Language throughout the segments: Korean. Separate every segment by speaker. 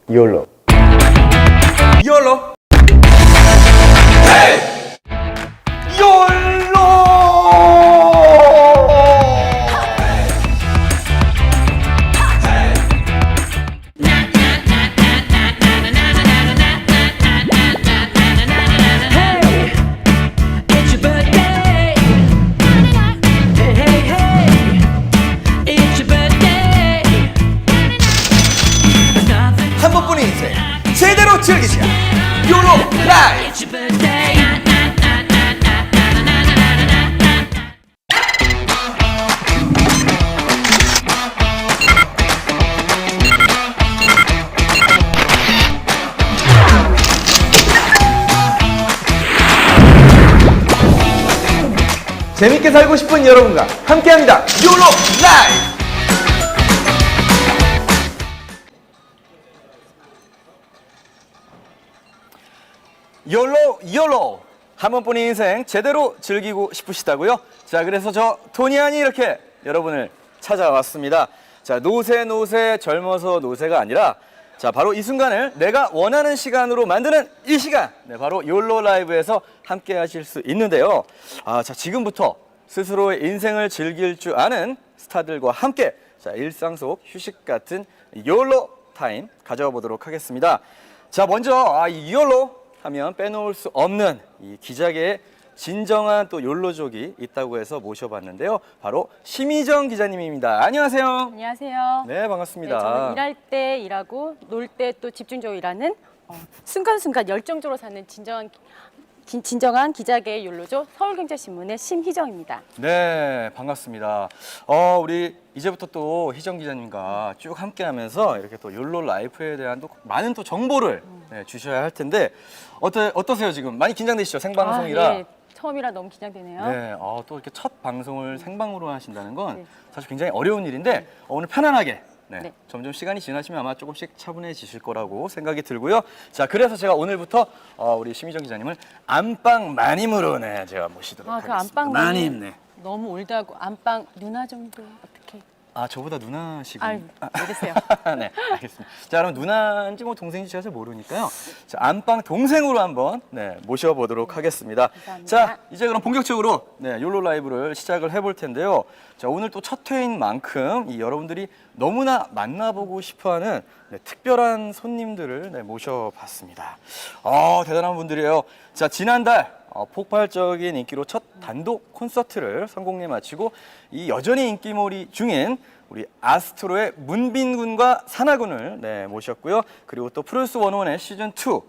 Speaker 1: YOLO.
Speaker 2: YOLO. YOLO.
Speaker 3: It's your birthday. Hey, hey, hey. It's your birthday. There's nothing
Speaker 2: 한 번뿐인 인생 제대로 즐기자. YOLO 라이프.
Speaker 3: It's your birthday.
Speaker 2: 재밌게 살고 싶은 여러분과 함께합니다. YOLO 라이프. YOLO. 한 번뿐인 인생 제대로 즐기고 싶으시다고요? 자, 그래서 저 토니안이 이렇게 여러분을 찾아왔습니다. 자, 노세 젊어서 노세가 아니라 자, 바로 이 순간을 내가 원하는 시간으로 만드는 이 시간. 네, 바로 YOLO 라이브에서 함께 하실 수 있는데요. 자, 지금부터 스스로의 인생을 즐길 줄 아는 스타들과 함께 자, 일상 속 휴식 같은 YOLO 타임 가져와 보도록 하겠습니다. 자, 먼저 이 YOLO 하면 빼놓을 수 없는 이 기자계의 진정한 또 욜로족이 있다고 해서 모셔봤는데요. 바로 심희정 기자님입니다. 안녕하세요.
Speaker 4: 안녕하세요.
Speaker 2: 네, 반갑습니다.
Speaker 4: 네, 저는 일할 때 일하고 놀 때 또 집중적으로 일하는 순간순간 열정적으로 사는 진정한 기자계의 욜로죠. 서울경제신문의 심희정입니다.
Speaker 2: 네, 반갑습니다. 우리 이제부터 또 희정 기자님과 쭉 함께하면서 이렇게 또 욜로 라이프에 대한 또 많은 또 정보를 네, 주셔야 할 텐데 어떠세요 지금? 많이 긴장되시죠? 생방송이라.
Speaker 4: 네, 처음이라 너무 긴장되네요.
Speaker 2: 네, 또 이렇게 첫 방송을 생방으로 하신다는 건
Speaker 4: 네.
Speaker 2: 사실 굉장히 어려운 일인데 오늘 편안하게 네,
Speaker 4: 네.
Speaker 2: 점점 시간이 지나시면 아마 조금씩 차분해지실 거라고 생각이 들고요. 자, 그래서 제가 오늘부터 우리 심희정 기자님을 안방 마님으로 네, 제가 모시도록
Speaker 4: 그
Speaker 2: 하겠습니다.
Speaker 4: 안방
Speaker 2: 마님, 네.
Speaker 4: 너무 올드하고 안방 누나 정도 어떻게?
Speaker 2: 저보다 누나시고.
Speaker 4: 모르세요.
Speaker 2: 네, 알겠습니다. 자, 그럼 누나인지 뭐 동생인지 제가 잘 모르니까요. 자, 안방 동생으로 한번 네, 모셔보도록 하겠습니다.
Speaker 4: 감사합니다.
Speaker 2: 자, 이제 그럼 본격적으로 네, 욜로 라이브를 시작을 해볼 텐데요. 자, 오늘 또 첫 회인 만큼 이 여러분들이 너무나 만나보고 싶어하는 네, 특별한 손님들을 네, 모셔봤습니다. 대단한 분들이에요. 자, 지난달 폭발적인 인기로 첫 단독 콘서트를 성공리에 마치고 이 여전히 인기몰이 중인 우리 아스트로의 문빈 군과 사나 군을 네, 모셨고요. 그리고 또 프로듀스 101의 시즌 2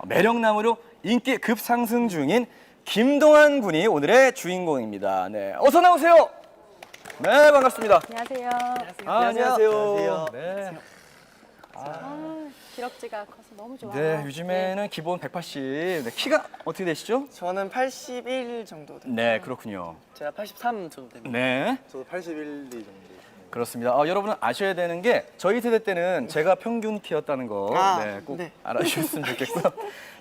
Speaker 2: 매력남으로 인기 급상승 중인 김동완 군이 오늘의 주인공입니다. 네, 어서 나오세요. 네, 반갑습니다.
Speaker 4: 안녕하세요.
Speaker 2: 안녕하세요. 네.
Speaker 4: 기럭지가 커서 너무 좋아요.
Speaker 2: 네, 요즘에는 기본 180. 네, 키가 어떻게 되시죠?
Speaker 5: 저는 81 정도 됩니다.
Speaker 2: 네, 그렇군요.
Speaker 5: 제가 83 정도 됩니다.
Speaker 2: 네.
Speaker 5: 저도 81 정도.
Speaker 2: 그렇습니다. 여러분은 아셔야 되는 게 저희 세대 때는 제가 평균 키였다는 거 네, 꼭
Speaker 5: 네.
Speaker 2: 알아주셨으면 좋겠고요.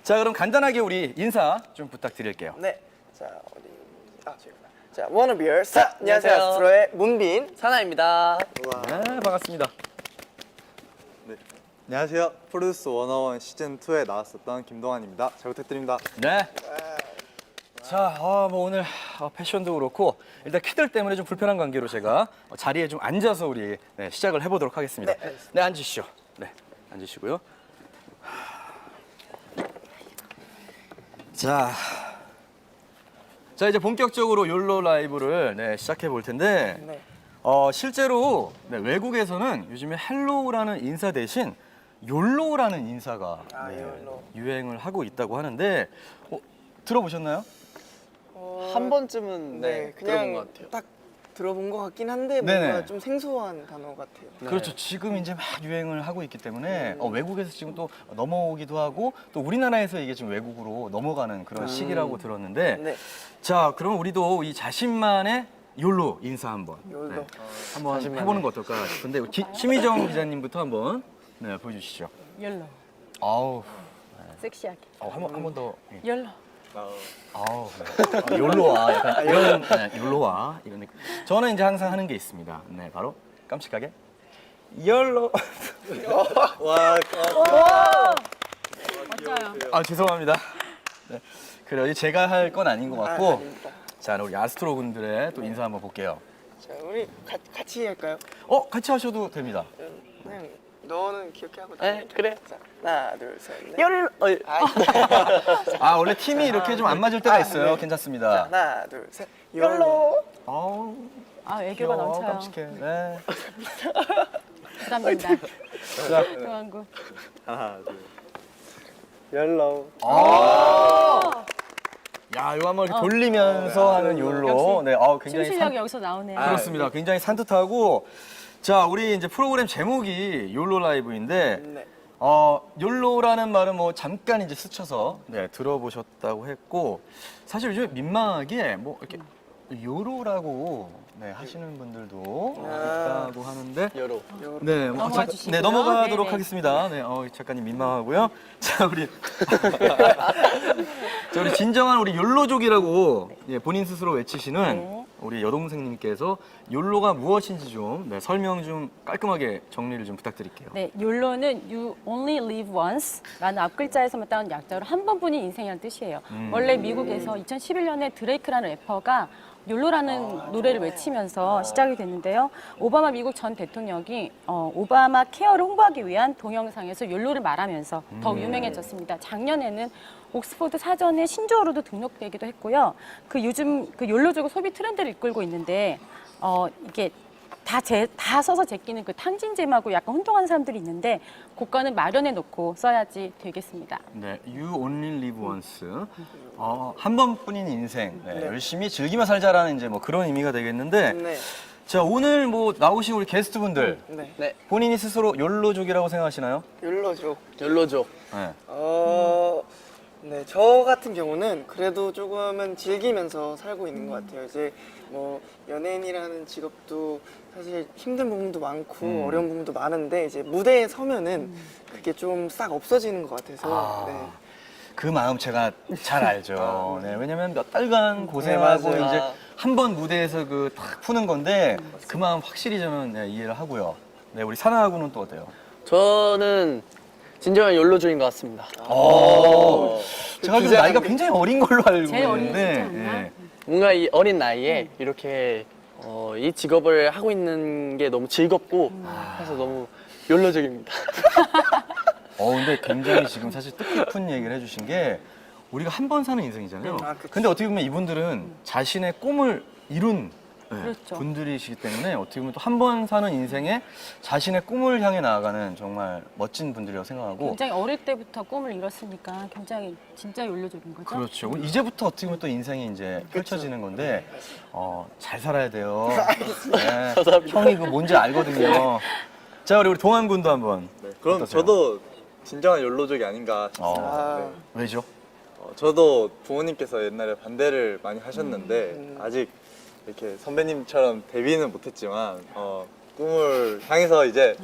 Speaker 2: 자, 그럼 간단하게 우리 인사 좀 부탁드릴게요.
Speaker 5: 네. 자, 자, 워너비얼 사. 안녕하세요. 아스트로의 문빈 사나입니다.
Speaker 2: 네, 반갑습니다.
Speaker 6: 안녕하세요. 프로듀스 101 시즌 2에 나왔었던 김동완입니다. 잘 부탁드립니다.
Speaker 2: 네. 자, 뭐 오늘 패션도 그렇고 일단 키들 때문에 좀 불편한 관계로 제가 자리에 좀 앉아서 우리 네, 시작을 해보도록 하겠습니다. 네, 앉으시죠. 네, 앉으시고요. 자, 이제 본격적으로 욜로 라이브를 네, 시작해 볼 텐데
Speaker 5: 네.
Speaker 2: 실제로 네, 외국에서는 요즘에 헬로우라는 인사 대신 욜로라는 인사가 네,
Speaker 5: 욜로.
Speaker 2: 유행을 하고 있다고 하는데 들어보셨나요?
Speaker 5: 한 번쯤은
Speaker 6: 네,
Speaker 5: 그냥
Speaker 6: 들어본 것 같아요.
Speaker 5: 딱 들어본 것 같긴 한데
Speaker 2: 네네.
Speaker 5: 뭔가 좀 생소한 단어 같아요.
Speaker 2: 그렇죠. 지금 이제 막 유행을 하고 있기 때문에 외국에서 지금 또 넘어오기도 하고 또 우리나라에서 이게 좀 외국으로 넘어가는 그런 시기라고 들었는데
Speaker 5: 네.
Speaker 2: 자, 그럼 우리도 이 자신만의 욜로 인사 한번
Speaker 5: 욜로.
Speaker 2: 한번 해보는 거 어떨까 싶은데 심희정 기자님부터 한번 네, 보여주시죠.
Speaker 4: 열로.
Speaker 2: 아우,
Speaker 4: 섹시하게.
Speaker 2: 한 번 더. 예.
Speaker 4: 열로.
Speaker 2: 아우, 네. 욜로와 약간 이런 네, 욜로와 이런 느낌. 저는 이제 항상 하는 게 있습니다. 네, 바로 깜찍하게 열로.
Speaker 6: 와,
Speaker 4: 맞아요.
Speaker 2: 아 죄송합니다. 네. 그래요. 이제 제가 할 건 아닌 것 같고.
Speaker 5: 아닙니다.
Speaker 2: 자, 우리 아스트로 분들의 또 인사 한번 볼게요.
Speaker 5: 자, 우리 같이 할까요?
Speaker 2: 같이 하셔도 됩니다.
Speaker 5: 그냥 너는 기억하고
Speaker 1: 네, 그래.
Speaker 5: 자, 하나, 둘, 셋, 넷.
Speaker 1: 열.
Speaker 2: 아, 원래 팀이 이렇게 좀 안 맞을 때가 있어요.
Speaker 5: 네.
Speaker 2: 괜찮습니다.
Speaker 5: 하나, 둘, 셋. 열로.
Speaker 2: 어우,
Speaker 4: 아, 애교가
Speaker 2: 귀여워,
Speaker 4: 넘쳐요.
Speaker 2: 깜찍해. 네.
Speaker 4: 부담된다. 동안구.
Speaker 6: 하나, 둘.
Speaker 5: 열로.
Speaker 2: 야, 이거 한번 이렇게 돌리면서 하는 욜로.
Speaker 4: 역시
Speaker 2: 네, 굉장히
Speaker 4: 춤 실력이 여기서 나오네요.
Speaker 2: 그렇습니다. 굉장히 산뜻하고. 자, 우리 이제 프로그램 제목이 욜로 라이브인데,
Speaker 5: 네.
Speaker 2: 욜로라는 말은 뭐 잠깐 이제 스쳐서 네, 들어보셨다고 했고, 사실 요즘 민망하게 뭐 이렇게 요로라고 네, 하시는 분들도 있다고 하는데,
Speaker 1: 여로.
Speaker 2: 네,
Speaker 4: 넘어가 주시고요.
Speaker 2: 네, 넘어가도록
Speaker 4: 네네.
Speaker 2: 하겠습니다. 네, 작가님 민망하고요. 자, 우리 자, 우리 진정한 우리 욜로족이라고 예, 본인 스스로 외치시는
Speaker 4: 네.
Speaker 2: 우리 여동생님께서 욜로가 무엇인지 좀 네, 설명 좀 깔끔하게 정리를 좀 부탁드릴게요.
Speaker 4: 네, 욜로는 You Only Live Once라는 앞글자에서만 따온 약자로 한 번뿐인 인생이라는 뜻이에요. 원래 미국에서 2011년에 드레이크라는 래퍼가 욜로라는 노래를 외치면서 시작이 됐는데요. 오바마 미국 전 대통령이 오바마 케어를 홍보하기 위한 동영상에서 욜로를 말하면서 더욱 유명해졌습니다. 작년에는 옥스퍼드 사전에 신조어로도 등록되기도 했고요. 요즘 그 욜로족의 소비 트렌드를 이끌고 있는데 이게 다 써서 제끼는 그 탕진잼하고 약간 혼동하는 사람들이 있는데 고가는 마련해 놓고 써야지 되겠습니다.
Speaker 2: 네, You Only Live Once. 한 번뿐인 인생. 네, 열심히 즐기며 살자라는 이제 뭐 그런 의미가 되겠는데,
Speaker 5: 네.
Speaker 2: 자, 오늘 뭐 나오신 우리 게스트분들
Speaker 5: 네.
Speaker 1: 네.
Speaker 2: 본인이 스스로 욜로족이라고 생각하시나요?
Speaker 5: 열로죠.
Speaker 1: 열로족.
Speaker 2: 네.
Speaker 5: 네, 저 같은 경우는 그래도 조금은 즐기면서 살고 있는 것 같아요. 이제 뭐 연예인이라는 직업도 사실 힘든 부분도 많고 어려운 부분도 많은데 이제 무대에 서면은 그게 좀 싹 없어지는 것 같아서 네.
Speaker 2: 그 마음 제가 잘 알죠. 네, 왜냐면 몇 달간 고생하고
Speaker 5: 네, 맞아요.
Speaker 2: 이제 한 번 무대에서 그 탁 푸는 건데 그 마음 확실히 저는 네, 이해를 하고요. 네, 우리 사나하고는 또 어때요?
Speaker 1: 저는 진정한 열로족인 것 같습니다.
Speaker 2: 제가 알기로 나이가 굉장히 어린 걸로 알고
Speaker 4: 제일 어린
Speaker 2: 있는데,
Speaker 4: 거지 않나?
Speaker 2: 예.
Speaker 1: 뭔가 이 어린 나이에 이렇게 이 직업을 하고 있는 게 너무 즐겁고 그래서 너무 열로족입니다.
Speaker 2: 근데 굉장히 지금 사실 뜻깊은 얘기를 해주신 게 우리가 한 번 사는 인생이잖아요.
Speaker 5: 그치.
Speaker 2: 근데 어떻게 보면 이분들은 자신의 꿈을 이룬 네,
Speaker 4: 그렇죠.
Speaker 2: 분들이시기 때문에 어떻게 보면 또 한 번 사는 인생에 자신의 꿈을 향해 나아가는 정말 멋진 분들이라고 생각하고
Speaker 4: 굉장히 어릴 때부터 꿈을 이뤘으니까 굉장히 진짜 욜로족인 거죠.
Speaker 2: 그렇죠. 이제부터 어떻게 보면 또 인생이 이제 펼쳐지는 건데 잘 살아야 돼요. 네, 형이 그 뭔지 알거든요. 자, 우리 동안 군도 한번.
Speaker 6: 네, 그럼
Speaker 2: 어떠세요?
Speaker 6: 저도 진정한 욜로족이 아닌가 싶습니다.
Speaker 5: 아,
Speaker 2: 왜죠?
Speaker 6: 저도 부모님께서 옛날에 반대를 많이 하셨는데 아직 이렇게 선배님처럼 데뷔는 못했지만 꿈을 향해서 이제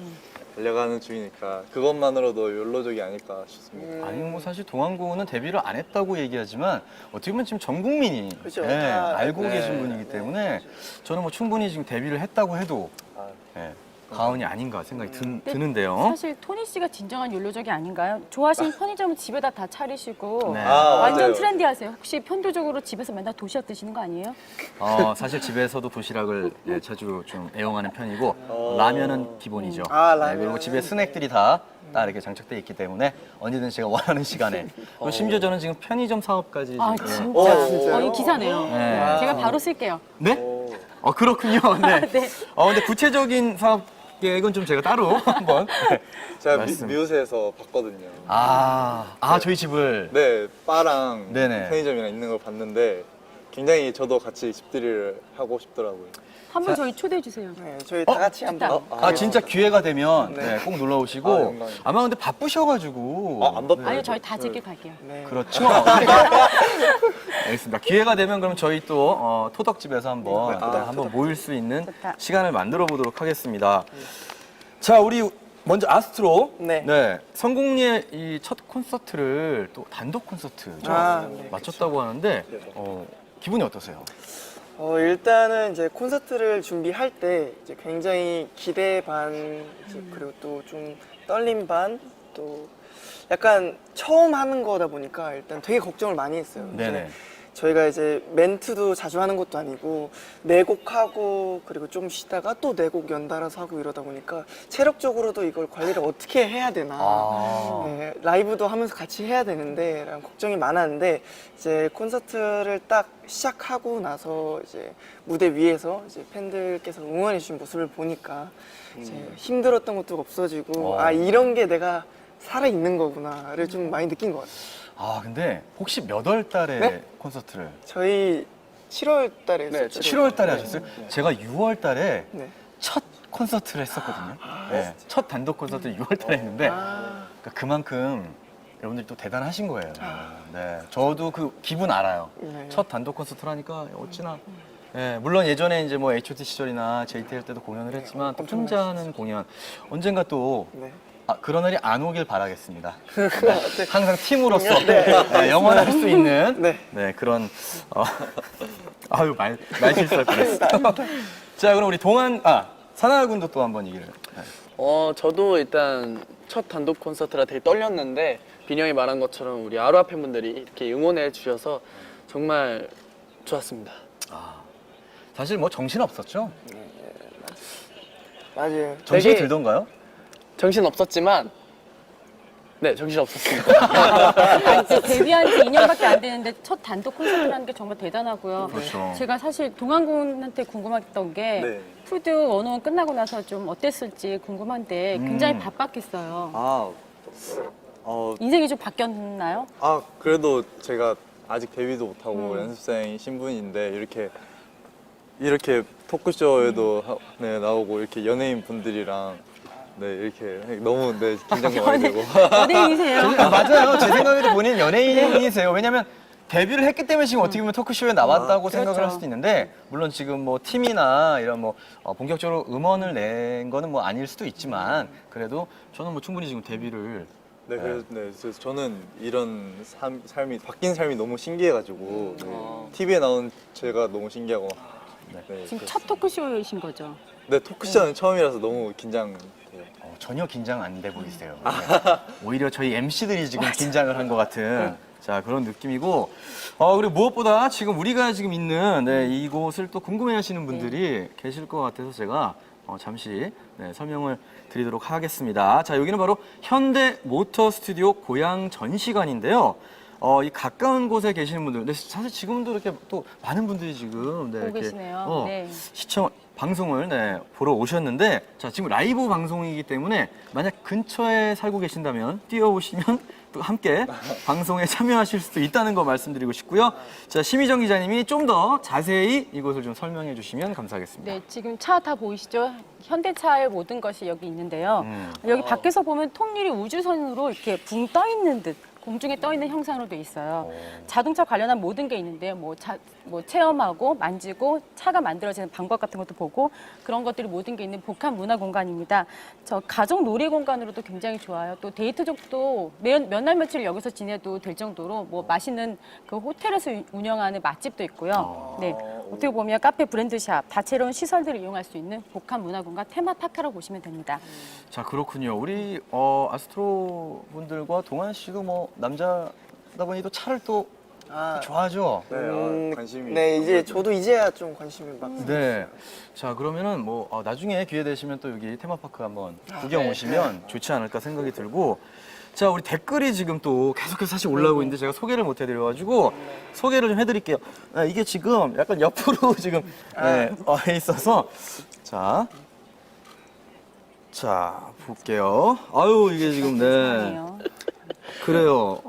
Speaker 6: 달려가는 중이니까 그것만으로도 욜로족이 아닐까 싶습니다.
Speaker 2: 아니 뭐 사실 동안군은 데뷔를 안 했다고 얘기하지만 어떻게 보면 지금 전 국민이
Speaker 5: 그죠.
Speaker 2: 네,
Speaker 5: 다
Speaker 2: 알고
Speaker 6: 네,
Speaker 2: 계신 분이기 때문에 저는 뭐 충분히 지금 데뷔를 했다고 해도
Speaker 6: 아,
Speaker 2: 네, 과언이 아닌가 생각이
Speaker 4: 근데
Speaker 2: 드는데요.
Speaker 4: 사실 토니 씨가 진정한 욜로족이 아닌가요? 좋아하시는 편의점은 집에다 다 차리시고
Speaker 2: 네.
Speaker 4: 완전
Speaker 6: 맞아요.
Speaker 4: 트렌디하세요. 혹시 편도적으로 집에서 맨날 도시락 드시는 거 아니에요?
Speaker 2: 사실 집에서도 도시락을 자주 좀 애용하는 편이고 라면은 기본이죠.
Speaker 5: 라면.
Speaker 2: 그리고 집에 스낵들이 다 이렇게 장착돼 있기 때문에 언제든 제가 원하는 시간에 또 심지어 저는 지금 편의점 사업까지
Speaker 4: 아
Speaker 2: 지금,
Speaker 4: 진짜.
Speaker 5: 진짜요?
Speaker 4: 이 기사네요.
Speaker 2: 네.
Speaker 4: 제가 바로 쓸게요.
Speaker 2: 네? 그렇군요. 네.
Speaker 4: 네.
Speaker 2: 근데 구체적인 사업 계획은 좀 제가 따로 한번. 네.
Speaker 6: 제가
Speaker 2: 말씀.
Speaker 6: 미우새에서 봤거든요.
Speaker 2: 저희 집을.
Speaker 6: 네, 바랑
Speaker 2: 네네.
Speaker 6: 편의점이랑 있는 걸 봤는데 굉장히 저도 같이 집들이를 하고 싶더라고요.
Speaker 4: 한번 저희 초대해 주세요.
Speaker 5: 네, 저희 다 같이 한번.
Speaker 2: 진짜 기회가 되면
Speaker 5: 네.
Speaker 2: 꼭 놀러 오시고.
Speaker 6: 영광입니다.
Speaker 2: 아마 근데 바쁘셔가지고.
Speaker 6: 안 바빠요.
Speaker 4: 아니요, 저희 다 제끼 갈게요.
Speaker 5: 네.
Speaker 2: 그렇죠. 알겠습니다. 기회가 되면 그럼 저희 또 토덕집에서 한번 모일 수 있는
Speaker 4: 좋다.
Speaker 2: 시간을 만들어 보도록 하겠습니다. 자, 우리 먼저 아스트로.
Speaker 5: 네.
Speaker 2: 성공리의 이 첫 콘서트를 또 단독 콘서트죠.
Speaker 5: 네,
Speaker 2: 마쳤다고 하는데 기분이 어떠세요?
Speaker 5: 일단은 이제 콘서트를 준비할 때 이제 굉장히 기대 반 이제 그리고 또 좀 떨림 반 또 약간 처음 하는 거다 보니까 일단 되게 걱정을 많이 했어요.
Speaker 2: 네네.
Speaker 5: 저희가 이제 멘트도 자주 하는 것도 아니고 네 곡 하고 그리고 좀 쉬다가 또 네 곡 연달아서 하고 이러다 보니까 체력적으로도 이걸 관리를 어떻게 해야 되나 네, 라이브도 하면서 같이 해야 되는데 라는 걱정이 많았는데 이제 콘서트를 딱 시작하고 나서 이제 무대 위에서 이제 팬들께서 응원해 주신 모습을 보니까 이제 힘들었던 것도 없어지고 아 이런 게 내가 살아 있는 거구나를 좀 많이 느낀 것 같아요.
Speaker 2: 아 근데 혹시 몇 월 달에
Speaker 5: 네?
Speaker 2: 콘서트를?
Speaker 5: 저희 7월 달에 했었죠.
Speaker 2: 7월 달에 하셨어요? 제가 6월 달에
Speaker 5: 네.
Speaker 2: 첫 콘서트를 했었거든요. 네, 첫 단독 콘서트 6월 달에 했는데 그러니까 그만큼 여러분들이 또 대단하신 거예요. 네, 저도 그 기분 알아요.
Speaker 5: 네.
Speaker 2: 첫 단독 콘서트를 하니까 어찌나 네, 물론 예전에 이제 뭐 H.O.T 시절이나 JTL 때도 공연을 했지만 또 혼자 하는 공연 언젠가 또
Speaker 5: 네.
Speaker 2: 그런 날이 안 오길 바라겠습니다. 네, 항상 팀으로서 네, 영원할 수 있는
Speaker 5: 네.
Speaker 2: 네, 그런 아유 말 실수할 뻔했어. 자 그럼 우리 사나 군도 또 한번 얘기를. 네.
Speaker 1: 저도 일단 첫 단독 콘서트라 되게 떨렸는데 빈이 형이 말한 것처럼 우리 아로하 팬분들이 이렇게 응원해 주셔서 정말 좋았습니다.
Speaker 2: 사실 뭐 정신 없었죠?
Speaker 5: 맞아요.
Speaker 2: 정신이
Speaker 1: 되게-
Speaker 2: 들던가요?
Speaker 1: 정신 없었지만 네 정신 없었습니다.
Speaker 4: 이제 데뷔한 지 2년밖에 안 되는데 첫 단독 콘서트라는 게 정말 대단하고요.
Speaker 2: 그렇죠.
Speaker 4: 제가 사실 동환군한테 궁금했던 게
Speaker 6: 네.
Speaker 4: 푸드 101 끝나고 나서 좀 어땠을지 궁금한데 굉장히 바빴겠어요. 인생이 좀 바뀌었나요?
Speaker 6: 그래도 제가 아직 데뷔도 못하고 연습생 신분인데 이렇게 토크쇼에도 네, 나오고 이렇게 연예인 분들이랑 네 이렇게 너무 네 긴장도 많이 되고
Speaker 4: 연예인이세요?
Speaker 2: 맞아요. 제 생각에도 본인 연예인이세요. 왜냐면 데뷔를 했기 때문에 지금 어떻게 보면 토크쇼에 나왔다고 생각을
Speaker 4: 그렇죠.
Speaker 2: 할 수도 있는데 물론 지금 뭐 팀이나 이런 뭐 본격적으로 음원을 낸 거는 뭐 아닐 수도 있지만 그래도 저는 뭐 충분히 지금 데뷔를
Speaker 6: 네, 그래서 저는 이런 삶이 바뀐 삶이 너무 신기해가지고 TV에 나온 제가 너무 신기하고 네,
Speaker 4: 지금 첫 토크쇼이신 거죠?
Speaker 6: 네 토크쇼는 처음이라서 너무 긴장돼요.
Speaker 2: 전혀 긴장 안 돼 보이세요. 네. 오히려 저희 MC들이 지금 긴장을 한 것 같은 자 그런 느낌이고 그리고 무엇보다 지금 우리가 지금 있는 이곳을 또 궁금해하시는 분들이 계실 것 같아서 제가 잠시 설명을 드리도록 하겠습니다. 자 여기는 바로 현대 모터 스튜디오 고양 전시관인데요. 이 가까운 곳에 계시는 분들, 근데 사실 지금도 이렇게 또 많은 분들이 지금
Speaker 4: 보고 계시네요. 네.
Speaker 2: 방송을 보러 오셨는데, 자 지금 라이브 방송이기 때문에 만약 근처에 살고 계신다면 뛰어오시면 또 함께 방송에 참여하실 수도 있다는 거 말씀드리고 싶고요. 자 심희정 기자님이 좀 더 자세히 이곳을 좀 설명해 주시면 감사하겠습니다.
Speaker 4: 네, 지금 차 다 보이시죠? 현대차의 모든 것이 여기 있는데요. 여기 밖에서 보면 통일이 우주선으로 이렇게 붕 떠 있는 듯 공중에 떠 있는 형상으로 돼 있어요. 자동차 관련한 모든 게 있는데 뭐 체험하고 만지고 차가 만들어지는 방법 같은 것도 보고 그런 것들이 모든 게 있는 복합 문화 공간입니다. 저 가족 놀이 공간으로도 굉장히 좋아요. 또 데이트족도 몇 날 며칠 여기서 지내도 될 정도로 뭐 맛있는 그 호텔에서 운영하는 맛집도 있고요. 네, 어떻게 보면 카페, 브랜드샵, 다채로운 시설들을 이용할 수 있는 복합 문화 공간 테마파크라고 보시면 됩니다.
Speaker 2: 자 그렇군요. 우리 아스트로 분들과 동환 씨도 뭐 남자다 보니 또 차를 또 좋아하죠.
Speaker 6: 네, 관심이
Speaker 5: 네, 이제 저도 이제야 좀 관심이 막.
Speaker 2: 네. 자 그러면은 뭐 나중에 기회 되시면 또 여기 테마파크 한번 구경 오시면 좋지 않을까 생각이 들고. 자 우리 댓글이 지금 또 계속해서 사실 올라오고 있는데 제가 소개를 못 해드려가지고 소개를 좀 해드릴게요. 이게 지금 약간 옆으로 지금 있어서 자 볼게요. 아유 이게 지금
Speaker 4: 아니에요.
Speaker 2: 그래요.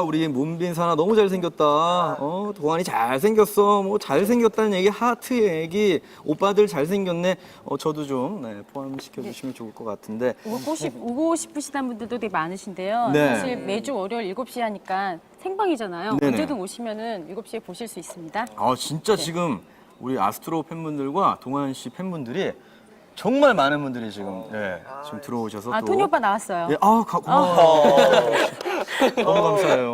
Speaker 2: 우리 문빈 사나 너무 잘생겼다. 도환이 잘생겼어. 뭐 잘생겼다는 얘기, 하트 얘기, 오빠들 잘생겼네. 저도 좀 포함시켜 주시면 좋을 것 같은데.
Speaker 4: 오고 싶으시다는 분들도 되게 많으신데요.
Speaker 2: 네.
Speaker 4: 사실 매주 월요일 7시에 하니까 생방이잖아요.
Speaker 2: 네네.
Speaker 4: 언제든 오시면은 7시에 보실 수 있습니다.
Speaker 2: 진짜 지금 우리 아스트로 팬분들과 동환 씨 팬분들이 정말 많은 분들이 지금 지금 들어오셔서 또.
Speaker 4: 토니 오빠 나왔어요.
Speaker 2: 고마워요. 너무 감사해요.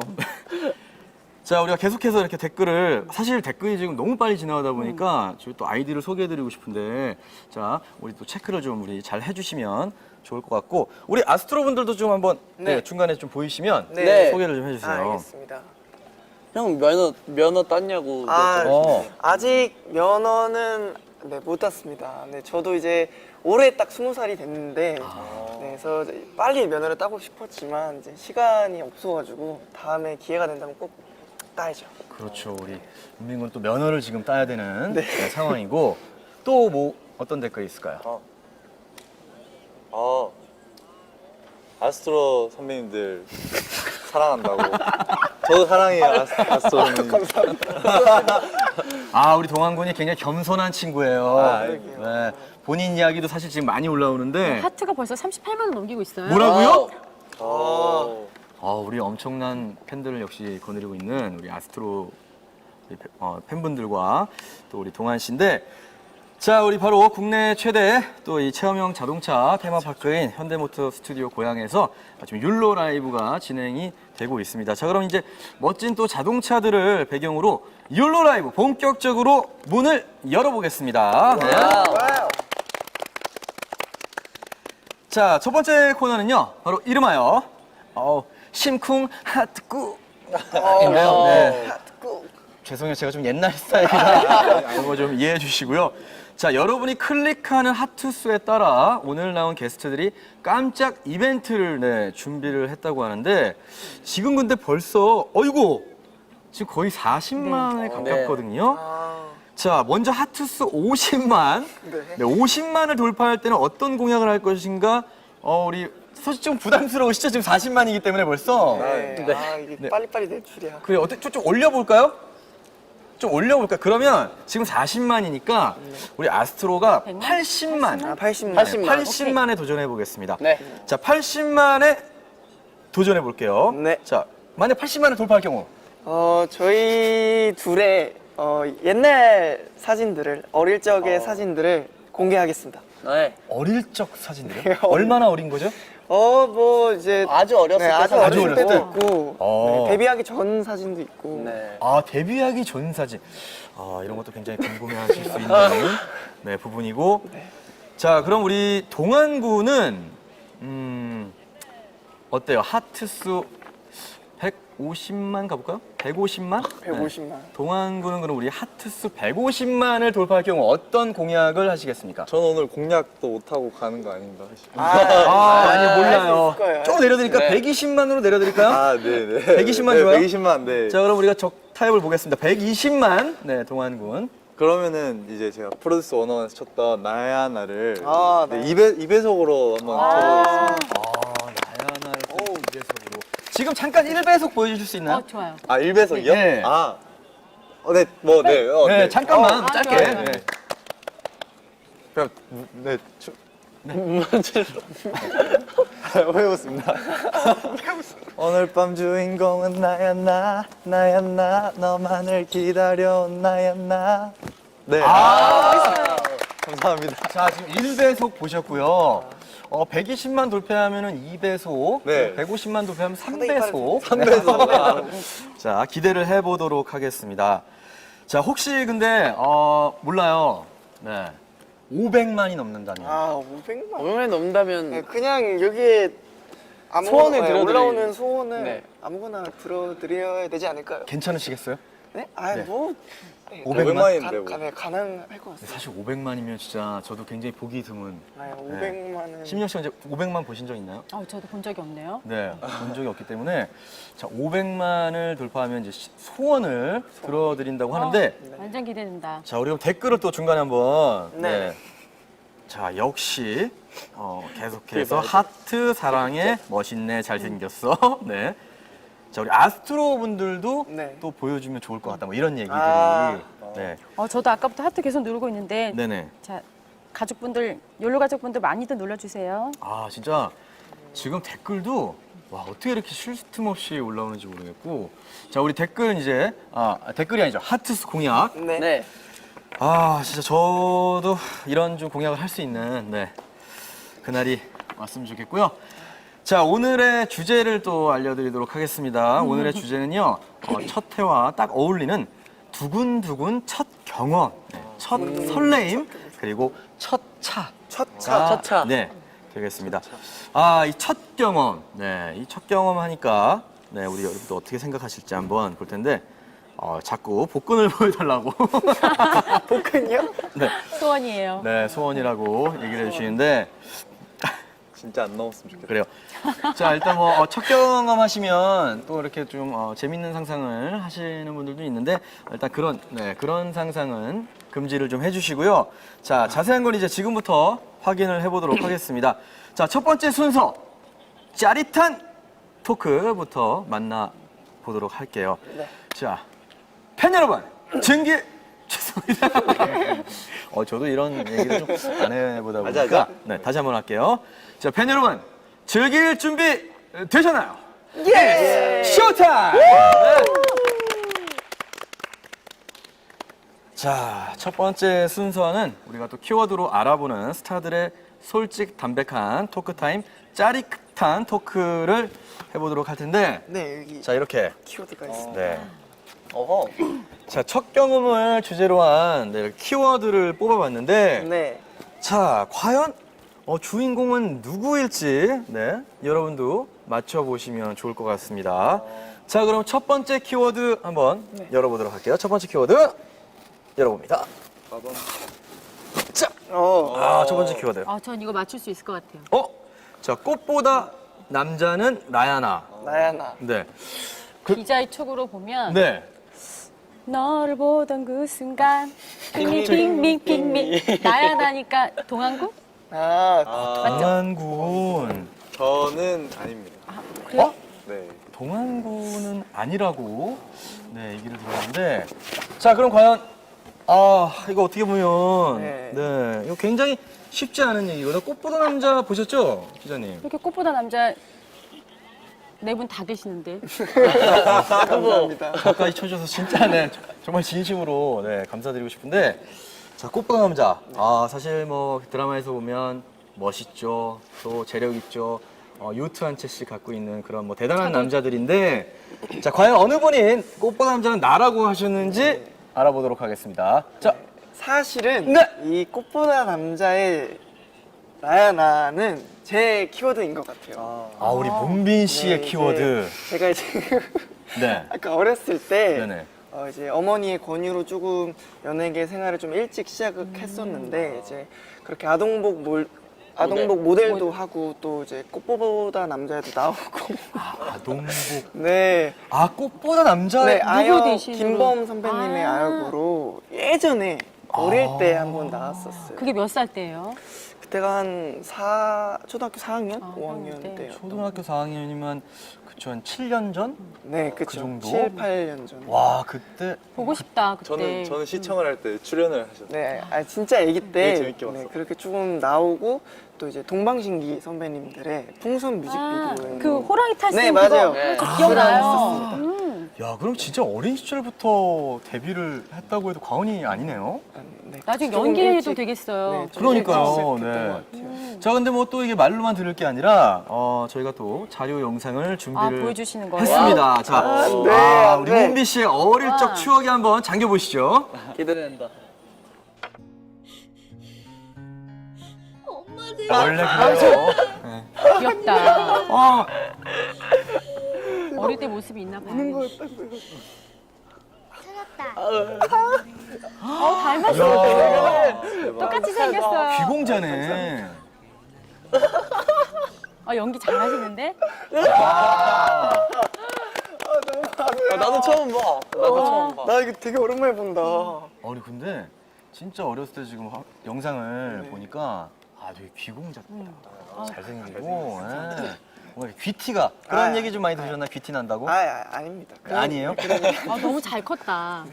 Speaker 2: 자, 우리가 계속해서 이렇게 댓글을, 사실 댓글이 지금 너무 빨리 지나가다 보니까 저희 또 아이디를 소개해드리고 싶은데, 자, 우리 또 체크를 좀 우리 잘 해주시면 좋을 것 같고, 우리 아스트로 분들도 좀 한번
Speaker 5: 네.
Speaker 2: 중간에 좀 보이시면
Speaker 5: 네.
Speaker 2: 소개를 좀 해주세요.
Speaker 5: 알겠습니다.
Speaker 1: 형 면허 땄냐고.
Speaker 5: 아,
Speaker 2: 어.
Speaker 5: 아직 면허는 네, 못 땄습니다. 네, 저도 이제 올해 딱 20살이 됐는데, 네, 그래서 이제 빨리 면허를 따고 싶었지만 이제 시간이 없어가지고 다음에 기회가 된다면 꼭 따야죠.
Speaker 2: 그렇죠. 우리 은빈 또 면허를 지금 따야 되는 네, 상황이고, 또 뭐 어떤 댓글이 있을까요?
Speaker 6: 아스트로 선배님들 사랑한다고. 저도 사랑해요, 아스트로 선배님.
Speaker 2: 아, 우리 동환군이 굉장히 겸손한 친구예요.
Speaker 6: 아,
Speaker 2: 네. 본인 이야기도 사실 지금 많이 올라오는데,
Speaker 4: 하트가 벌써 38만 원 넘기고 있어요.
Speaker 2: 뭐라고요?
Speaker 6: 어.
Speaker 2: 우리 엄청난 팬들을 역시 거느리고 있는 우리 아스트로 우리 팬분들과 또 우리 동환 씨인데, 자, 우리 바로 국내 최대 또 이 체험형 자동차 테마파크인 현대모터 스튜디오 고양에서 지금 율로 라이브가 진행이 되고 있습니다. 자, 그럼 이제 멋진 또 자동차들을 배경으로 율로 라이브 본격적으로 문을 열어보겠습니다. 네. 자, 첫 번째 코너는요, 바로 이름하여 심쿵 하트꾸 인가요? 네. 죄송해요, 제가 좀 옛날 스타일이라 그거 좀 이해해 주시고요. 자, 여러분이 클릭하는 하트 수에 따라 오늘 나온 게스트들이 깜짝 이벤트를 준비를 했다고 하는데, 지금 근데 벌써 지금 거의 40만에 가깝거든요. 자, 먼저 하트 수 50만. 네, 50만을 돌파할 때는 어떤 공약을 할 것인가? 우리 솔직히 좀 부담스러우시죠? 지금 40만이기 때문에 벌써.
Speaker 5: 네. 아, 이게 빨리빨리 낼 줄이야.
Speaker 2: 그래, 어떻게 좀 올려볼까요? 좀 올려볼까요? 그러면 지금 40만이니까 우리 아스트로가 80만.
Speaker 5: 아, 80만.
Speaker 2: 80만에 도전해 보겠습니다.
Speaker 1: 네.
Speaker 2: 자, 80만에 도전해 볼게요.
Speaker 5: 네.
Speaker 2: 자, 만약 80만을 돌파할 경우.
Speaker 5: 저희 둘의 옛날 사진들을, 어릴 적의 사진들을 공개하겠습니다.
Speaker 1: 네.
Speaker 2: 어릴 적 사진들이요? 얼마나 어린 거죠?
Speaker 5: 뭐 이제
Speaker 1: 아주 어렸을
Speaker 5: 네,
Speaker 1: 때
Speaker 5: 아주
Speaker 1: 사진.
Speaker 5: 어렸을 때도
Speaker 2: 어렸을
Speaker 5: 있고, 네, 데뷔하기 전 사진도 있고.
Speaker 1: 네.
Speaker 2: 데뷔하기 전 사진. 이런 것도 굉장히 궁금해하실 수 있는 네, 부분이고. 자, 그럼 우리 동안군은 어때요? 하트 수 150만 가볼까요? 150만?
Speaker 5: 150만.
Speaker 2: 동안군은 그럼 우리 하트 수 150만을 돌파할 경우 어떤 공약을 하시겠습니까?
Speaker 6: 저는 오늘 공략도 못하고 가는 거 아닌가 사실.
Speaker 2: 아니 몰라요.
Speaker 5: 있을 거예요.
Speaker 2: 조금 내려드릴까?
Speaker 1: 네.
Speaker 2: 120만으로 내려드릴까요?
Speaker 6: 아, 네네.
Speaker 2: 120만 좋아요?
Speaker 6: 120만, 네.
Speaker 2: 자, 그럼 우리가 적 타협을 보겠습니다. 120만. 네, 동안군.
Speaker 6: 그러면은 이제 제가 프로듀스 101에서 쳤던 나야 나를
Speaker 5: 아,
Speaker 6: 네,
Speaker 5: 네.
Speaker 6: 2배속으로 한번 쳐보겠습니다.
Speaker 2: 나야나를 2배속으로. 지금 잠깐 1배속 보여주실 수 있나요?
Speaker 4: 좋아요.
Speaker 6: 아, 1배속이요?
Speaker 2: 네.
Speaker 6: 네, 뭐, 네.
Speaker 2: 네,
Speaker 6: 네.
Speaker 2: 잠깐만 짧게.
Speaker 4: 좋아요.
Speaker 2: 네.
Speaker 6: 그냥, 네. 해보겠습니다. 오늘 밤 주인공은 나야 나 너만을 기다려 나야 나. 네. 감사합니다.
Speaker 2: 자, 지금 1배속 보셨고요. 120만 돌파하면은 2배속,
Speaker 6: 네.
Speaker 2: 150만 돌파하면
Speaker 5: 상당히
Speaker 2: 3배속.
Speaker 6: 3배속.
Speaker 2: 자, 기대를 해보도록 하겠습니다. 자, 혹시 근데 몰라요. 네. 500만이 넘는다면.
Speaker 5: 500만.
Speaker 1: 500만 넘는다면
Speaker 5: 네, 그냥 여기에
Speaker 1: 소원을
Speaker 5: 네,
Speaker 1: 들어드리-
Speaker 5: 올라오는 소원을
Speaker 1: 네.
Speaker 5: 아무거나 들어드려야 되지 않을까요?
Speaker 2: 괜찮으시겠어요?
Speaker 5: 네? 아,
Speaker 2: 네.
Speaker 5: 뭐
Speaker 6: 500만인데 뭐.
Speaker 5: 가능할 것 같습니다.
Speaker 2: 사실 500만이면 진짜 저도 굉장히 보기 드문.
Speaker 5: 500만은
Speaker 2: 심영 씨 언제 500만 보신 적 있나요?
Speaker 4: 저도 본 적이 없네요.
Speaker 2: 네, 본 적이 없기 때문에 자, 500만을 돌파하면 이제 소원을 들어드린다고 하는데
Speaker 4: 완전 기대된다.
Speaker 2: 자, 우리 그럼 댓글을 또 중간에 한번
Speaker 5: 네.
Speaker 2: 자, 역시 계속해서 하트 사랑해 멋있네 잘생겼어. 네. 자, 우리 아스트로 분들도
Speaker 5: 네.
Speaker 2: 또 보여주면 좋을 것 같다. 뭐 이런 얘기들이. 네.
Speaker 4: 저도 아까부터 하트 계속 누르고 있는데
Speaker 2: 네네.
Speaker 4: 자, 가족분들, 욜로 가족분들 많이들 눌러주세요.
Speaker 2: 진짜 지금 댓글도 와, 어떻게 이렇게 쉴 틈 없이 올라오는지 모르겠고. 자, 우리 댓글은 이제 댓글이 아니죠. 하트수 공약.
Speaker 5: 네.
Speaker 1: 네.
Speaker 2: 진짜 저도 이런 좀 공약을 할 수 있는 그날이 왔으면 좋겠고요. 자, 오늘의 주제를 또 알려드리도록 하겠습니다. 오늘의 주제는요, 첫 해와 딱 어울리는 두근두근 첫 경험, 첫 설레임, 그리고 첫 차.
Speaker 5: 첫 차.
Speaker 1: 첫 차.
Speaker 2: 네, 되겠습니다. 아, 이 첫 경험. 네, 이 첫 경험 하니까, 네, 우리 여러분도 어떻게 생각하실지 한번 볼 텐데, 자꾸 복근을 보여달라고.
Speaker 5: 복근이요?
Speaker 2: 네,
Speaker 4: 소원이에요.
Speaker 2: 네, 소원이라고 얘기를 해주시는데,
Speaker 6: 진짜 안 나왔으면 좋겠다.
Speaker 2: 그래요. 자, 일단 뭐 첫 경험 하시면 또 이렇게 좀 재밌는 상상을 하시는 분들도 있는데 일단 그런 상상은 금지를 좀 해주시고요. 자, 자세한 건 이제 지금부터 확인을 해보도록 하겠습니다. 자, 첫 번째 순서 짜릿한 토크부터 만나보도록 할게요. 자, 팬 여러분, 증기 죄송합니다. 저도 이런 얘기를 좀 안 해보다 보니까 네, 다시 한번 할게요. 자, 팬 여러분, 즐길 준비 되셨나요? 예! 쇼타임! 네. 자, 첫 번째 순서는 우리가 또 키워드로 알아보는 스타들의 솔직 담백한 토크타임, 짜릿한 토크를 해보도록 할 텐데
Speaker 5: 네, 여기
Speaker 2: 자, 이렇게
Speaker 5: 키워드가 있습니다.
Speaker 2: 네.
Speaker 1: 어허.
Speaker 2: 자, 첫 경험을 주제로 한 네, 이렇게 키워드를 뽑아봤는데
Speaker 5: 네.
Speaker 2: 자, 과연 주인공은 누구일지 네, 여러분도 맞춰보시면 좋을 것 같습니다. 자, 그럼 첫 번째 키워드 한번 열어보도록 할게요. 첫 번째 키워드 열어봅니다. 자, 첫 번째 키워드.
Speaker 4: 전 이거 맞출 수 있을 것 같아요.
Speaker 2: 자, 꽃보다 남자는 나야나.
Speaker 5: 나야나.
Speaker 2: 네.
Speaker 4: 기자의 촉으로 보면
Speaker 2: 네.
Speaker 4: 너를 보던 그 순간 핑밍 나야 나니까 동안구?
Speaker 2: 동안군.
Speaker 6: 저는 아닙니다.
Speaker 4: 그래요?
Speaker 6: 네.
Speaker 2: 동안군은 아니라고 네, 얘기를 들었는데 자, 그럼 과연 이거 어떻게 보면
Speaker 5: 네.
Speaker 2: 이거 굉장히 쉽지 않은 얘기거든요. 꽃보다 남자 보셨죠, 기자님?
Speaker 4: 이렇게 꽃보다 남자 네 분 다 계시는데.
Speaker 5: 감사합니다.
Speaker 2: 가까이 쳐줘서 진짜 네, 정말 진심으로 네, 감사드리고 싶은데 자, 꽃보다 남자 사실 뭐 드라마에서 보면 멋있죠, 또 재력 있죠, 요트 한 채씩 갖고 있는 그런 뭐 대단한 남자들인데 자, 과연 어느 분인 꽃보다 남자는 나라고 하셨는지 알아보도록 하겠습니다. 자,
Speaker 5: 사실은
Speaker 2: 네.
Speaker 5: 이 꽃보다 남자의 나야나는 제 키워드인 것 같아요.
Speaker 2: 우리 문빈 씨의
Speaker 5: 네,
Speaker 2: 키워드.
Speaker 5: 제가 이제
Speaker 2: 네.
Speaker 5: 아까 어렸을 때
Speaker 2: 네네.
Speaker 5: 이제 어머니의 권유로 조금 연예계 생활을 좀 일찍 시작했었는데 이제 그렇게 아동복 모델도 하고 또 이제 꽃보다 남자에도 나오고
Speaker 2: 아동복.
Speaker 5: 네.
Speaker 2: 꽃보다 남자.
Speaker 5: 네, 아역
Speaker 4: 대신으로?
Speaker 5: 김범 선배님의 아역으로 예전에 어릴 때 한번 나왔었어요.
Speaker 4: 그게 몇 살 때예요?
Speaker 5: 그때가 한 초등학교 4학년, 5학년
Speaker 4: 때.
Speaker 5: 때요.
Speaker 2: 초등학교 4학년이면 그쵸, 한 7년 전?
Speaker 5: 네, 그쵸.
Speaker 2: 그 정도?
Speaker 5: 7, 8년 전.
Speaker 2: 와, 그때
Speaker 4: 보고 싶다 그때.
Speaker 6: 저는 시청을 할 때 출연을 하셨어요.
Speaker 5: 네, 진짜 아기 때
Speaker 6: 되게 재밌게 봤어.
Speaker 5: 그렇게 조금 나오고 또 이제 동방신기 선배님들의 풍선 뮤직비디오에
Speaker 4: 그 호랑이 탈 수
Speaker 5: 네,
Speaker 4: 있는
Speaker 5: 맞아요.
Speaker 4: 그거 기억나요.
Speaker 2: 야, 그럼 진짜 어린 시절부터 데뷔를 했다고 해도 과언이 아니네요.
Speaker 5: 네,
Speaker 4: 나중에
Speaker 5: 조금
Speaker 4: 연기해도
Speaker 5: 일찍,
Speaker 4: 되겠어요.
Speaker 5: 네, 좀
Speaker 2: 그러니까요.
Speaker 5: 일찍 시작했던
Speaker 2: 네.
Speaker 5: 것 같아요.
Speaker 2: 자, 근데 뭐 또 이게 말로만 들을 게 아니라 저희가 또 자료 영상을 준비를
Speaker 4: 보여주시는 거예요?
Speaker 2: 했습니다. 자,
Speaker 5: 네,
Speaker 2: 우리
Speaker 5: 네.
Speaker 2: 문비 씨의 어릴 적 추억이 한번 잠겨 보시죠.
Speaker 1: 기대된다.
Speaker 2: 원래 그래요.
Speaker 4: 귀엽다. 어릴 때 모습이 있나 봐요. 닮았어요. 똑같이 생겼어요.
Speaker 2: 귀공자네.
Speaker 4: 연기 잘하시는데?
Speaker 1: 나도 처음 봐. 나도 처음 봐.
Speaker 5: 나 이거 되게 오랜만에 본다.
Speaker 2: 아니 근데 진짜 어렸을 때 지금 영상을 보니까 되게 귀공자 잘생기고 뭔가 귀티가 그런 얘기 좀 많이 들으셨나? 귀티 난다고?
Speaker 5: 아닙니다.
Speaker 2: 아니에요?
Speaker 4: 너무 잘 컸다.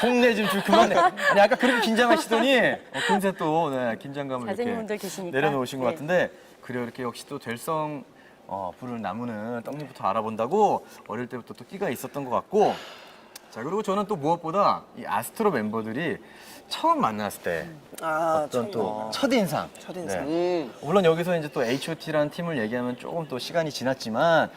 Speaker 2: 속내 좀 그만해. 아니 아까 그렇게 긴장하시더니 금세 또 긴장감을
Speaker 4: 잘생긴 분들
Speaker 2: 이렇게
Speaker 4: 계시니까.
Speaker 2: 내려놓으신 것
Speaker 4: 네.
Speaker 2: 같은데 그래요. 이렇게 역시 또 될성 불을 나무는 떡잎부터 알아본다고 어릴 때부터 또 끼가 있었던 것 같고 자, 그리고 저는 또 무엇보다 이 아스트로 멤버들이 처음 만났을 때 어떤 또 첫인상.
Speaker 5: 첫인상.
Speaker 2: 네. 물론 여기서 이제 또 H.O.T라는 팀을 얘기하면 조금 또 시간이 지났지만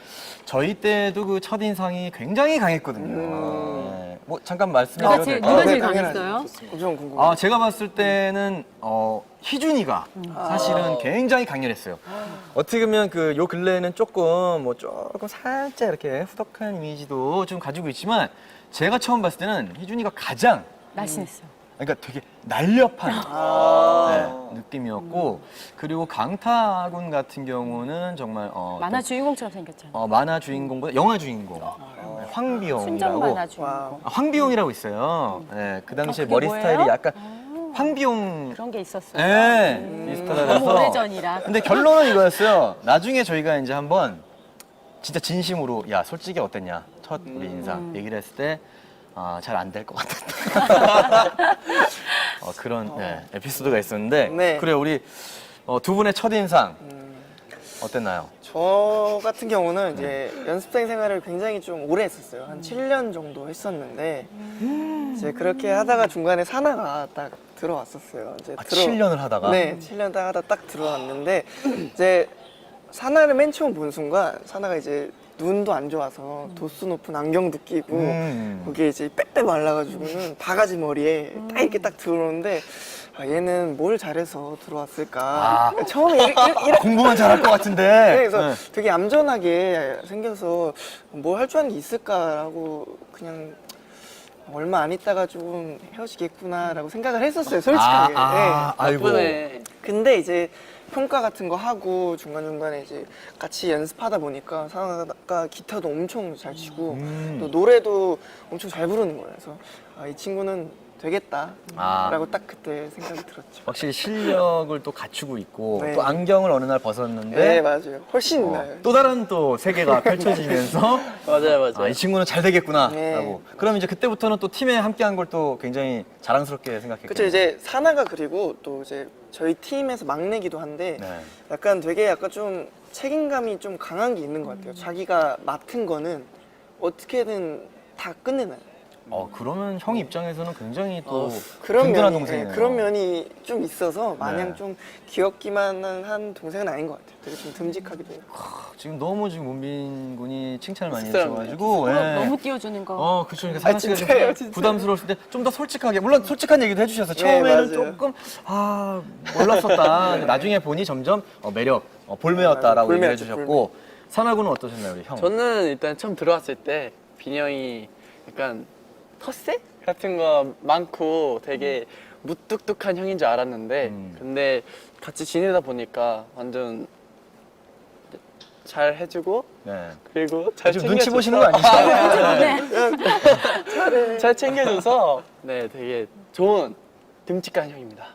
Speaker 2: 저희 때도 그 첫인상이 굉장히 강했거든요. 네. 뭐 잠깐 말씀드려도
Speaker 4: 제일-
Speaker 2: 될까요?
Speaker 4: 누가 제일
Speaker 5: 당연하죠.
Speaker 4: 강했어요?
Speaker 5: 엄청 궁금해요.
Speaker 2: 아, 제가 봤을 때는 희준이가 사실은 굉장히 강렬했어요. 어떻게 보면 그 요 근래에는 조금 살짝 이렇게 후덕한 이미지도 좀 가지고 있지만 제가 처음 봤을 때는 희준이가 가장
Speaker 4: 날씬했어요.
Speaker 2: 그러니까 되게 날렵한 네, 느낌이었고 그리고 강타군 같은 경우는 정말
Speaker 4: 만화 주인공처럼 생겼잖아요.
Speaker 2: 만화 주인공보다 영화 주인공
Speaker 4: 순정
Speaker 2: 황비용이라고
Speaker 4: 만화 주인공.
Speaker 2: 황비용이라고 있어요. 네, 그 당시에
Speaker 4: 그게
Speaker 2: 머리
Speaker 4: 뭐예요?
Speaker 2: 스타일이 약간 황비용
Speaker 4: 그런 게 있었어요.
Speaker 2: 네, 비슷하다
Speaker 4: 너무
Speaker 2: 그래서
Speaker 4: 오래전이라.
Speaker 2: 근데 결론은 이거였어요. 나중에 저희가 이제 한번 진짜 진심으로 야 솔직히 어땠냐 첫 우리 인사 얘기를 했을 때 잘 안 될 것 같았다. 그런 네, 에피소드가 있었는데
Speaker 5: 네.
Speaker 2: 그래 우리 두 분의 첫 인상 어땠나요?
Speaker 5: 저 같은 경우는 이제 연습생 생활을 굉장히 좀 오래 했었어요. 한 7년 정도 했었는데 이제 그렇게 하다가 중간에 사나가 딱 들어왔었어요. 이제
Speaker 2: 7년을 하다가?
Speaker 5: 네, 7년 하다 딱 들어왔는데 이제 사나를 맨 처음 본 순간 사나가 이제 눈도 안 좋아서 도수 높은 안경도 끼고 거기에 이제 빼빼 말라가지고는 바가지 머리에 딱 이렇게 딱 들어오는데 얘는 뭘 잘해서 들어왔을까. 처음에
Speaker 2: 공부만 잘할 것 같은데.
Speaker 5: 네, 그래서
Speaker 2: 네.
Speaker 5: 되게 얌전하게 생겨서 뭘 할 줄 아는 게 있을까라고 그냥 얼마 안 있다가 좀 헤어지겠구나라고 생각을 했었어요, 솔직하게. 네.
Speaker 2: 아이고.
Speaker 1: 나쁘네.
Speaker 5: 근데 이제 평가 같은 거 하고 중간중간에 이제 같이 연습하다 보니까 사나가 기타도 엄청 잘 치고 또 노래도 엄청 잘 부르는 거예요. 그래서 이 친구는 되겠다라고 딱 그때 생각이 들었죠.
Speaker 2: 확실히 실력을 또 갖추고 있고
Speaker 5: 네.
Speaker 2: 또 안경을 어느 날 벗었는데
Speaker 5: 네, 맞아요. 훨씬 나아요.
Speaker 2: 또 다른 또 세계가 펼쳐지면서
Speaker 1: 맞아요.
Speaker 2: 이 친구는 잘 되겠구나라고.
Speaker 5: 네.
Speaker 2: 그럼 이제 그때부터는 또 팀에 함께한 걸 또 굉장히 자랑스럽게 생각했겠네요.
Speaker 5: 그쵸, 이제 사나가 그리고 또 이제 저희 팀에서 막내기도 한데
Speaker 2: 네.
Speaker 5: 약간 되게 약간 좀 책임감이 좀 강한 게 있는 것 같아요. 자기가 맡은 거는 어떻게든 다 끝내놔요.
Speaker 2: 그러면 형 입장에서는 굉장히 또
Speaker 5: 그런
Speaker 2: 든든한
Speaker 5: 면이,
Speaker 2: 동생이네요.
Speaker 5: 그런 면이 좀 있어서 마냥
Speaker 2: 네.
Speaker 5: 좀 귀엽기만 한 동생은 아닌 것 같아요. 되게 좀 듬직하기도 해요.
Speaker 2: 지금 너무 지금 문빈 군이 칭찬을 많이
Speaker 1: 씁쓸하네.
Speaker 2: 해주셔가지고 예.
Speaker 4: 너무 띄워주는 거.
Speaker 2: 그렇죠. 그러니까 사나 씨가 좀
Speaker 5: 진짜요, 진짜요?
Speaker 2: 부담스러웠을 때 좀 더 솔직하게 물론 솔직한 얘기도 해주셔서
Speaker 5: 네,
Speaker 2: 처음에는
Speaker 5: 맞아요.
Speaker 2: 조금 몰랐었다. 근데 나중에 보니 점점 매력 볼매였다라고 얘기를
Speaker 5: 볼매였죠,
Speaker 2: 해주셨고 사나 군은 어떠셨나요, 우리 형?
Speaker 1: 저는 일단 처음 들어왔을 때 빈이 형이 약간 텃세 같은 거 많고 되게 무뚝뚝한 형인 줄 알았는데 근데 같이 지내다 보니까 완전 잘 해주고
Speaker 2: 네.
Speaker 1: 그리고 잘
Speaker 2: 지금
Speaker 1: 챙겨줘서
Speaker 2: 눈치 보시는 거 아니죠?
Speaker 1: 잘 챙겨줘서 네 되게 좋은 듬직한 형입니다.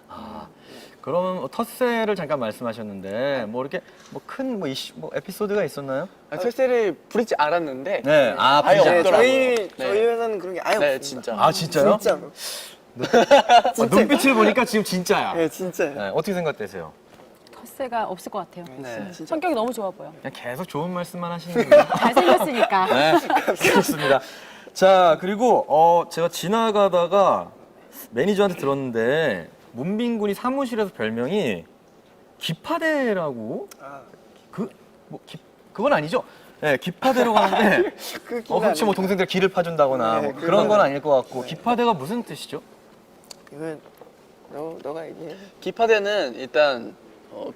Speaker 2: 그러면 텃세를 잠깐 말씀하셨는데 뭐 이렇게 큰 이슈 에피소드가 있었나요?
Speaker 1: 텃세를 부리지 않았는데
Speaker 2: 네.
Speaker 1: 아예
Speaker 2: 부리지
Speaker 5: 네,
Speaker 1: 없더라고요.
Speaker 5: 저희
Speaker 1: 네.
Speaker 5: 회사는 그런 게 아예
Speaker 1: 네,
Speaker 5: 없습니다.
Speaker 1: 진짜.
Speaker 2: 아 진짜요?
Speaker 5: 진짜로.
Speaker 2: 눈빛을 보니까 지금 진짜야.
Speaker 5: 네, 진짜요.
Speaker 2: 네, 어떻게 생각되세요?
Speaker 4: 텃세가 없을 것 같아요.
Speaker 1: 네.
Speaker 4: 성격이 너무 좋아 보여.
Speaker 2: 그냥 계속 좋은 말씀만 하시는 거예요.
Speaker 4: 잘생겼으니까.
Speaker 2: 네, 좋습니다. 자, 그리고 제가 지나가다가 매니저한테 들었는데 문빈 군이 사무실에서 별명이 기파대라고? 그건 아니죠? 네, 기파대로 가는데
Speaker 5: 그 기가
Speaker 2: 혹시 뭐 동생들 기를 파준다거나
Speaker 5: 네,
Speaker 2: 뭐 그런
Speaker 5: 그건
Speaker 2: 건 아닐 것 같고 기파대가 무슨 뜻이죠?
Speaker 5: 이건 너가 얘기해.
Speaker 1: 기파대는 일단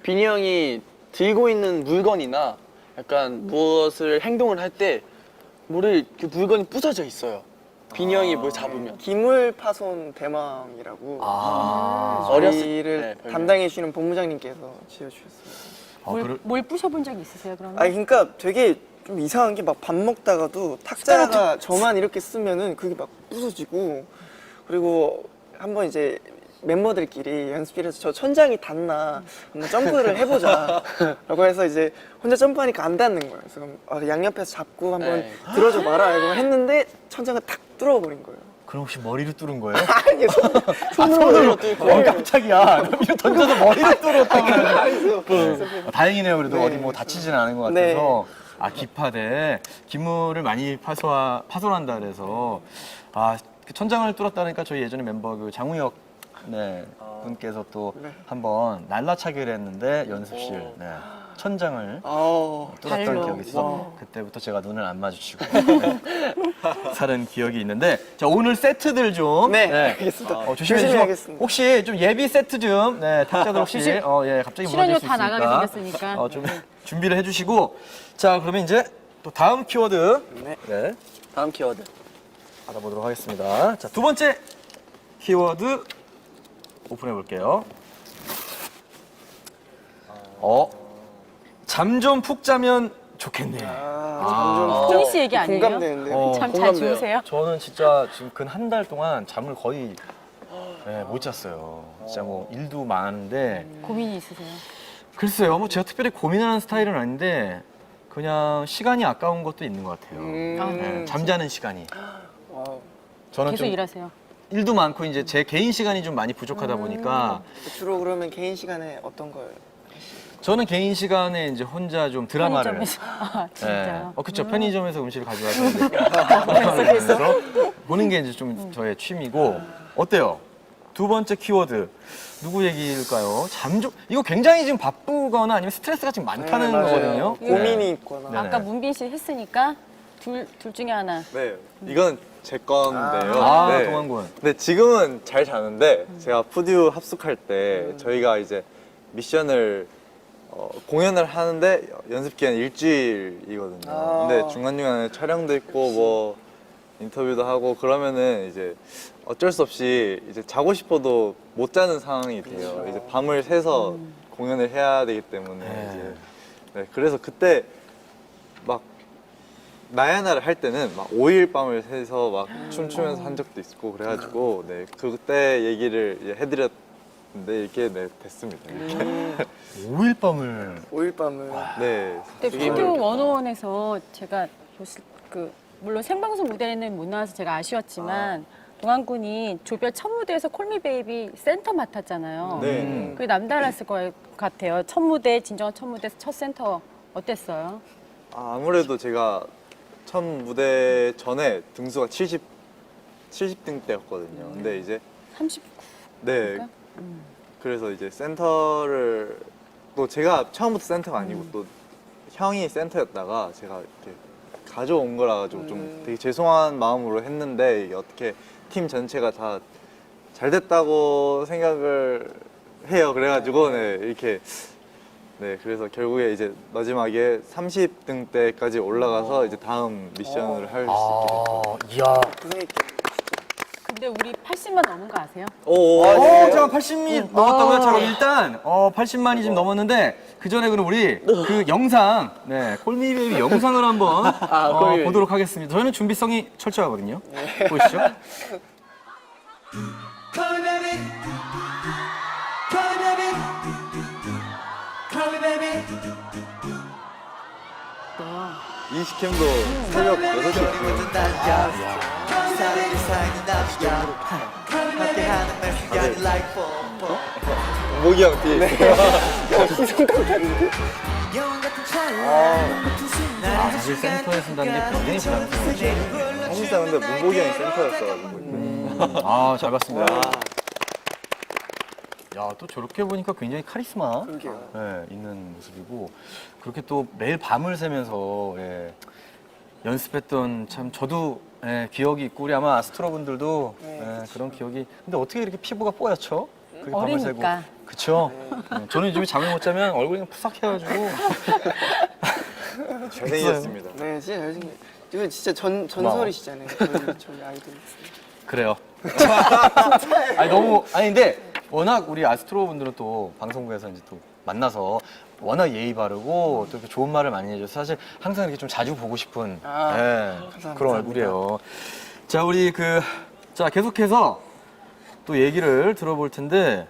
Speaker 1: 빈이 형이 들고 있는 물건이나 약간 무엇을 행동을 할 때 뭐를 그 물건이 부서져 있어요. 빈이 형이 뭘 잡으면.
Speaker 5: 기물 파손 대망이라고
Speaker 1: 어렸을
Speaker 5: 저희를
Speaker 1: 때 별명.
Speaker 5: 담당해 주시는 본부장님께서 지어주셨어요.
Speaker 4: 뭘 부셔본 적 있으세요, 그러면?
Speaker 5: 아니 그러니까 되게 좀 이상한 게 막 밥 먹다가도 탁자가 저만 이렇게 쓰면은 그게 막 부서지고 그리고 한번 이제 멤버들끼리 연습실에서 저 천장이 닿나 한번 점프를 해보자 라고 해서 이제 혼자 점프하니까 안 닿는 거예요. 그래서 그럼 양옆에서 잡고 한번
Speaker 1: 네.
Speaker 5: 들어줘 봐라 이거 했는데 천장을 탁 뚫어버린 거예요.
Speaker 2: 그럼 혹시 머리를 뚫은 거예요?
Speaker 5: 아니 손으로 뚫고
Speaker 2: 깜짝이야. 위로 던져서 머리를 뚫었다고. 다행이네요. 그래도
Speaker 5: 네.
Speaker 2: 어디 뭐 다치지는 않은 것
Speaker 5: 네.
Speaker 2: 같아서. 기파대 기물을 많이 파손한다 그래서 그 천장을 뚫었다니까 저희 예전에 멤버 그 장우혁 네, 분께서 또
Speaker 5: 네.
Speaker 2: 한번 날라차기를 했는데 연습실 네, 천장을 뚫었던
Speaker 4: 발로.
Speaker 2: 기억이 있어. 그때부터 제가 눈을 안 마주치고 살은 기억이 있는데 자 오늘 세트들 좀
Speaker 5: 네, 알겠습니다.
Speaker 2: 조심해
Speaker 5: 조심히
Speaker 2: 주시고
Speaker 5: 하겠습니다.
Speaker 2: 혹시 좀 예비 세트 좀 네, 탁자들 혹시 예 갑자기
Speaker 4: 출연료
Speaker 2: 무너질 수
Speaker 4: 다 나가게
Speaker 2: 있으니까
Speaker 4: 생겼으니까.
Speaker 2: 좀 준비를 해주시고 자 그러면 이제 또 다음 키워드 네.
Speaker 1: 다음 키워드.
Speaker 2: 알아보도록 하겠습니다. 자, 두 번째 키워드 오픈해 볼게요. 잠 좀 푹 자면 좋겠네.
Speaker 4: 토니 씨 얘기 아니에요?
Speaker 5: 공감되는데요.
Speaker 4: 참 잘
Speaker 1: 공감돼요.
Speaker 4: 주무세요?
Speaker 2: 저는 진짜 지금 근 한 달 동안 잠을 거의 못 잤어요. 진짜 뭐 일도 많은데
Speaker 4: 고민이 있으세요?
Speaker 2: 글쎄요, 뭐 제가 특별히 고민하는 스타일은 아닌데 그냥 시간이 아까운 것도 있는 것 같아요. 네, 잠자는 시간이.
Speaker 5: 와우.
Speaker 2: 저는
Speaker 4: 계속
Speaker 2: 좀
Speaker 4: 일하세요.
Speaker 2: 일도 많고 이제 제 개인 시간이 좀 많이 부족하다 보니까
Speaker 5: 주로 그러면 개인 시간에 어떤 걸?
Speaker 2: 저는 개인 시간에 이제 혼자 좀 드라마를
Speaker 4: 편의점에서. 아, 진짜요?
Speaker 2: 그렇죠. 편의점에서 음식을 가져와서 보는 게 이제 좀 저의 취미고 어때요? 두 번째 키워드 누구 얘기일까요? 잠 좀 이거 굉장히 지금 바쁘거나 아니면 스트레스가 지금 많다는
Speaker 5: 맞아요.
Speaker 2: 거거든요.
Speaker 5: 고민이 있거나.
Speaker 2: 네.
Speaker 4: 아까 문빈 씨 했으니까 둘 중에 하나.
Speaker 6: 네, 이건 제 건데요. 네.
Speaker 2: 동환군.
Speaker 6: 근데 지금은 잘 자는데 제가 푸듀 합숙할 때 저희가 이제 미션을 공연을 하는데 연습 기간 일주일이거든요. 근데 중간중간에 촬영도 있고 뭐 인터뷰도 하고 그러면은 이제 어쩔 수 없이 이제 자고 싶어도 못 자는 상황이 돼요. 이제 밤을 새서 공연을 해야 되기 때문에 이제 그래서 그때 막 나야나를 할 때는 막 5일 밤을 새서 막 춤추면서 한 적도 있고 그래가지고 네 그때 얘기를 이제 해드렸는데 이렇게 네 됐습니다. 이렇게.
Speaker 2: 5일 밤을
Speaker 5: 5일 밤을.
Speaker 6: 네.
Speaker 4: 근데 푸드 101에서 제가 물론 생방송 무대에는 못 나와서 제가 아쉬웠지만 동환군이 조별 첫 무대에서 콜미 베이비 센터 맡았잖아요.
Speaker 6: 네.
Speaker 4: 그게 남달랐을 것 같아요. 첫 무대, 진정한 첫 무대에서 첫 센터 어땠어요?
Speaker 6: 아무래도 제가 첫 무대 전에 등수가 70등 대였거든요. 근데 이제
Speaker 4: 39.
Speaker 6: 네. 그래서 이제 센터를 또 제가 처음부터 센터가 아니고 또 형이 센터였다가 제가 이렇게 가져온 거라 가지고 좀 되게 죄송한 마음으로 했는데 이게 어떻게 팀 전체가 다 잘 됐다고 생각을 해요. 그래가지고 네 이렇게 네 그래서 결국에 이제 마지막에 30등대까지 올라가서 이제 다음 미션을 할 수 있게 됐어요.
Speaker 2: 이야.
Speaker 5: 고생했게.
Speaker 4: 근데 우리 80만 넘은 거 아세요?
Speaker 2: 제가 80이 넘었다고요? 자, 그럼 일단 80만이 지금 넘었는데 그 전에 그럼 우리 그 영상, 콜미베이비 영상을 한번
Speaker 1: 콜미베이비.
Speaker 2: 보도록 하겠습니다. 저희는 준비성이 철저하거든요. 보시죠.
Speaker 3: Call me baby. Call me baby. Call me baby.
Speaker 6: 이 시캠도 새벽 6시에 목이 형 뒤에 있어요.
Speaker 2: 사실 센터에 쓴다는 게 굉장히 부담스러워요.
Speaker 6: 사실상 근데 문복이 형이 센터였어가지고
Speaker 2: 잘 봤습니다. 야, 또 저렇게 보니까 굉장히 카리스마 있는 모습이고 그렇게 또 매일 밤을 새면서 연습했던 참 저도 기억이 있고 우리 아마 아스트로 분들도 그런 기억이 근데 어떻게 이렇게 피부가 뽀얗죠? 그렇게 밤을 새고.
Speaker 4: 어리니까.
Speaker 2: 그쵸? 저는 요즘에 잠을 못 자면 얼굴이 그냥 푸석해가지고
Speaker 6: 잘생겼습니다.
Speaker 5: 네, 진짜 잘생겨. 이거 진짜 전설이시잖아요. 저희 아이돌.
Speaker 2: 그래요. 아니 너무 근데 워낙 우리 아스트로 분들은 또 방송국에서 이제 또 만나서 워낙 예의 바르고 또 이렇게 좋은 말을 많이 해줘서 사실 항상 이렇게 좀 자주 보고 싶은 그런 얼굴이에요. 자 우리 자 계속해서 또 얘기를 들어볼 텐데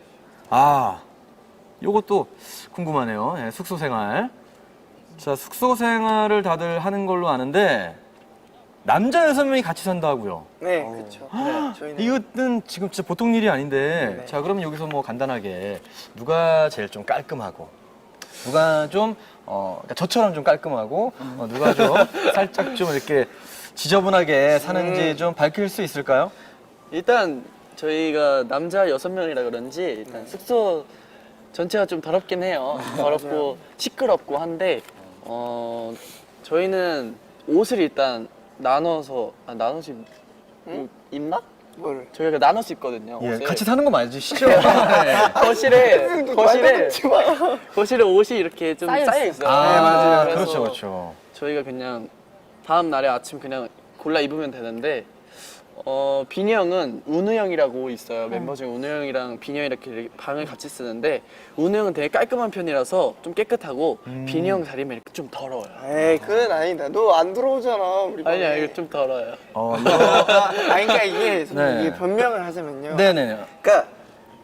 Speaker 2: 요것도 궁금하네요. 숙소 생활. 자 숙소 생활을 다들 하는 걸로 아는데 남자 6명이 같이 산다고요.
Speaker 5: 네, 그렇죠. 네, 저희는
Speaker 2: 이거는 지금 진짜 보통 일이 아닌데 자 그러면 여기서 뭐 간단하게 누가 제일 좀 깔끔하고 누가 좀 그러니까 저처럼 좀 깔끔하고 누가 좀 살짝 좀 이렇게 지저분하게 사는지 좀 밝힐 수 있을까요?
Speaker 1: 일단 저희가 남자 6명이라 그런지 일단 숙소 전체가 좀 더럽긴 해요. 더럽고 시끄럽고 한데 저희는 옷을 일단 나눠서 나눠서 입나?
Speaker 5: 뭐를?
Speaker 1: 저희가 나눠서 입거든요.
Speaker 2: 예,
Speaker 1: 옷을.
Speaker 2: 같이 사는 거 맞으시죠? 네.
Speaker 1: 거실에 옷이 이렇게 좀
Speaker 4: 쌓여
Speaker 1: 쌓여 있어요.
Speaker 2: 아,
Speaker 5: 맞아요.
Speaker 1: 그래서
Speaker 2: 그렇죠, 그렇죠.
Speaker 1: 저희가 그냥 다음 날에 아침 그냥 골라 입으면 되는데 비니 형은 운우 형이라고 있어요. 멤버 중에 운우 형이랑 비니 형이 이렇게 방을 같이 쓰는데 운우 형은 되게 깔끔한 편이라서 좀 깨끗하고 비니 형 자리면 이렇게 좀 더러워요.
Speaker 5: 에이 그건 아니다. 너 안 들어오잖아 우리 방에.
Speaker 1: 아니야 이거 좀 더러워요.
Speaker 5: 그러니까 이게
Speaker 2: 네.
Speaker 5: 이게 변명을 하자면요.
Speaker 2: 네네네.
Speaker 5: 그러니까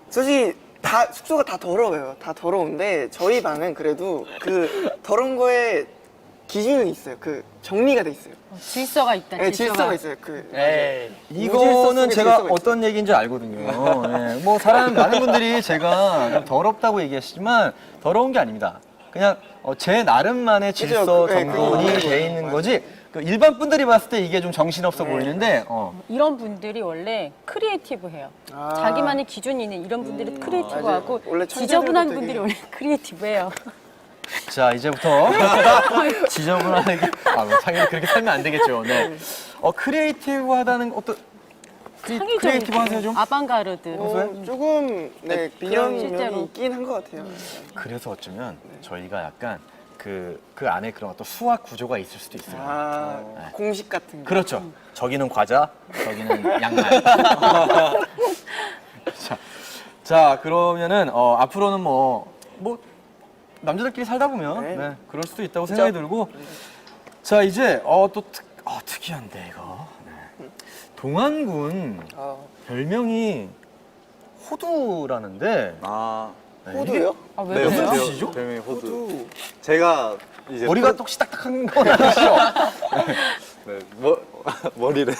Speaker 5: 솔직히 다 숙소가 다 더러워요. 다 더러운데 저희 방은 그래도 그 더러운 거에 기준이 있어요. 그 정리가 돼 있어요.
Speaker 4: 질서가 있다.
Speaker 5: 네, 질서가 있어요. 그
Speaker 1: 에이.
Speaker 2: 이거는
Speaker 5: 무질서
Speaker 2: 제가
Speaker 5: 속에
Speaker 2: 어떤 얘기인지 알거든요. 네, 뭐 사람 많은 분들이 제가 좀 더럽다고 얘기하시지만 더러운 게 아닙니다. 그냥 제 나름만의
Speaker 5: 그죠,
Speaker 2: 질서
Speaker 5: 네,
Speaker 2: 정돈이
Speaker 5: 그거
Speaker 2: 돼 있는 거지. 그 일반 분들이 봤을 때 이게 좀 정신없어 보이는데
Speaker 4: 이런 분들이 원래 크리에이티브해요.
Speaker 5: 아.
Speaker 4: 자기만의 기준이 있는 이런 분들이 크리에이티브하고
Speaker 5: 원래 천재들도
Speaker 4: 지저분한
Speaker 5: 되게-
Speaker 4: 분들이 원래 크리에이티브해요.
Speaker 2: 자 이제부터 지저분하게 뭐 상현이 그렇게 살면 안 되겠죠. 네. 크리에이티브하다는 어떤
Speaker 4: 창의적인
Speaker 2: 크리에이티브 하세요 좀?
Speaker 4: 아방가르드.
Speaker 5: 조금 네 그런
Speaker 4: 실제로.
Speaker 5: 면이 있긴 한 것 같아요.
Speaker 2: 그래서 어쩌면 저희가 약간 그 안에 그런 어떤 수학 구조가 있을 수도 있어요.
Speaker 5: 아 공식 같은 거.
Speaker 2: 그렇죠. 저기는 과자, 저기는 양말. 자, 그러면은 앞으로는 뭐 남자들끼리 살다 보면
Speaker 5: 네.
Speaker 2: 그럴 수도 있다고 생각이 들고. 자, 이제 또 특이한데 이거. 네. 동안군
Speaker 5: 아,
Speaker 2: 별명이 호두라는데
Speaker 6: 아,
Speaker 2: 네,
Speaker 5: 호두요?
Speaker 4: 아, 왜
Speaker 6: 네,
Speaker 2: 무슨
Speaker 4: 그래요?
Speaker 2: 뜻이죠?
Speaker 6: 별명이 호두.
Speaker 5: 호두.
Speaker 6: 제가 이제
Speaker 2: 머리가 혹시 딱딱한 건 아니죠?
Speaker 6: 네, 머리를.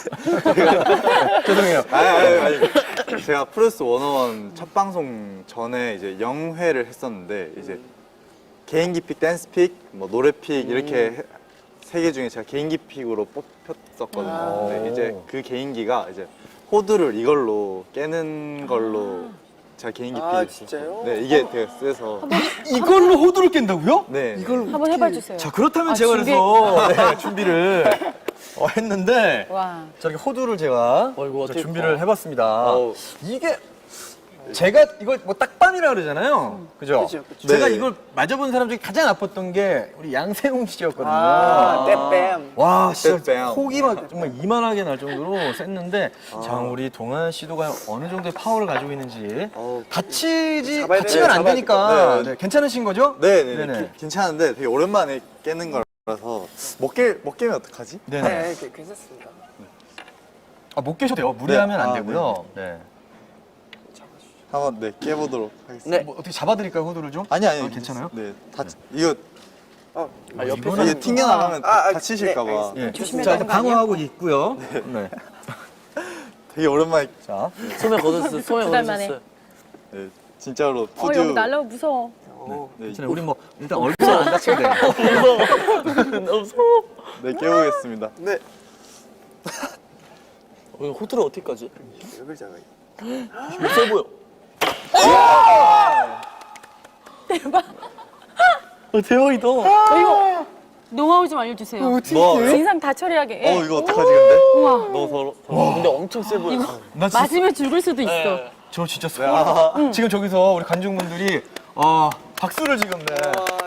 Speaker 2: 죄송해요.
Speaker 6: 아니. 제가 프로듀스 101 첫 방송 전에 이제 영회를 했었는데 이제 개인기 픽, 댄스 픽, 뭐 노래 픽 이렇게 세 개 중에 제가 개인기 픽으로 뽑혔었거든요. 근데 이제 그 개인기가 이제 호두를 이걸로 깨는 걸로 제가 개인기
Speaker 5: 아,
Speaker 6: 픽이
Speaker 5: 진짜요?
Speaker 6: 네, 이게 되게 세서
Speaker 2: 이걸로 호두를 깬다고요?
Speaker 6: 네.
Speaker 2: 이걸로
Speaker 4: 한번 해봐 주세요.
Speaker 2: 자 그렇다면
Speaker 4: 아,
Speaker 2: 제가
Speaker 4: 준비-
Speaker 2: 그래서 준비를 했는데
Speaker 4: 와.
Speaker 2: 저렇게 호두를 제가
Speaker 1: 이거 어떻게
Speaker 2: 준비를 해봤습니다.
Speaker 6: 어우.
Speaker 2: 이게 제가 이걸 뭐 딱밤이라 그러잖아요. 그죠?
Speaker 5: 그죠, 그죠.
Speaker 2: 제가
Speaker 6: 네.
Speaker 2: 이걸 맞아본 사람 중에 가장 아팠던 게 우리 양세형 씨였거든요.
Speaker 5: 아, 떼뺨.
Speaker 2: 와, 진짜
Speaker 6: 떼뺨.
Speaker 2: 폭이 막 정말 이만하게 날 정도로 셌는데, 자, 우리 동환 씨도 과연 어느 정도의 파워를 가지고 있는지
Speaker 5: 잡아야
Speaker 2: 다치면
Speaker 5: 돼요,
Speaker 2: 안
Speaker 5: 잡아야
Speaker 2: 되니까
Speaker 6: 돼요.
Speaker 2: 네, 괜찮으신 거죠?
Speaker 6: 네네. 괜찮은데 되게 오랜만에 깨는 거라서 못 깨면 어떡하지?
Speaker 2: 네네.
Speaker 5: 네, 괜찮습니다.
Speaker 2: 못 깨셔도 돼요. 무리하면 안
Speaker 6: 아,
Speaker 2: 되고요. 네.
Speaker 6: 한번 네 깨보도록 하겠습니다.
Speaker 1: 네.
Speaker 2: 뭐 어떻게 잡아드릴까요, 호두를 좀?
Speaker 6: 아니
Speaker 2: 괜찮아요?
Speaker 6: 네, 이거
Speaker 1: 옆에서
Speaker 6: 이게 튕겨 나가면
Speaker 5: 아,
Speaker 6: 다치실까
Speaker 5: 네,
Speaker 6: 봐.
Speaker 2: 예.
Speaker 4: 조심해야
Speaker 2: 자,
Speaker 4: 되는 거 아니에요?
Speaker 2: 방어하고 있고요. 네.
Speaker 6: 되게 오랜만에
Speaker 2: 자,
Speaker 1: 소매 걷었어. 소매
Speaker 4: 두달 만에.
Speaker 1: 걷었어요.
Speaker 6: 네, 진짜로 푸드.
Speaker 4: 여기 날라면 무서워.
Speaker 6: 네,
Speaker 2: 괜찮아요. 우리 뭐 일단 얼굴은 안 다치면 돼요.
Speaker 1: 무서워.
Speaker 6: 네 깨보겠습니다.
Speaker 5: 네.
Speaker 1: 이거 호두를 어떻게 까지?
Speaker 5: 여기 잡아요.
Speaker 1: 세 보여.
Speaker 4: 대박.
Speaker 1: 대박이다.
Speaker 4: 이거 노하우 좀 알려주세요.
Speaker 6: 뭐?
Speaker 4: 진상 다 처리하게. 예.
Speaker 6: 이거 어떡하지 근데?
Speaker 4: 우와.
Speaker 1: 너무 더러워. 근데 엄청 세 보여.
Speaker 2: 나 진짜,
Speaker 4: 맞으면 죽을 수도 있어.
Speaker 1: 네.
Speaker 2: 저 진짜 지금 저기서 우리 관중분들이 박수를 지금 네.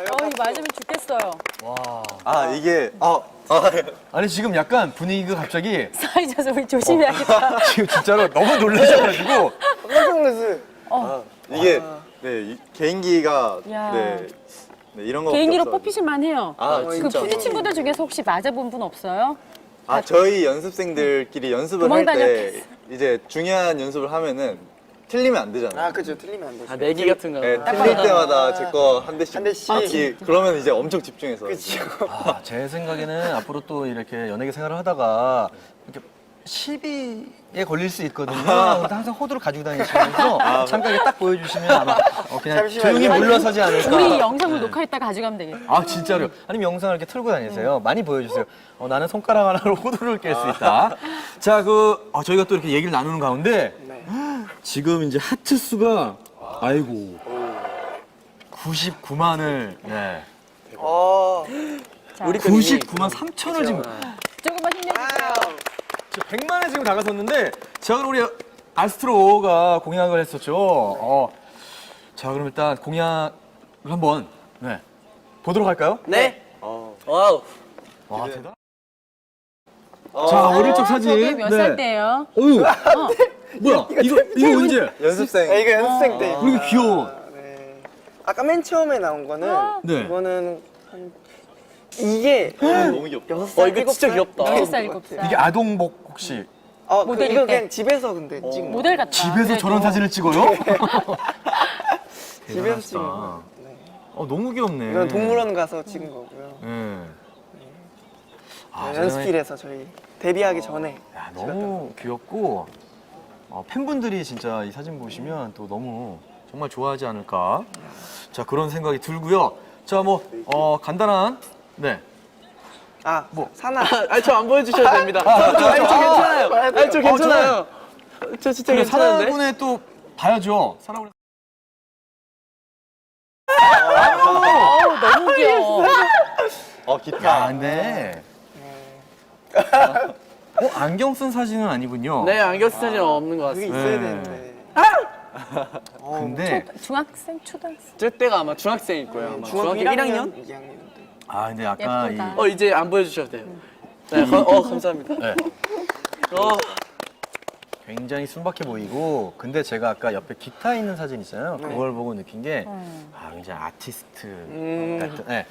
Speaker 4: 이거 맞으면 죽겠어요.
Speaker 6: 아 이게
Speaker 2: 아니 지금 약간 분위기가 갑자기
Speaker 4: 사이져서 우리 조심해야겠다.
Speaker 2: 지금 진짜로 너무 놀라셔가지고
Speaker 5: 깜짝 놀랐어요.
Speaker 6: 이게 네 이 개인기가
Speaker 4: 야.
Speaker 6: 네 이런 거
Speaker 4: 개인기로 뽑히실만 해요.
Speaker 1: 아,
Speaker 4: 그
Speaker 1: 진짜.
Speaker 4: 푸드 친구들 중에서 혹시 맞아본 분 없어요?
Speaker 6: 저희 연습생들끼리 연습을 할 때
Speaker 4: 도망다녔겠어.
Speaker 6: 이제 중요한 연습을 하면은 틀리면 안 되잖아요.
Speaker 5: 아, 그죠. 틀리면 안 되죠.
Speaker 1: 아, 내기 같은 거.
Speaker 6: 네, 틀릴 때마다 제 거 한 대씩
Speaker 5: 한 대씩.
Speaker 6: 맞기 그러면 이제 엄청 집중해서
Speaker 5: 그죠.
Speaker 2: 제 생각에는 앞으로 또 이렇게 연예계 생활을 하다가 이렇게 시비에 걸릴 수 있거든요. 그래서 항상 호두를 가지고 다니시면서 잠깐 딱 보여주시면 아마 그냥
Speaker 5: 잠시만요.
Speaker 2: 조용히 물러서지 않을까.
Speaker 4: 우리 영상을 녹화했다 가져가면 되겠다.
Speaker 2: 아 진짜로? 아니면 영상을 이렇게 틀고 다니세요. 많이 보여주세요. 나는 손가락 하나로 호두를 깰 수 있다. 자, 저희가 또 이렇게 얘기를 나누는 가운데 지금 이제 하트 수가 아이고 99만을 네.
Speaker 4: 자,
Speaker 1: 우리 건 이미
Speaker 2: 99만 3천을 지금
Speaker 4: 조금만 힘내주세요.
Speaker 2: 100만에 지금 다가섰는데 자 그럼 우리 아스트로가 공약을 했었죠. 자 그럼 일단 공약을 한번 네. 보도록 할까요?
Speaker 1: 네. 와우.
Speaker 2: 와 대단. 자 어릴 적 사진.
Speaker 4: 저게 몇 살 때예요?
Speaker 2: 어유. 뭐야? 이거 언제?
Speaker 6: 연습생
Speaker 5: 이거 연습생 때.
Speaker 2: 왜 이렇게 귀여워?
Speaker 5: 네. 아까 맨 처음에 나온 거는
Speaker 2: 네.
Speaker 5: 이거는 한 이게
Speaker 6: 너무 귀엽다.
Speaker 5: 6살,
Speaker 1: 이거 진짜 귀엽다.
Speaker 4: 6살, 7살.
Speaker 2: 이게 아동복 혹시
Speaker 4: 모델일
Speaker 5: 이거
Speaker 4: 때.
Speaker 5: 그냥 집에서 근데 찍은 거.
Speaker 4: 모델 같다.
Speaker 2: 집에서
Speaker 4: 그래도.
Speaker 2: 저런 사진을 찍어요?
Speaker 5: 집에서 찍은
Speaker 2: 대단하시다.
Speaker 5: 거. 네.
Speaker 2: 너무 귀엽네.
Speaker 5: 이건 동물원 가서 찍은 거고요.
Speaker 2: 네. 아,
Speaker 5: 연습실에서 저희 데뷔하기 전에.
Speaker 2: 야, 너무 귀엽고 팬분들이 진짜 이 사진 보시면 또 너무 정말 좋아하지 않을까. 자 그런 생각이 들고요. 자 뭐 간단한 네. 뭐.
Speaker 5: 사나.
Speaker 1: 저 안 보여주셔도 됩니다. 저 괜찮아요. 저 괜찮아요. 저 진짜
Speaker 2: 그래,
Speaker 1: 괜찮은데.
Speaker 2: 사나군에 또 봐야죠. 사나군에.
Speaker 4: 너무 귀여워.
Speaker 6: 기타.
Speaker 2: 야 근데 안경 쓴 사진은 아니군요.
Speaker 1: 네, 안경 쓴 사진은 없는 것
Speaker 5: 그게
Speaker 1: 같습니다.
Speaker 5: 있어야
Speaker 2: 네.
Speaker 5: 되는데.
Speaker 2: 근데
Speaker 4: 중학생, 초등학생.
Speaker 1: 저 때가 아마 중학생일 거예요. 아마.
Speaker 5: 중학교 1학년? 2학년 때.
Speaker 2: 근데 아까
Speaker 4: 예쁘다.
Speaker 1: 이제 안 보여주셔도 돼요. 네, 감사합니다.
Speaker 2: 네. 굉장히 순박해 보이고 근데 제가 아까 옆에 기타 있는 사진 있잖아요. 그걸 보고 느낀 게 굉장히 아티스트 같은 네.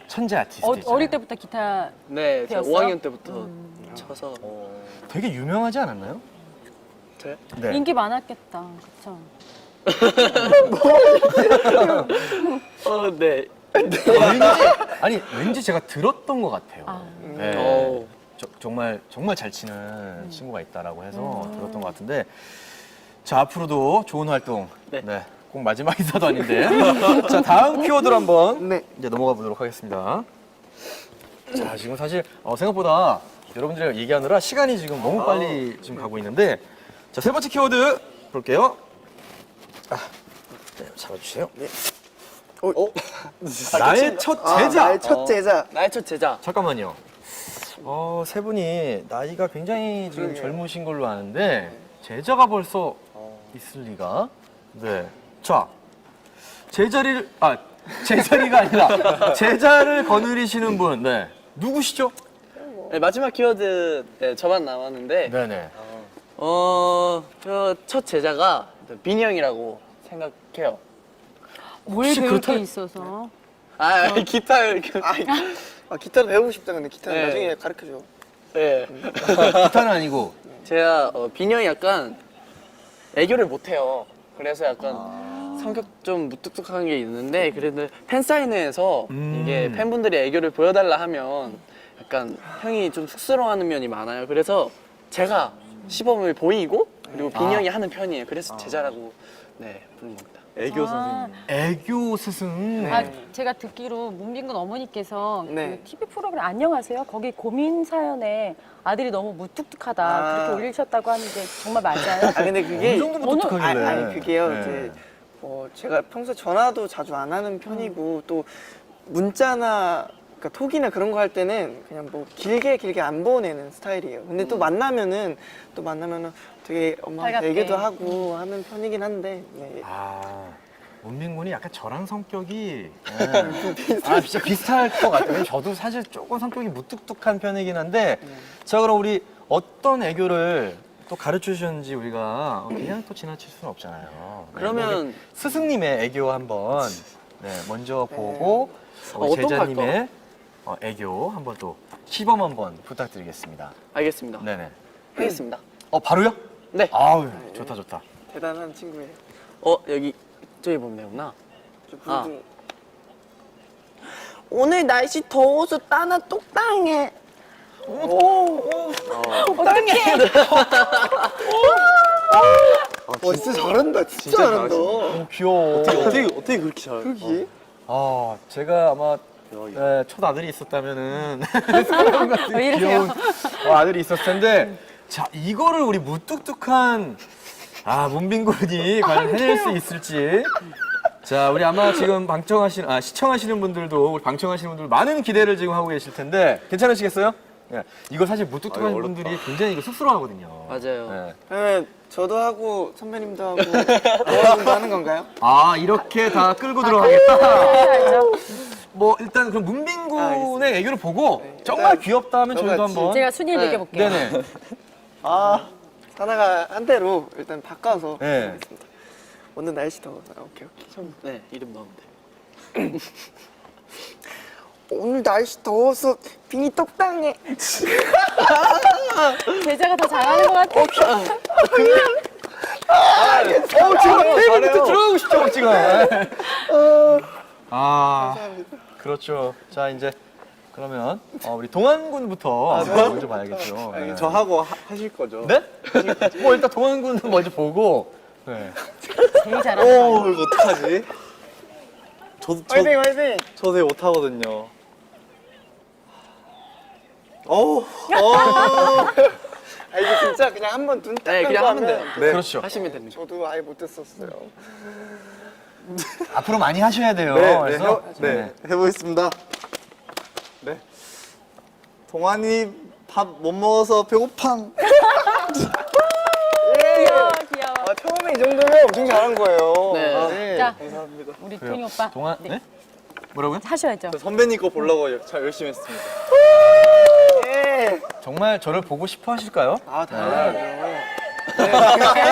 Speaker 2: 천재 아티스트 있잖아요.
Speaker 4: 어릴 때부터 기타
Speaker 1: 네, 저
Speaker 4: 배웠어요?
Speaker 1: 5학년 때부터 쳐서.
Speaker 2: 되게 유명하지 않았나요?
Speaker 1: 저요?
Speaker 2: 네.
Speaker 4: 인기 많았겠다. 그쵸?
Speaker 1: 네.
Speaker 2: 왠지 제가 들었던 것 같아요. 네.
Speaker 1: 오.
Speaker 2: 정말 잘 치는 친구가 있다라고 해서 들었던 것 같은데 자 앞으로도 좋은 활동
Speaker 1: 네.
Speaker 2: 꼭 마지막 인사도 아닌데 자 다음 키워드로 한번
Speaker 5: 네.
Speaker 2: 이제 넘어가 보도록 하겠습니다. 자 지금 사실 생각보다 여러분들이랑 얘기하느라 시간이 지금 너무 빨리 지금 가고 있는데 자 세 번째 키워드 볼게요. 네, 잡아주세요. 네. 나의 첫 제자.
Speaker 5: 나의 첫 제자.
Speaker 1: 나의 첫 제자.
Speaker 2: 잠깐만요. 세 분이 나이가 굉장히 지금 젊으신 걸로 아는데 제자가 벌써 있을 리가. 네. 자, 제자리가 아니라 제자를 거느리시는 분. 네. 누구시죠?
Speaker 1: 네, 마지막 키워드 저만 남았는데
Speaker 2: 네네.
Speaker 1: 저 첫 제자가 민이 형이라고 생각해요.
Speaker 4: 뭘
Speaker 2: 혹시
Speaker 4: 배울
Speaker 2: 그렇다-
Speaker 4: 게 있어서.
Speaker 1: 기타를
Speaker 5: 기타도 배우고 싶다. 근데 기타는
Speaker 1: 네.
Speaker 5: 나중에 가르쳐줘.
Speaker 1: 네.
Speaker 2: 기타는 아니고.
Speaker 1: 제가 빈이 형이 약간 애교를 못해요. 그래서 약간 성격 좀 무뚝뚝한 게 있는데 그래도 팬사인회에서 이게 팬분들이 애교를 보여달라 하면 약간 형이 좀 쑥스러워하는 면이 많아요. 그래서 제가 시범을 보이고 그리고 빈이 형이 하는 편이에요. 그래서 제자라고 부르는 겁니다.
Speaker 6: 애교 선생님.
Speaker 2: 애교 스승.
Speaker 4: 제가 듣기로 문빈군 어머니께서
Speaker 5: 네.
Speaker 4: 그 TV 프로그램 안녕하세요. 거기 고민 사연에 아들이 너무 무뚝뚝하다 그렇게 올리셨다고 하는데 정말 맞아요?
Speaker 5: 근데 그게
Speaker 2: 어느 정도 무뚝뚝하길래.
Speaker 5: 아니 그게요.
Speaker 2: 네.
Speaker 5: 이제 제가 평소에 전화도 자주 안 하는 편이고 또 문자나 그러니까 톡이나 그런 거 할 때는 그냥 뭐 길게 안 보내는 스타일이에요. 근데 또 만나면은 되게 엄마한테
Speaker 4: 살갑게.
Speaker 5: 얘기도 하고 하는 편이긴 한데 네.
Speaker 2: 문민군이 약간 저랑 성격이 진짜 비슷할 것 같아요. 저도 사실 조금 성격이 무뚝뚝한 편이긴 한데 자 그럼 우리 어떤 애교를 또 가르쳐 주셨는지 우리가 그냥 또 지나칠 수는 없잖아요. 네,
Speaker 1: 그러면
Speaker 2: 우리 스승님의 애교 한번 먼저 보고 우리
Speaker 1: 어떤 거
Speaker 2: 제자님의 애교 한번 또 시범 한번 부탁드리겠습니다.
Speaker 1: 알겠습니다.
Speaker 2: 네네.
Speaker 1: 하겠습니다.
Speaker 2: 바로요?
Speaker 1: 네.
Speaker 2: 아우 좋다.
Speaker 5: 대단한 친구예요.
Speaker 1: 여기 저기 보면 되구나.
Speaker 5: 저 불도
Speaker 1: 오늘 날씨 더워서 따나 똑당해.
Speaker 5: 진짜 잘한다. 진짜 잘한다.
Speaker 2: 귀여워.
Speaker 6: 어떻게 그렇게 잘?
Speaker 5: 그러게.
Speaker 2: 아, 제가 아마 네, 첫 아들이 있었다면은
Speaker 4: 왜 이러세요?
Speaker 2: 귀여운 아들이 있었을 텐데, 자 이거를 우리 무뚝뚝한 문빈군이 과연 해낼 수 있을지. 자, 우리 아마 지금 시청하시는 분들도, 우리 방청하시는 분들 많은 기대를 지금 하고 계실 텐데 괜찮으시겠어요? 예. 이거 사실 무뚝뚝한
Speaker 6: 어렵다.
Speaker 2: 분들이 굉장히 이거 쑥스러워하거든요.
Speaker 1: 맞아요.
Speaker 2: 예.
Speaker 5: 그러면 저도 하고 선배님도 하고 여러분도 하는 건가요?
Speaker 2: 이렇게 다 끌고 들어가겠다.
Speaker 4: 해야죠.
Speaker 2: 뭐 일단 그럼 문빈군의 애교를 보고
Speaker 5: 네,
Speaker 2: 정말
Speaker 5: 일단
Speaker 2: 귀엽다 하면 저희도
Speaker 5: 저같이.
Speaker 2: 한번.
Speaker 4: 제가 순위를 매겨볼게요.
Speaker 2: 네네.
Speaker 5: 하나가 한 대로 일단 바꿔서
Speaker 2: 네.
Speaker 5: 하겠습니다. 오늘 날씨 더워. 오케이.
Speaker 1: 네, 이름 넣으면 돼.
Speaker 5: 오늘 날씨 더워서 빙이 똑당해.
Speaker 4: 제자가 더 잘하는 것 같아.
Speaker 2: 지금 테이블부터 들어가고 싶죠, 지금. 그렇죠. 자, 이제 그러면 우리 동안군부터 먼저 봐야겠죠. 네.
Speaker 6: 저 하고 하실 거죠?
Speaker 2: 네? 뭐 일단 동안군은 먼저 보고. 네.
Speaker 4: 제일 잘하는 것 같아요.
Speaker 6: 이거 어떡하지?
Speaker 5: 화이팅 화이팅.
Speaker 6: 저 되게 못하거든요.
Speaker 5: 이게 진짜 그냥 한번 눈 딱
Speaker 1: 네,
Speaker 5: 감고
Speaker 1: 그냥 하면 돼요.
Speaker 6: 네.
Speaker 2: 그렇죠.
Speaker 1: 하시면 됩니다.
Speaker 5: 저도 아예 못했었어요.
Speaker 2: 앞으로 많이 하셔야 돼요. 그래서
Speaker 6: 해보겠습니다. 네. 동안이 밥 못 먹어서 배고팡.
Speaker 4: 귀여워, 귀여워.
Speaker 5: 처음에 이 정도면 엄청 잘한 거예요.
Speaker 1: 네.
Speaker 4: 자,
Speaker 6: 감사합니다.
Speaker 4: 우리 토니 오빠.
Speaker 2: 동안 네? 뭐라고요?
Speaker 4: 하셔야죠.
Speaker 6: 선배님 거 보려고 잘 열심히 했습니다.
Speaker 5: 예.
Speaker 2: 정말 저를 보고 싶어 하실까요?
Speaker 5: 당연하죠.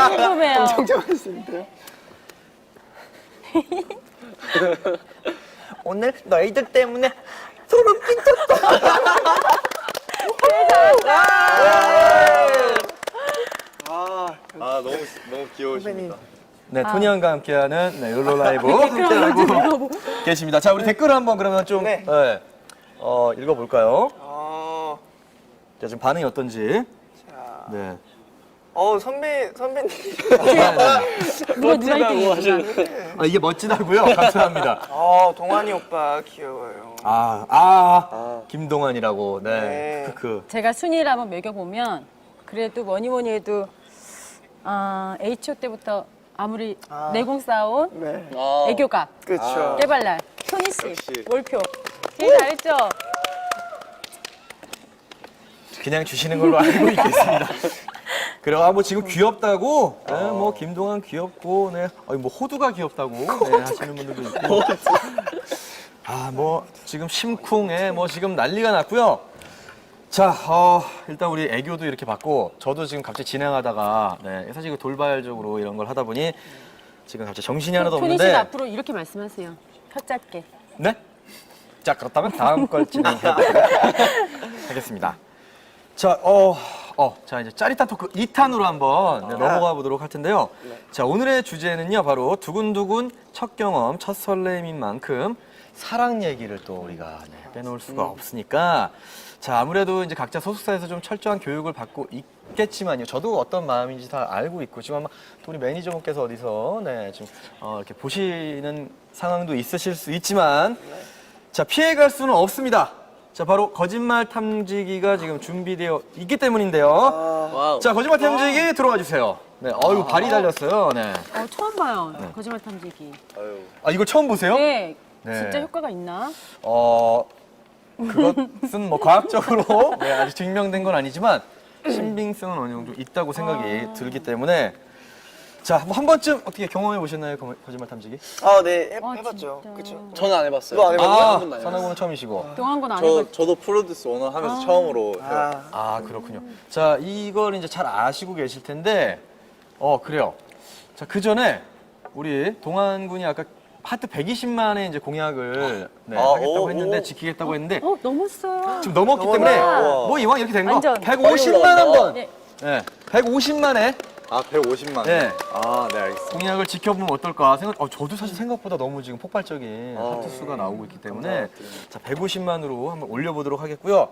Speaker 4: 궁금해요.
Speaker 5: 엄청 잘하시는데요.
Speaker 2: 오늘 너희들 때문에
Speaker 6: 너무 귀여우십니다.
Speaker 2: 네, 토니언과 함께하는 욜로 라이브 함께하고 계십니다. 자, 우리 댓글 한번 그러면 좀
Speaker 5: 네.
Speaker 2: 읽어볼까요? 자, 지금 반응이 어떤지.
Speaker 5: 자,
Speaker 2: 네.
Speaker 5: 선배님.
Speaker 4: 누가 1등이야?
Speaker 2: 이게 멋지다고요? 감사합니다.
Speaker 5: 동환이 오빠 귀여워요.
Speaker 2: 김동완이라고. 네.
Speaker 5: 네.
Speaker 2: 크크.
Speaker 4: 제가 순위를 한번 매겨보면 그래도 뭐니 해도 H.O. 때부터 아무리 내공 쌓아온
Speaker 5: 네.
Speaker 4: 애교가
Speaker 5: 그렇죠.
Speaker 4: 깨발랄 토니 씨
Speaker 6: 역시.
Speaker 4: 몰표 제일 잘했죠?
Speaker 2: 그냥 주시는 걸로 알고 있겠습니다. 그래요. 뭐 지금 귀엽다고, 네, 뭐 김동완 귀엽고, 네, 뭐 호두가 귀엽다고 네, 하시는 분들도 있고. 뭐 지금 심쿵에 뭐 지금 난리가 났고요. 자, 일단 우리 애교도 이렇게 받고, 저도 지금 갑자기 진행하다가, 네, 사실 이거 돌발적으로 이런 걸 하다 보니 지금 갑자기 정신이 하나도
Speaker 4: 토니
Speaker 2: 없는데.
Speaker 4: 씨도 앞으로 이렇게 말씀하세요. 혀 짧게.
Speaker 2: 네? 자, 그렇다면 다음 걸 진행해 하겠습니다. 자, 자, 이제 짜릿한 토크 2탄으로 한번 넘어가 보도록 할 텐데요. 자, 오늘의 주제는요, 바로 두근두근 첫 경험, 첫 설렘인 만큼 사랑 얘기를 또 우리가 빼놓을 수가 없으니까. 자, 아무래도 이제 각자 소속사에서 좀 철저한 교육을 받고 있겠지만요. 저도 어떤 마음인지 다 알고 있고, 지금 아마 또 우리 매니저분께서 어디서, 지금, 이렇게 보시는 상황도 있으실 수 있지만, 자, 피해갈 수는 없습니다. 자, 바로 거짓말 탐지기가 지금 준비되어 있기 때문인데요.
Speaker 1: 와우.
Speaker 2: 자, 거짓말 탐지기 들어와 주세요. 네, 발이 달렸어요. 네.
Speaker 4: 처음 봐요. 거짓말 탐지기.
Speaker 2: 이걸 처음 보세요?
Speaker 4: 네.
Speaker 2: 네.
Speaker 4: 진짜 효과가 있나?
Speaker 2: 그것은 뭐 과학적으로 아직 증명된 건 아니지만 신빙성은 어느 정도 있다고 생각이 들기 때문에 자, 뭐 한 번쯤 어떻게 경험해 보셨나요? 거짓말 탐지기?
Speaker 5: 네,
Speaker 4: 아,
Speaker 5: 해봤죠.
Speaker 4: 진짜.
Speaker 5: 그쵸.
Speaker 1: 저는 안 해봤어요.
Speaker 5: 너안 해봤어요?
Speaker 1: 한 번도 안
Speaker 2: 선하고는 처음이시고.
Speaker 4: 동한 건 안 해봤.
Speaker 6: 저도 프로듀스 오너 하면서 처음으로 해요.
Speaker 2: 그렇군요. 자, 이걸 이제 잘 아시고 계실 텐데, 그래요. 자, 그 전에 우리 동한 군이 아까 하트 120만의 이제 공약을 하겠다고 했는데, 지키겠다고 했는데,
Speaker 4: 넘었어요.
Speaker 2: 지금 넘었기 때문에,
Speaker 6: 우와.
Speaker 2: 뭐 이왕 이렇게 된 거,
Speaker 4: 완전.
Speaker 2: 150만 한번!
Speaker 4: 네.
Speaker 2: 네, 150만에
Speaker 6: 150만.
Speaker 2: 네.
Speaker 6: 네, 알겠습니다.
Speaker 2: 공약을 지켜보면 어떨까 저도 사실 생각보다 너무 지금 폭발적인 하트 수가 나오고 있기 때문에 자, 150만으로 한번 올려보도록 하겠고요.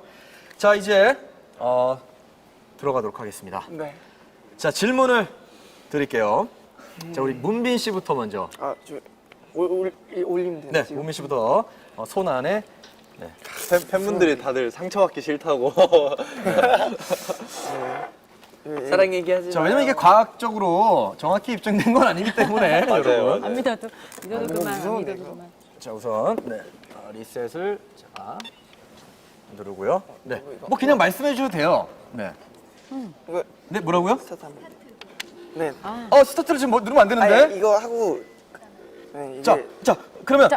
Speaker 2: 자, 이제 들어가도록 하겠습니다.
Speaker 5: 네.
Speaker 2: 자, 질문을 드릴게요. 자, 우리 문빈 씨부터 먼저.
Speaker 5: 올리면 되나
Speaker 2: 네,
Speaker 5: 지금?
Speaker 2: 문빈 씨부터 손 안에.
Speaker 6: 팬분들이 다들 상처받기 싫다고.
Speaker 1: 사랑 얘기하지
Speaker 2: 자,
Speaker 1: 마요.
Speaker 2: 왜냐면 이게 과학적으로 정확히 입증된 건 아니기 때문에.
Speaker 6: 맞아요,
Speaker 2: 여러분.
Speaker 6: 맞아요.
Speaker 4: 안 믿어도 그만. 안
Speaker 5: 무서운데,
Speaker 4: 믿어도 그만.
Speaker 2: 자, 우선 리셋을 자 누르고요. 네, 뭐 그냥 말씀해 주셔도 돼요. 네.
Speaker 5: 이거
Speaker 2: 네, 뭐라고요?
Speaker 5: 스타트 한번. 네.
Speaker 2: 스타트를 지금 뭐 누르면 안 되는데.
Speaker 5: 아니, 이거 하고 네, 이제
Speaker 2: 자, 그러면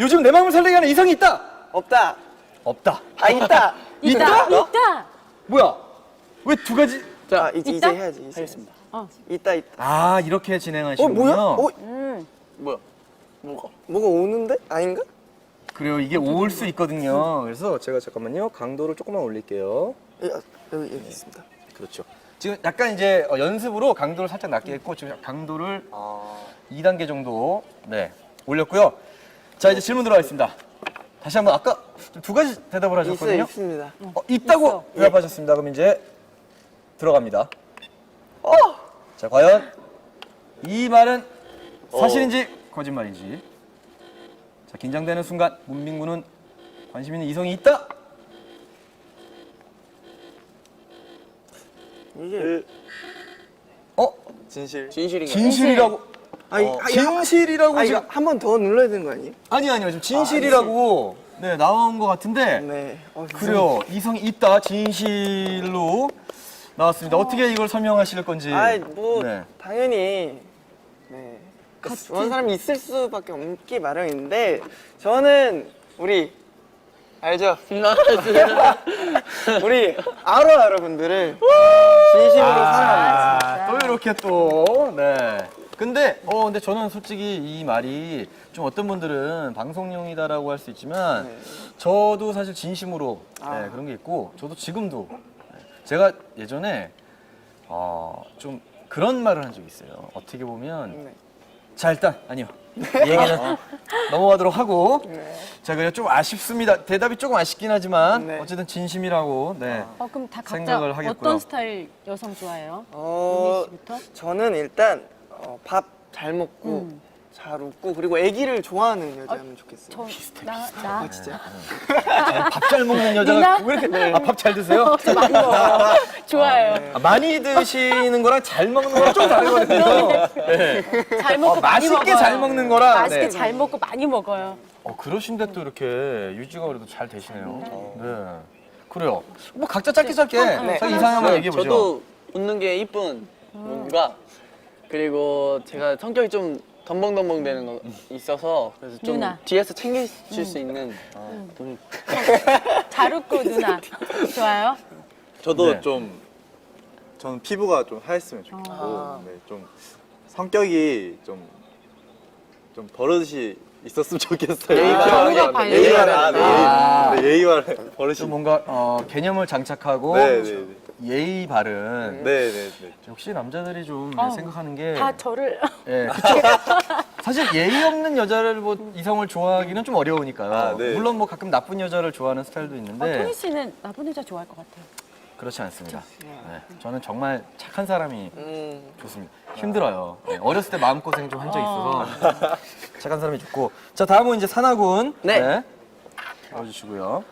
Speaker 2: 요즘 내 마음을 설레게 하는 이성이 있다.
Speaker 5: 없다.
Speaker 2: 없다.
Speaker 5: 아 있다.
Speaker 4: 있다. 있다.
Speaker 2: 뭐야? 왜 두 가지?
Speaker 5: 자 이제
Speaker 4: 있다?
Speaker 5: 해야지. 이제.
Speaker 1: 하겠습니다.
Speaker 5: 있다.
Speaker 2: 아, 이렇게 진행하시는군요.
Speaker 5: 뭐야?
Speaker 1: 뭐야? 뭐가?
Speaker 5: 뭐가 오는데? 아닌가?
Speaker 2: 그래요. 이게 올 수 있거든요. 그래서 제가 잠깐만요. 강도를 조금만 올릴게요.
Speaker 5: 여기 있습니다.
Speaker 2: 그렇죠. 지금 약간 이제 연습으로 강도를 살짝 낮게 했고 지금 강도를 2단계 정도 올렸고요. 자, 이제 질문 들어가겠습니다. 다시 한번 아까 두 가지 대답을 하셨거든요.
Speaker 5: 있습니다.
Speaker 2: 있다고
Speaker 4: 있어.
Speaker 2: 대답하셨습니다. 그럼 이제 들어갑니다. 자, 과연 이 말은 사실인지 거짓말인지. 자, 긴장되는 순간 문민구는 관심 있는 이성이 있다.
Speaker 5: 이게
Speaker 6: 진실.
Speaker 1: 진실인가요?
Speaker 2: 진실이라고.
Speaker 5: 아니
Speaker 2: 진실이라고
Speaker 5: 이거
Speaker 2: 지금
Speaker 5: 한 번 더 눌러야 되는 거 아니에요?
Speaker 2: 아니요 지금 진실이라고 나온 것 같은데
Speaker 5: 네.
Speaker 2: 그래요. 이성이 있다. 진실로 나왔습니다. 어떻게 이걸 설명하실 건지.
Speaker 5: 아이 뭐
Speaker 2: 네.
Speaker 5: 당연히 네. 좋아하는 사람이 있을 수밖에 없기 마련인데 저는 우리 알죠? 우리 아로 여러분들을 진심으로 사랑합니다.
Speaker 2: 또 이렇게 또 근데 근데 저는 솔직히 이 말이 좀 어떤 분들은 방송용이다라고 할 수 있지만 저도 사실 진심으로 그런 게 있고 저도 지금도 제가 예전에 좀 그런 말을 한 적이 있어요. 어떻게 보면 자, 일단 아니요. 이 얘기는 넘어가도록 하고 자, 그래 좀 아쉽습니다. 대답이 조금 아쉽긴 하지만
Speaker 5: 네.
Speaker 2: 어쨌든 진심이라고
Speaker 4: 그럼 다 각자
Speaker 2: 생각을 하겠고요.
Speaker 4: 어떤 스타일 여성 좋아해요? 씨부터?
Speaker 5: 저는 일단 밥 잘 먹고 잘 웃고 그리고 아기를 좋아하는 여자면 좋겠어요.
Speaker 4: 나
Speaker 5: 진짜?
Speaker 2: 밥 잘 먹는 여자가
Speaker 4: 누나?
Speaker 2: 왜 이렇게 밥 잘 드세요?
Speaker 4: 많이 먹어. 좋아요.
Speaker 2: 많이 드시는 거랑 잘 먹는 거랑 좀 다르거든요.
Speaker 4: 잘 먹고 많이
Speaker 2: 맛있게
Speaker 4: 먹어요.
Speaker 2: 잘 먹는 거랑
Speaker 4: 맛있게 잘 먹고 많이 먹어요.
Speaker 2: 그러신데 또 이렇게 유지가 그래도 잘 되시네요. 네. 그래요. 뭐 각자 짧게 자기 이상 한번 얘기해 보죠.
Speaker 1: 저도 웃는 게 이쁜 뭔가 그리고 제가 성격이 좀 덤벙덤벙 되는 거 있어서 그래서 좀
Speaker 4: 누나.
Speaker 1: 뒤에서 챙겨줄 수 있는 좀
Speaker 4: 잘 웃고 누나. 좋아요?
Speaker 6: 저도
Speaker 2: 네.
Speaker 6: 저는 피부가 좀 하였으면 좋겠고, 좀 성격이 좀 버릇이 있었으면 좋겠어요.
Speaker 4: 예의가 바르게.
Speaker 6: 예의와 버릇이.
Speaker 2: 좀 뭔가 개념을 장착하고
Speaker 6: 네.
Speaker 2: 예의 바른.
Speaker 6: 네.
Speaker 2: 역시 남자들이 좀 생각하는 게
Speaker 4: 다 저를
Speaker 2: 그쵸. 사실 예의 없는 여자를 이성을 좋아하기는 좀 어려우니까요.
Speaker 6: 네.
Speaker 2: 물론 뭐 가끔 나쁜 여자를 좋아하는 스타일도 있는데
Speaker 4: 토니 씨는 나쁜 여자 좋아할 것 같아요.
Speaker 2: 그렇지 않습니다. 네. 저는 정말 착한 사람이 좋습니다. 힘들어요. 어렸을 때 마음고생 좀 한 적이 있어서 착한 사람이 좋고. 자, 다음은 이제 사나군.
Speaker 1: 네.
Speaker 2: 넣어주시고요.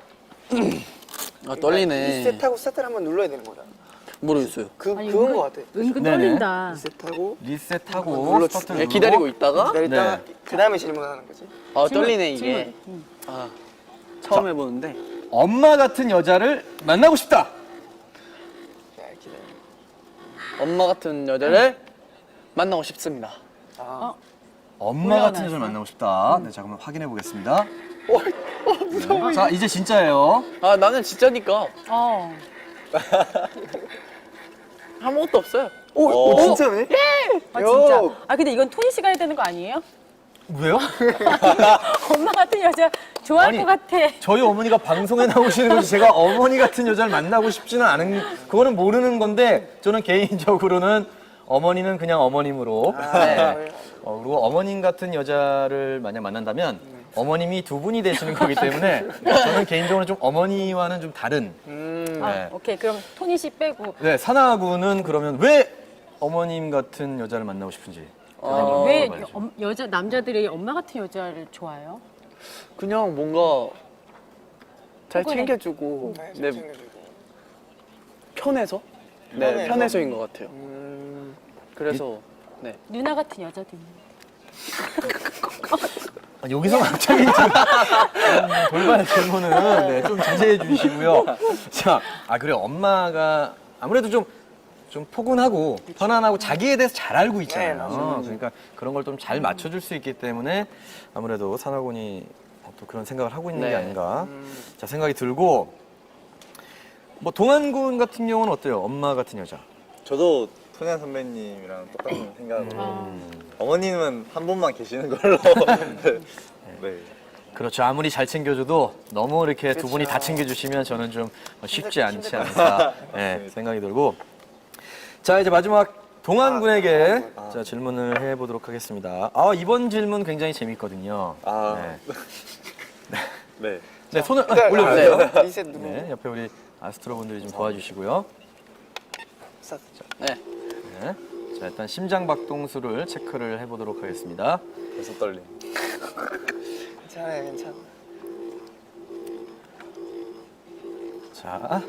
Speaker 1: 떨리네.
Speaker 5: 리셋하고 스타트를 한번 눌러야 되는 거잖아.
Speaker 1: 모르겠어요.
Speaker 5: 그건 거 같아.
Speaker 4: 은근
Speaker 2: 네네.
Speaker 4: 떨린다.
Speaker 5: 리셋하고
Speaker 2: 리셋하고
Speaker 5: 눌러주세요.
Speaker 2: 스타트를
Speaker 1: 네,
Speaker 2: 누르고.
Speaker 1: 기다리고 있다가
Speaker 5: 기다렸다가
Speaker 2: 네.
Speaker 5: 그 다음에 질문하는 거지.
Speaker 1: 떨리네 이게. 처음 해보는데
Speaker 2: 엄마 같은 여자를 만나고 싶다.
Speaker 5: 야, 기다려.
Speaker 1: 엄마 같은 여자를 만나고 싶습니다.
Speaker 2: 엄마 같은 여자를 만나고 싶다. 네, 자, 그럼 확인해 보겠습니다. 무서워. 자, 이제 진짜예요.
Speaker 1: 나는 진짜니까 아무것도 없어요.
Speaker 5: 오, 진짜네?
Speaker 4: 진짜. 근데 이건 토니 씨가 해야 되는 거 아니에요?
Speaker 2: 왜요?
Speaker 4: 엄마 같은 여자 좋아할
Speaker 2: 아니,
Speaker 4: 것 같아.
Speaker 2: 저희 어머니가 방송에 나오시는 거지 제가 어머니 같은 여자를 만나고 싶지는 않은 그거는 모르는 건데 저는 개인적으로는 어머니는 그냥 어머님으로 그리고 어머님 같은 여자를 만약 만난다면 어머님이 두 분이 되시는 거기 때문에 저는 개인적으로 좀 어머니와는 좀 다른. 네.
Speaker 4: 오케이. 그럼 토니 씨 빼고
Speaker 2: 네, 사나 군은 그러면 왜 어머님 같은 여자를 만나고 싶은지.
Speaker 4: 왜
Speaker 2: 물어봐야죠.
Speaker 4: 여자 남자들이 엄마 같은 여자를 좋아해요?
Speaker 1: 그냥 뭔가 잘
Speaker 4: 포근해.
Speaker 1: 챙겨주고
Speaker 5: 네,
Speaker 1: 네,
Speaker 5: 챙겨주고.
Speaker 1: 편해서? 네,
Speaker 5: 편해서?
Speaker 1: 편해서인 것 같아요. 그래서 네.
Speaker 4: 누나 같은 여자도 있는.
Speaker 2: 여기서 갑자기 돌발 질문은 네, 좀 자제해 주시고요. 자, 그래요. 엄마가 아무래도 좀 포근하고 편안하고 자기에 대해서 잘 알고
Speaker 5: 네,
Speaker 2: 있잖아요.
Speaker 5: 맞아요.
Speaker 2: 그러니까 그런 걸 좀 잘 맞춰줄 수 있기 때문에 아무래도 사나군이 또 그런 생각을 하고 있는 게
Speaker 1: 네.
Speaker 2: 아닌가. 자, 생각이 들고 뭐 동안군 같은 경우는 어때요? 엄마 같은 여자.
Speaker 6: 저도 토니아 선배님이랑 똑같은 생각으로 어머님은 한 분만 계시는 걸로. 네.
Speaker 2: 그렇죠. 아무리 잘 챙겨줘도 너무 이렇게 두 분이 다 챙겨주시면 저는 좀 쉽지 않지 않을까 네, 생각이 들고. 자, 이제 마지막 동안군에게 자, 질문을 해보도록 하겠습니다. 이번 질문 굉장히 재밌거든요.
Speaker 6: 아,
Speaker 2: 네.
Speaker 6: 네.
Speaker 2: 네, 손을
Speaker 5: 일단
Speaker 2: 올려주세요.
Speaker 5: 리셋 누르고.
Speaker 2: 네, 옆에 우리 아스트로 분들이 좀 도와주시고요.
Speaker 5: 스타트.
Speaker 1: 네.
Speaker 2: 네. 자, 일단 심장 박동수를 체크를 해보도록 하겠습니다.
Speaker 6: 벌써 떨림.
Speaker 5: 괜찮아요, 괜찮아.
Speaker 2: 자,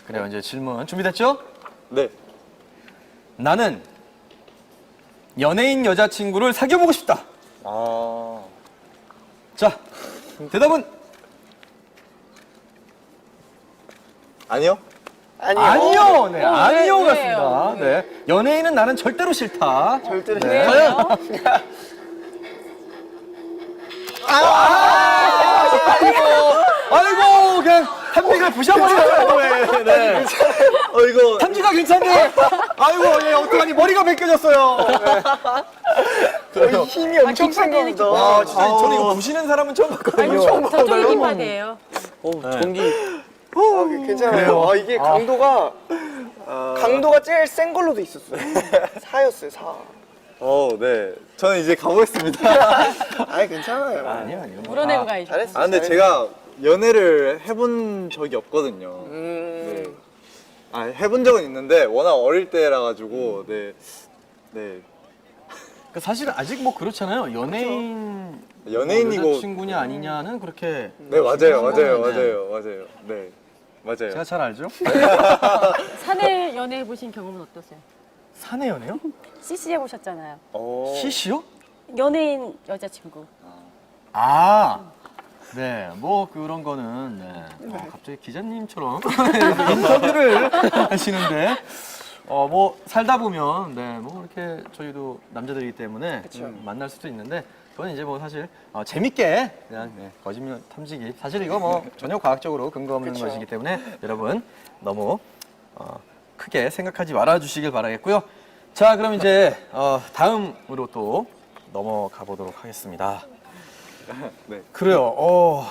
Speaker 2: 그래요. 이제 질문 준비됐죠?
Speaker 6: 네.
Speaker 2: 나는 연예인 여자친구를 사귀어보고 싶다.
Speaker 6: 아,
Speaker 2: 자, 대답은
Speaker 6: 아니요?
Speaker 2: 아니요. 네, 아니요
Speaker 4: 왜,
Speaker 2: 같습니다. 네, 연예인은 나는 절대로 싫다.
Speaker 5: 절대로
Speaker 2: 네.
Speaker 4: 왜요?
Speaker 2: 아이고, 그냥 탐지가 부셔버리네요. 네.
Speaker 6: 이거.
Speaker 2: 탐지가 괜찮네. 아이고, 예, 어떡하니 머리가 벗겨졌어요.
Speaker 5: 네. 힘이 엄청 센
Speaker 4: 깃발대는
Speaker 5: 겁니다.
Speaker 2: 와, 진짜 저는 이거 부시는 사람은 처음 봤거든요.
Speaker 4: 저쪽이 깃발이에요.
Speaker 1: 전기
Speaker 5: 괜찮아요.
Speaker 2: 그래요?
Speaker 5: 이게 강도가 제일 센 걸로도 있었어요. 4였어요, 4.
Speaker 6: 네. 저는 이제 가보겠습니다.
Speaker 5: 아니, 괜찮아요.
Speaker 2: 아니요.
Speaker 4: 물어내고 가야죠.
Speaker 5: 잘했어.
Speaker 6: 근데 제가 연애를 해본 적이 없거든요. 해본 적은 있는데 워낙 어릴 때라 가지고 네.
Speaker 2: 그 사실 아직 뭐 그렇잖아요.
Speaker 6: 연예인이고
Speaker 2: 여자친구냐 아니냐는 그렇게
Speaker 6: 네, 맞아요. 네. 맞아요.
Speaker 2: 제가 잘 알죠.
Speaker 4: 사내 연애 해보신 경험은 어떠세요?
Speaker 2: 사내 연애요?
Speaker 4: CC 해보셨잖아요.
Speaker 2: 시시요?
Speaker 4: 연예인 여자친구.
Speaker 2: 네, 뭐 그런 거는 갑자기 기자님처럼 인터뷰를 하시는데 뭐 살다 보면 뭐 이렇게 저희도 남자들이기 때문에 만날 수도 있는데 저는 이제 뭐 사실 재밌게 그냥 거짓말 탐지기 사실 이거 뭐 전혀 과학적으로 근거 없는 것이기 때문에 여러분 너무 크게 생각하지 말아 주시길 바라겠고요. 자, 그럼 이제 다음으로 또 넘어가 보도록 하겠습니다.
Speaker 6: 네.
Speaker 2: 그래요.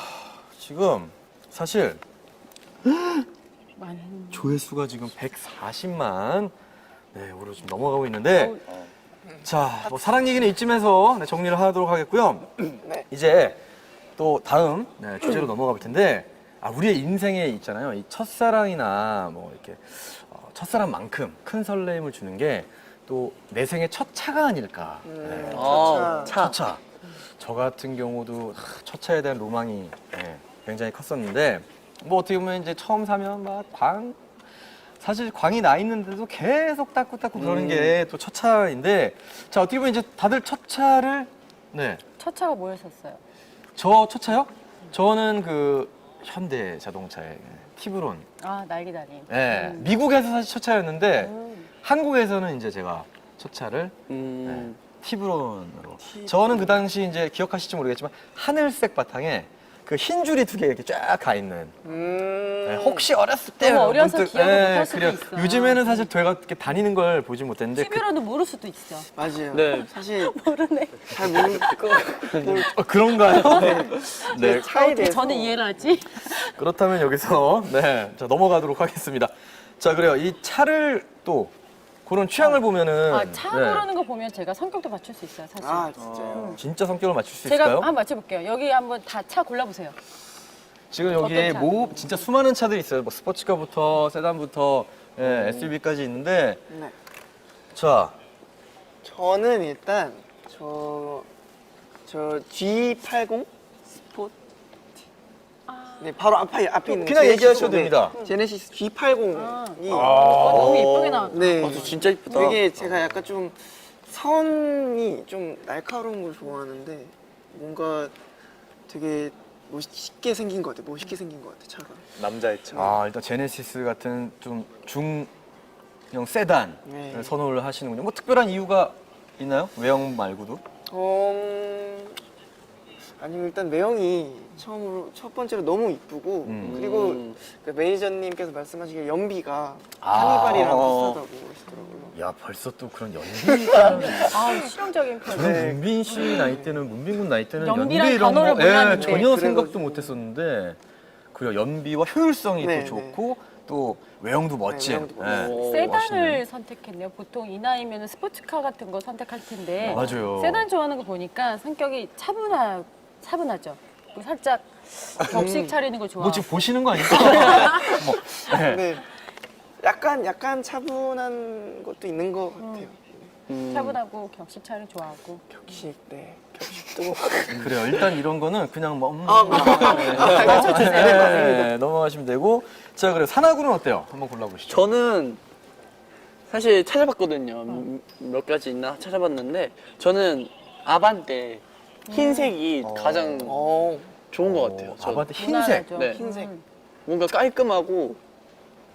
Speaker 2: 지금 사실
Speaker 4: 많은.
Speaker 2: 조회수가 지금 140만 으로 지금 넘어가고 있는데 자, 뭐 사랑 얘기는 이쯤에서 정리를 하도록 하겠고요.
Speaker 5: 네.
Speaker 2: 이제 또 다음 주제로 넘어가 볼 텐데 우리의 인생에 있잖아요. 이 첫사랑이나 뭐 이렇게 첫사랑만큼 큰 설렘을 주는 게 또 내 생의 첫 차가 아닐까. 첫차. 저 같은 경우도 첫 차에 대한 로망이 굉장히 컸었는데 뭐 어떻게 보면 이제 처음 사면 막 사실 광이 나 있는데도 계속 닦고 그러는 게 또 첫 차인데 자, 어떻게 보면 이제 다들 첫 차를
Speaker 4: 첫 차가 뭐였었어요?
Speaker 2: 저 첫 차요? 저는 그 현대 자동차의 티브론.
Speaker 4: 날개 달린.
Speaker 2: 미국에서 사실 첫 차였는데 한국에서는 이제 제가 첫 차를 티브론으로. 저는 그 당시 이제 기억하실지 모르겠지만 하늘색 바탕에 그 흰 줄이 두 개 이렇게 쫙 가 있는. 혹시 어렸을 때
Speaker 4: 너무 어려서 기억을 못할 수도
Speaker 2: 그래요.
Speaker 4: 있어.
Speaker 2: 요즘에는 사실 저희가 이렇게 다니는 걸 보지 못했는데
Speaker 4: TV로는 모를 수도 있어.
Speaker 5: 맞아요.
Speaker 1: 네.
Speaker 5: 사실
Speaker 4: 모르네.
Speaker 5: 잘 모를 거.
Speaker 2: 그런가요? 네.
Speaker 5: 차에
Speaker 4: 어떻게
Speaker 5: 대해서
Speaker 4: 저는 이해를 하지?
Speaker 2: 그렇다면 여기서 자, 넘어가도록 하겠습니다. 자, 그래요. 이 차를 또 그런 취향을 보면은
Speaker 4: 아, 차
Speaker 2: 네.
Speaker 4: 고르는 거 보면 제가 성격도 맞출 수 있어요, 사실.
Speaker 5: 아 진짜요?
Speaker 2: 진짜 성격을 맞출 수
Speaker 4: 제가
Speaker 2: 있을까요?
Speaker 4: 한번 맞춰볼게요. 여기 한번 다 차 골라보세요.
Speaker 2: 지금 여기에
Speaker 4: 어떤 차?
Speaker 2: 진짜 수많은 차들이 있어요. 뭐 스포츠카부터 세단부터 SUV까지 있는데
Speaker 5: 네.
Speaker 2: 자
Speaker 5: 저는 일단 저 G80 스포츠. 네, 바로 앞에 있는
Speaker 2: 그냥
Speaker 5: 제네시스,
Speaker 2: 얘기하셔도
Speaker 5: 네,
Speaker 2: 됩니다.
Speaker 5: 제네시스 G80이
Speaker 4: 너무 예쁘게 나왔다.
Speaker 5: 네.
Speaker 1: 저 진짜 이쁘다.
Speaker 5: 되게 제가 약간 좀 선이 좀 날카로운 걸 좋아하는데 뭔가 되게 멋있게 생긴 것 같아요. 멋있게 생긴 것 같아요, 차가.
Speaker 6: 남자의 차.
Speaker 2: 아, 일단 제네시스 같은 좀 중형 세단을
Speaker 5: 네.
Speaker 2: 선호를 하시는군요. 뭐 특별한 이유가 있나요? 외형 말고도?
Speaker 5: 아니 일단 매형이 첫 번째로 너무 이쁘고 그리고 그 매니저님께서 말씀하시길 연비가 카니발이랑 비슷하다고 그러시더라고요.
Speaker 2: 야, 벌써 또 그런 연비가
Speaker 4: 아, 실용적인 편.
Speaker 2: 저는 문빈 씨 나이 때는 문빈 군 나이 때는
Speaker 4: 연비란
Speaker 2: 연비 이런
Speaker 4: 단어를
Speaker 2: 거 예,
Speaker 4: 몰랐는데.
Speaker 2: 전혀
Speaker 5: 그래가지고.
Speaker 2: 생각도 못 했었는데 그리고 연비와 효율성이
Speaker 5: 네,
Speaker 2: 또 좋고 또 외형도 멋진
Speaker 5: 외형도
Speaker 2: 예,
Speaker 1: 멋있네.
Speaker 4: 세단을 선택했네요. 보통 이 나이면 스포츠카 같은 거 선택할 텐데.
Speaker 2: 맞아요.
Speaker 4: 세단 좋아하는 거 보니까 성격이 차분하죠. 그리고 살짝 격식 차리는 거 좋아하고.
Speaker 2: 뭐 지금 보시는 거 아니죠? 뭐, 네.
Speaker 5: 네. 약간 차분한 것도 있는 것 같아요.
Speaker 4: 차분하고 격식 차리는 거 좋아하고.
Speaker 5: 격식, 네. 격식도.
Speaker 2: 그래요. 일단 이런 거는 그냥 뭐
Speaker 5: 네.
Speaker 2: 넘어가시면 되고. 자, 그래 산하구는 어때요? 한번 골라보시죠.
Speaker 1: 저는 사실 찾아봤거든요. 몇 가지 있나 찾아봤는데 저는 아반떼 흰색이 가장 좋은 것 같아요. 저
Speaker 2: 아반떼 흰색.
Speaker 4: 무난하죠.
Speaker 1: 네.
Speaker 5: 흰색.
Speaker 1: 뭔가 깔끔하고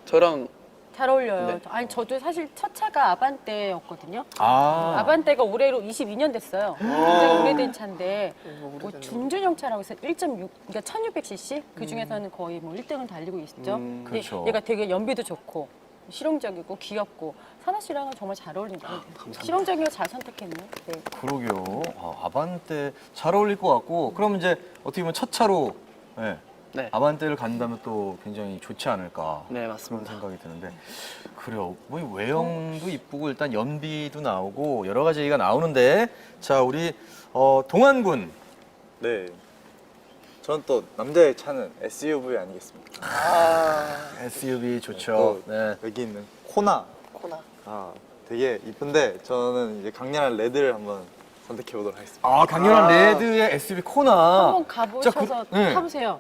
Speaker 1: 저랑
Speaker 4: 잘 어울려요.
Speaker 1: 네.
Speaker 4: 아니 저도 사실 첫 차가 아반떼였거든요.
Speaker 2: 아,
Speaker 4: 아반떼가 올해로 22년 됐어요. 굉장히 오래된 차인데 뭐 준준형 차라고 해서 1.6, 그러니까 1600cc 그 중에서는 거의 뭐 1등을 달리고 있죠. 근데
Speaker 2: 그렇죠.
Speaker 4: 얘가 되게 연비도 좋고 실용적이고 귀엽고 사나 씨랑은 정말 잘 어울리는 것 같아요. 실용적인 거 잘 선택했네요. 네.
Speaker 2: 그러게요. 아반떼 잘 어울릴 것 같고. 그럼 이제 어떻게 보면 첫 차로 네.
Speaker 1: 네.
Speaker 2: 아반떼를 간다면 또 굉장히 좋지 않을까.
Speaker 1: 네,
Speaker 2: 그런
Speaker 1: 맞습니다.
Speaker 2: 생각이 드는데 그래요. 뭐 외형도 이쁘고 일단 연비도 나오고 여러 가지 얘기가 나오는데 자 우리 동안군
Speaker 6: 네. 저는 또 남자의 차는 SUV 아니겠습니까?
Speaker 2: SUV 좋죠.
Speaker 6: 또
Speaker 2: 네.
Speaker 6: 여기 있는 코나.
Speaker 5: 코나.
Speaker 6: 아, 되게 이쁜데 저는 이제 강렬한 레드를 한번 선택해 보도록 하겠습니다.
Speaker 2: 아 강렬한 레드의 SUV 코나.
Speaker 4: 한번 가보셔서
Speaker 2: 네.
Speaker 4: 타보세요.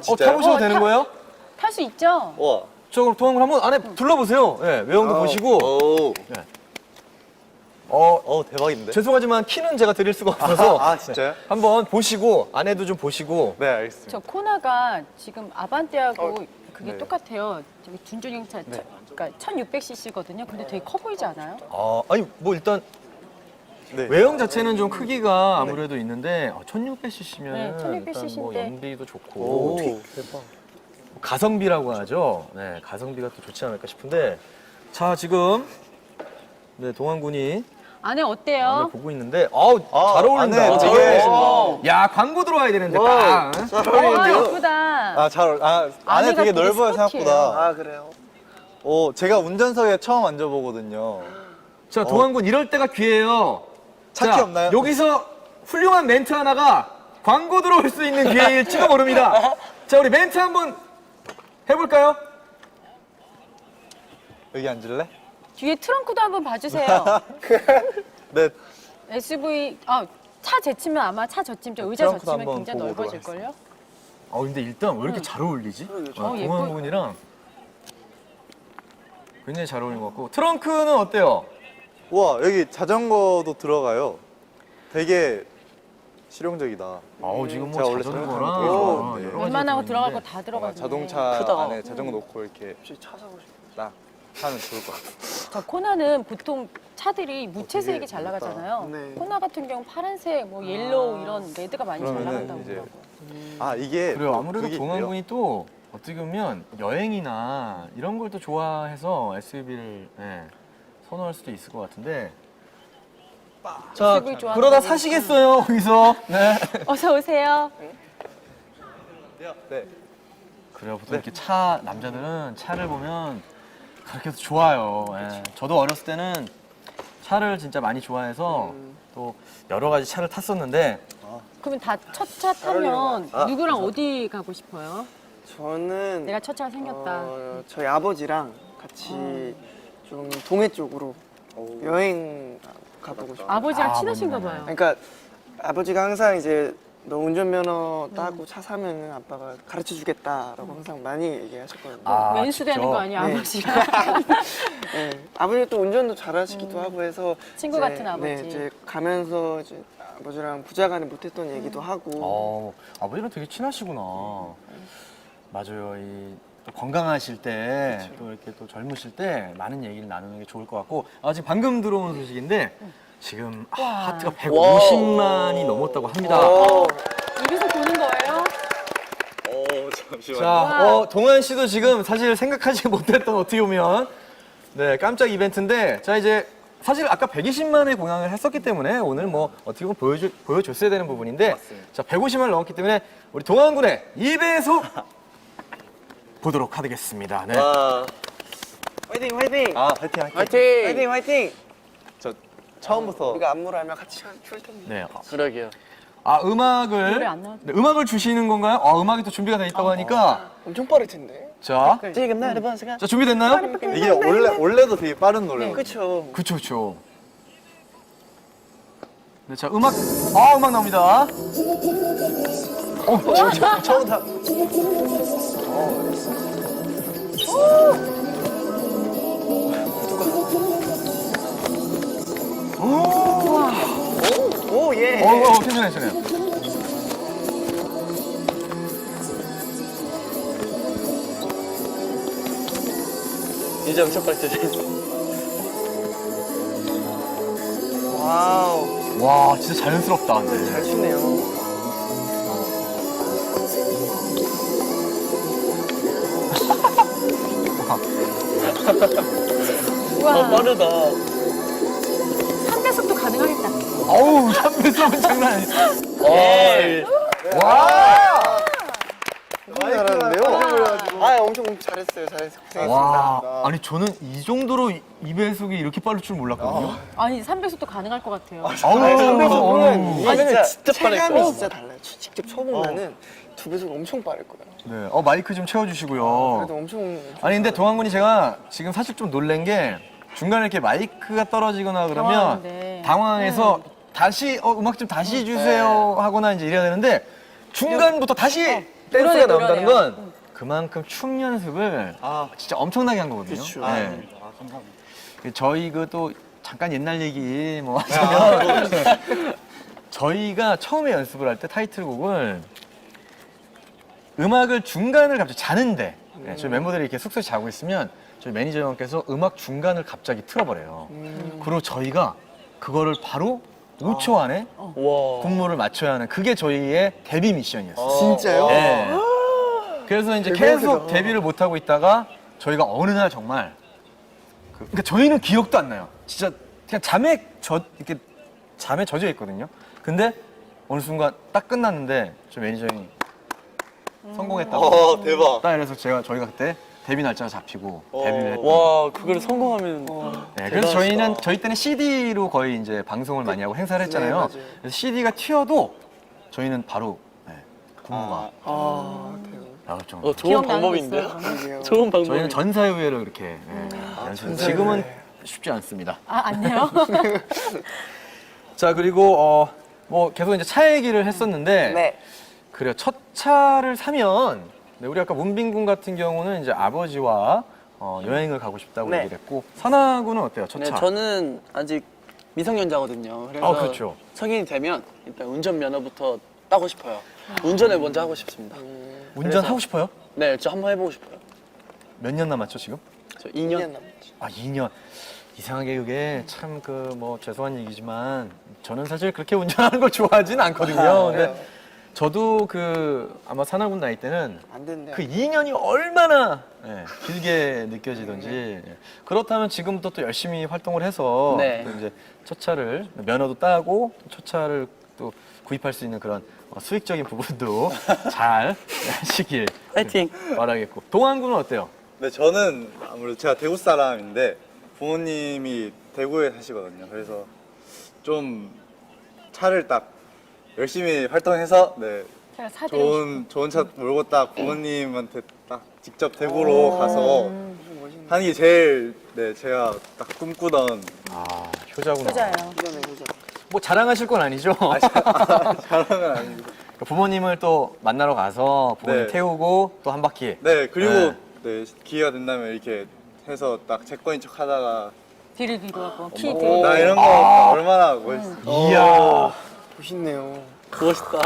Speaker 6: 진짜요?
Speaker 2: 타보셔도 되는 거예요?
Speaker 4: 탈 수 있죠?
Speaker 6: 와.
Speaker 2: 저 그럼 동안군 한번 안에 둘러보세요. 네, 외형도 보시고.
Speaker 6: 오.
Speaker 2: 네.
Speaker 6: 대박인데?
Speaker 2: 죄송하지만 키는 제가 드릴 수가 없어서
Speaker 6: 진짜요?
Speaker 2: 한번 보시고 안에도 좀 보시고.
Speaker 6: 네, 알겠습니다.
Speaker 4: 저 코나가 지금 아반떼하고 그게
Speaker 6: 네.
Speaker 4: 똑같아요. 저기 준준형 차, 그러니까 1600cc거든요. 근데 되게 커 보이지 않아요?
Speaker 2: 아니 뭐 일단
Speaker 6: 네.
Speaker 2: 외형 자체는 좀 크기가 아무래도 있는데 1600cc면
Speaker 4: 네,
Speaker 2: 일단 뭐
Speaker 4: 1600cc 인데.
Speaker 2: 연비도 좋고
Speaker 6: 오, 대박.
Speaker 2: 가성비라고 하죠. 네, 가성비가 또 좋지 않을까 싶은데 자 지금 네 동안군이
Speaker 4: 안에
Speaker 2: 안을
Speaker 4: 어때요?
Speaker 2: 보고 있는데 잘 어울린다.
Speaker 6: 안에 되게-
Speaker 2: 되게
Speaker 1: 어.
Speaker 2: 야 광고 들어와야 되는데 딱.
Speaker 4: 와 예쁘다.
Speaker 6: 안에
Speaker 4: 안에가
Speaker 6: 되게
Speaker 4: 되게
Speaker 6: 넓어요,
Speaker 4: 스포티해요.
Speaker 6: 생각보다.
Speaker 5: 아, 그래요?
Speaker 6: 제가 운전석에 처음 앉아보거든요.
Speaker 2: 자 동안군 이럴 때가 기회예요.
Speaker 6: 차키
Speaker 2: 자,
Speaker 6: 없나요?
Speaker 2: 여기서 훌륭한 멘트 하나가 광고 들어올 수 있는 기회일지도 모릅니다. 자 우리 멘트 한번 해볼까요?
Speaker 6: 여기 앉을래?
Speaker 4: 뒤에 트렁크도 한번 봐주세요.
Speaker 6: 네.
Speaker 4: SUV 차 제치면 아마 차 젖히면 의자
Speaker 6: 트렁크도
Speaker 4: 젖히면
Speaker 6: 한번
Speaker 4: 굉장히
Speaker 6: 보고
Speaker 4: 넓어질 걸요.
Speaker 2: 근데 일단 왜 이렇게 잘 어울리지? 동안군이랑 굉장히 잘 어울리는 것 같고 트렁크는 어때요?
Speaker 6: 우와, 여기 자전거도 들어가요. 되게 실용적이다.
Speaker 2: 지금
Speaker 6: 제가
Speaker 2: 뭐
Speaker 6: 원래
Speaker 2: 자전거랑
Speaker 6: 자전거 되게
Speaker 2: 여러
Speaker 6: 좋아하는데.
Speaker 2: 가지
Speaker 4: 웬만하고 들어갈 거
Speaker 2: 있는데.
Speaker 4: 다 들어가네.
Speaker 6: 자동차
Speaker 1: 크다.
Speaker 6: 안에 자전거 놓고 이렇게
Speaker 5: 혹시 차 사고 싶어요?
Speaker 6: 딱 하면 좋을 것 같아요.
Speaker 4: 저 코나는 보통 차들이 무채색이
Speaker 6: 되게
Speaker 4: 잘
Speaker 6: 예쁘다.
Speaker 4: 나가잖아요.
Speaker 5: 네.
Speaker 4: 코나 같은 경우 파란색, 뭐 옐로우 이런 레드가 많이 잘
Speaker 6: 그러면은
Speaker 4: 나간다고
Speaker 6: 이제
Speaker 4: 하더라고요.
Speaker 6: 이게
Speaker 2: 그래요.
Speaker 6: 또
Speaker 2: 아무래도
Speaker 6: 그게
Speaker 2: 동안군이 또 어떻게 보면 여행이나 이런 걸 또 좋아해서 SUV를 선호할 수도 있을 것 같은데. 자,
Speaker 4: SUV 좋아하는
Speaker 2: 그러다
Speaker 4: 분이
Speaker 2: 사시겠어요, 거기서. 네.
Speaker 4: 어서 오세요.
Speaker 6: 네.
Speaker 2: 그래요. 보통 이렇게 차 남자들은 차를 보면 그렇게 해서 좋아요. 예. 저도 어렸을 때는 차를 진짜 많이 좋아해서 또 여러 가지 차를 탔었는데
Speaker 4: 그러면 다 첫 차 타면 누구랑 어디 가고 싶어요?
Speaker 5: 저는
Speaker 4: 내가 첫 차가 생겼다.
Speaker 5: 저희 아버지랑 같이 좀 동해 쪽으로 여행 가보고 싶어요.
Speaker 4: 아버지랑 친하신가 봐요.
Speaker 5: 그러니까 아버지가 항상 이제 너 운전면허 따고 차 사면은 아빠가 가르쳐 주겠다라고 항상 많이 얘기하셨거든요.
Speaker 4: 왼수되는
Speaker 2: 진짜?
Speaker 4: 거 아니야,
Speaker 5: 네.
Speaker 4: 아버지가?
Speaker 5: 네. 아버지 또 운전도 잘하시기도 하고 해서
Speaker 4: 친구
Speaker 5: 이제,
Speaker 4: 같은 아버지.
Speaker 5: 네, 이제 가면서 이제 아버지랑 부자간에 못했던 얘기도 하고
Speaker 2: 아버지랑 되게 친하시구나. 맞아요. 또 건강하실 때, 또 이렇게 또 젊으실 때 많은 얘기를 나누는 게 좋을 것 같고, 지금 방금 들어온 소식인데, 지금 하트가 150만이 넘었다고 합니다.
Speaker 4: 입에서 보는 거예요?
Speaker 6: 잠시만요.
Speaker 2: 자, 동환 씨도 지금 사실 생각하지 못했던 어떻게 보면, 네, 깜짝 이벤트인데, 자, 이제 사실 아까 120만의 공약을 했었기 때문에 오늘 뭐 어떻게 보면 보여줬어야 되는 부분인데, 자, 150만을 넘었기 때문에 우리 동환 군의 2배속 보도록 하겠습니다. 네.
Speaker 6: 와.
Speaker 5: 화이팅 화이팅
Speaker 6: 화이팅 화이팅.
Speaker 5: 화이팅 화이팅
Speaker 6: 저 처음부터
Speaker 5: 우리가 안무를 알면 같이 출 텐데.
Speaker 2: 네.
Speaker 1: 그러게요.
Speaker 2: 음악을
Speaker 4: 노래 안 나왔죠?
Speaker 2: 네, 음악을 주시는 건가요? 음악이 또 준비가 돼 있다고 하니까
Speaker 5: 엄청 빠를 텐데.
Speaker 2: 자,
Speaker 5: 지금 나를 봐서
Speaker 2: 자 준비됐나요?
Speaker 6: 이게 원래도 되게 빠른 노래거든요.
Speaker 5: 그쵸.
Speaker 2: 그쵸 그쵸. 네, 자 음악 나옵니다.
Speaker 6: 처음 다.
Speaker 5: 오 예.
Speaker 2: 괜찮아요.
Speaker 1: 이제 엄청 빨리
Speaker 5: 와우.
Speaker 2: 와 진짜 자연스럽다. 근데.
Speaker 5: 잘 추네요.
Speaker 4: 우와,
Speaker 1: 빠르다.
Speaker 4: 3배속도 가능하겠다.
Speaker 2: 어우 3배속은 장난 아니야.
Speaker 1: 예.
Speaker 2: 와.
Speaker 6: 많이 잘하는데요?
Speaker 5: 아 엄청 잘했어요. 고생했습니다.
Speaker 2: 와. 아니 저는 이 정도로 2배속이 이렇게 빠를 줄 몰랐거든요.
Speaker 4: 아니, 3배속도 가능할 것 같아요.
Speaker 5: 선배님은
Speaker 1: 아,
Speaker 5: 진짜
Speaker 1: 진짜 빠를
Speaker 5: 체감이
Speaker 1: 거야.
Speaker 5: 진짜 달라요. 직접 쳐보면은 2배속 엄청 빠를 거예요.
Speaker 2: 네. 마이크 좀 채워주시고요.
Speaker 5: 그래도 엄청
Speaker 2: 아니 근데 동환군이 제가 지금 사실 좀 놀란 게 중간에 이렇게 마이크가 떨어지거나 그러면
Speaker 4: 당황하는데.
Speaker 2: 당황해서 다시 음악 좀 다시 주세요 하거나 이제 이래야 되는데 중간부터 다시 댄스가 나온다는 건 그만큼 춤 연습을 진짜 엄청나게 한 거거든요.
Speaker 5: 그쵸.
Speaker 2: 네. 저희 그 또 잠깐 옛날 얘기 뭐 하자면 저희가 처음에 연습을 할 때 타이틀곡을 음악을 중간을 갑자기 자는데 저희 멤버들이 이렇게 숙소에 자고 있으면 저희 매니저 형께서 음악 중간을 갑자기 틀어버려요. 그리고 저희가 그거를 바로 5초 안에
Speaker 1: 와.
Speaker 2: 분무를 맞춰야 하는 그게 저희의 데뷔 미션이었어요.
Speaker 5: 진짜요?
Speaker 2: 네. 그래서 이제 계속 데뷔를 못 하고 있다가 저희가 어느 날 정말 그러니까 저희는 기억도 안 나요. 진짜 그냥 이렇게 잠에 젖어 있거든요. 근데 어느 순간 딱 끝났는데 저 매니저 형이 성공했다고.
Speaker 6: 대박.
Speaker 2: 딱 이래서 저희가 그때 데뷔 날짜가 잡히고 데뷔를 했던.
Speaker 1: 와, 그걸 성공하면.
Speaker 2: 네, 그래서 저희 때는 CD로 거의 이제 방송을 많이 하고 행사를 했잖아요.
Speaker 5: 맞아요.
Speaker 2: 그래서 CD가 튀어도 저희는 바로 군무가
Speaker 5: 대박.
Speaker 2: 나올 정도.
Speaker 1: 좋은
Speaker 4: 기억나는 거
Speaker 1: 방법인데요?
Speaker 4: 있어요?
Speaker 5: 그러게요.
Speaker 1: 좋은 방법.
Speaker 2: 저희는 전사후회로 이렇게 연습. 지금은 쉽지 않습니다.
Speaker 4: 안 돼요?
Speaker 2: 자 그리고 뭐 계속 이제 차 얘기를 했었는데
Speaker 5: 네.
Speaker 2: 그래요. 첫 차를 사면 우리 아까 문빈 군 같은 경우는 이제 아버지와 여행을 가고 싶다고
Speaker 5: 네.
Speaker 2: 얘기를 했고 선아 군은 어때요? 첫
Speaker 1: 네,
Speaker 2: 차?
Speaker 1: 저는 아직 미성년자거든요. 그래서
Speaker 2: 그렇죠.
Speaker 1: 성인이 되면 일단 운전면허부터 따고 싶어요. 운전을 먼저 하고 싶습니다.
Speaker 2: 운전하고 싶어요?
Speaker 1: 네, 저 한번 해보고 싶어요.
Speaker 2: 몇 년 남았죠 지금?
Speaker 1: 저
Speaker 5: 2년
Speaker 1: 2년.
Speaker 5: 남았지.
Speaker 2: 2년. 이상하게 그게 참 그 뭐 죄송한 얘기지만 저는 사실 그렇게 운전하는 걸 좋아하진 않거든요. 근데 저도 그 아마 사나군 나이 때는
Speaker 5: 안 된대요.
Speaker 2: 그 2년이 얼마나 길게 느껴지던지 그렇다면 지금부터 또 열심히 활동을 해서
Speaker 1: 네.
Speaker 2: 또 이제 첫 차를 면허도 따고 첫 차를 또 구입할 수 있는 그런 수익적인 부분도 잘 하시길
Speaker 1: 파이팅!
Speaker 2: 바라겠고 동환 군은 어때요?
Speaker 6: 네, 저는 아무래도 제가 대구 사람인데 부모님이 대구에 사시거든요. 그래서 좀 차를 딱 열심히 활동해서 네,
Speaker 4: 제가 사드리고
Speaker 6: 좋은 차 몰고 딱 부모님한테 딱 직접 대구로 가서 하는 게 제일 네, 제가 딱 꿈꾸던
Speaker 2: 아, 효자구나.
Speaker 4: 싶어요.
Speaker 5: 이전에 보자.
Speaker 2: 뭐 자랑하실 건 아니죠?
Speaker 6: 자랑은 아니고.
Speaker 2: 부모님을 또 만나러 가서 부모님
Speaker 6: 네.
Speaker 2: 태우고 또 한 바퀴.
Speaker 6: 네, 그리고
Speaker 2: 네.
Speaker 6: 네, 기회가 된다면 이렇게 해서 딱 제 거인 척 하다가
Speaker 4: 뒤를 뒤로하고 키
Speaker 6: 오,
Speaker 4: 들고.
Speaker 6: 나 이런 거 얼마나 멋있어.
Speaker 2: 이야.
Speaker 5: 멋있네요.
Speaker 1: 멋있다.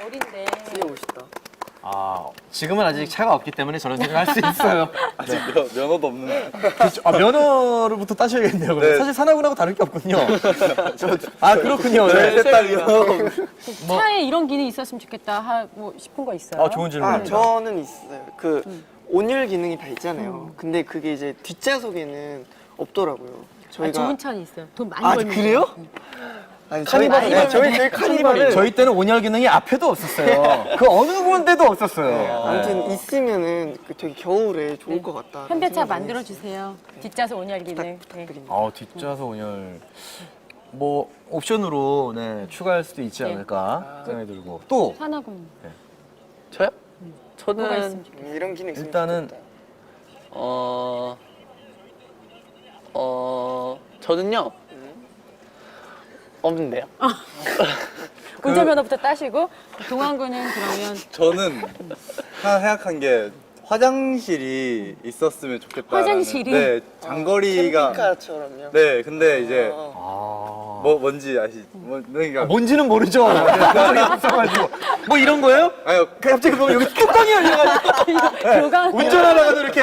Speaker 4: 어린데.
Speaker 5: 진짜 멋있다.
Speaker 2: 아, 지금은 아직 차가 없기 때문에 저런 생각할 수 있어요.
Speaker 6: 아직 면허도 없는데.
Speaker 2: 그렇죠. 아, 면허부터 따셔야겠네요. 그럼.
Speaker 6: 네.
Speaker 2: 사실 산악은하고 다를 게 없군요. 아, 그렇군요. 네.
Speaker 6: 셋다 면허가 없는.
Speaker 4: 차에 이런 기능이 있었으면 좋겠다 하고 싶은 거 있어요?
Speaker 2: 아, 좋은
Speaker 5: 아,
Speaker 2: 질문입니다.
Speaker 5: 저는 있어요. 그 온열 기능이 다 있잖아요. 근데 그게 이제 뒷좌석에는 없더라고요. 저희가
Speaker 4: 아, 좋은 차는 있어요. 돈 많이
Speaker 5: 아,
Speaker 4: 벌면.
Speaker 5: 그래요? 아니, 저희
Speaker 4: 카니발.
Speaker 5: 저희 카니발은
Speaker 2: 저희 때는 온열 기능이 앞에도 없었어요. 그 어느 군데도 없었어요.
Speaker 5: 아무튼 있으면은 그 되게 겨울에 좋을 것 같다.
Speaker 4: 현대차 만들어 주세요. 뒷좌석 온열 기능. 네.
Speaker 5: 부탁드립니다.
Speaker 2: 뒷좌석 온열. 뭐 옵션으로 네, 추가할 수도 있지
Speaker 4: 네.
Speaker 2: 않을까 생각이 들고 또
Speaker 4: 산악은
Speaker 1: 저요?
Speaker 4: 뭐가
Speaker 1: 저는
Speaker 4: 있으면 좋겠어요?
Speaker 5: 이런 기능 있으면
Speaker 2: 일단은
Speaker 5: 좋겠다.
Speaker 1: 저는요 없는데요.
Speaker 4: 운전면허부터 따시고 동안군은 그러면
Speaker 6: 저는 하나 생각한 게 화장실이 있었으면 좋겠다.
Speaker 4: 화장실이?
Speaker 6: 네, 장거리가.
Speaker 5: 캠핑카처럼요.
Speaker 6: 네, 근데 이제
Speaker 2: 아,
Speaker 6: 뭔지 아시? 그러니까
Speaker 2: 뭔지는 모르죠. 그쪽에 없어가지고 뭐 이런 거예요?
Speaker 6: 아니요.
Speaker 2: 갑자기 보면 여기 뚜껑이 열려가지고
Speaker 4: 교감
Speaker 2: 운전하다가도 이렇게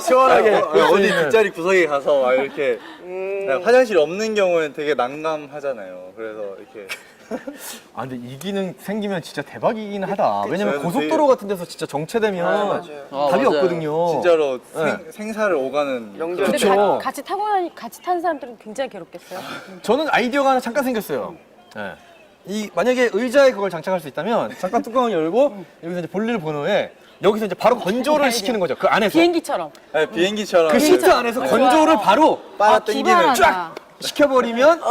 Speaker 2: 시원하게
Speaker 6: 어디 뒷자리 구석에 가서 막 이렇게 네, 화장실 없는 경우에는 되게 난감하잖아요. 그래서 이렇게
Speaker 2: 아 근데 이 기능 생기면 진짜 대박이긴 하다. 왜냐면
Speaker 6: 저는
Speaker 2: 고속도로 같은 데서 진짜 정체되면
Speaker 5: 맞아요.
Speaker 2: 답이
Speaker 1: 맞아요.
Speaker 2: 없거든요.
Speaker 6: 진짜로
Speaker 2: 네.
Speaker 6: 생사를 오가는
Speaker 5: 연결.
Speaker 4: 근데
Speaker 2: 그쵸.
Speaker 4: 같이 같이 타는 사람들은 굉장히 괴롭겠어요.
Speaker 2: 저는 아이디어가 하나 잠깐 생겼어요. 네. 이 만약에 의자에 그걸 장착할 수 있다면 잠깐 뚜껑을 열고 여기서 이제 볼일 번호에 여기서 이제 바로 건조를 시키는 거죠. 그 안에서
Speaker 4: 비행기처럼.
Speaker 6: 네, 비행기처럼
Speaker 2: 그 시트 안에서 건조를 바로
Speaker 6: 빨아
Speaker 4: 아,
Speaker 6: 당기는
Speaker 4: 기발하다.
Speaker 2: 쫙 시켜버리면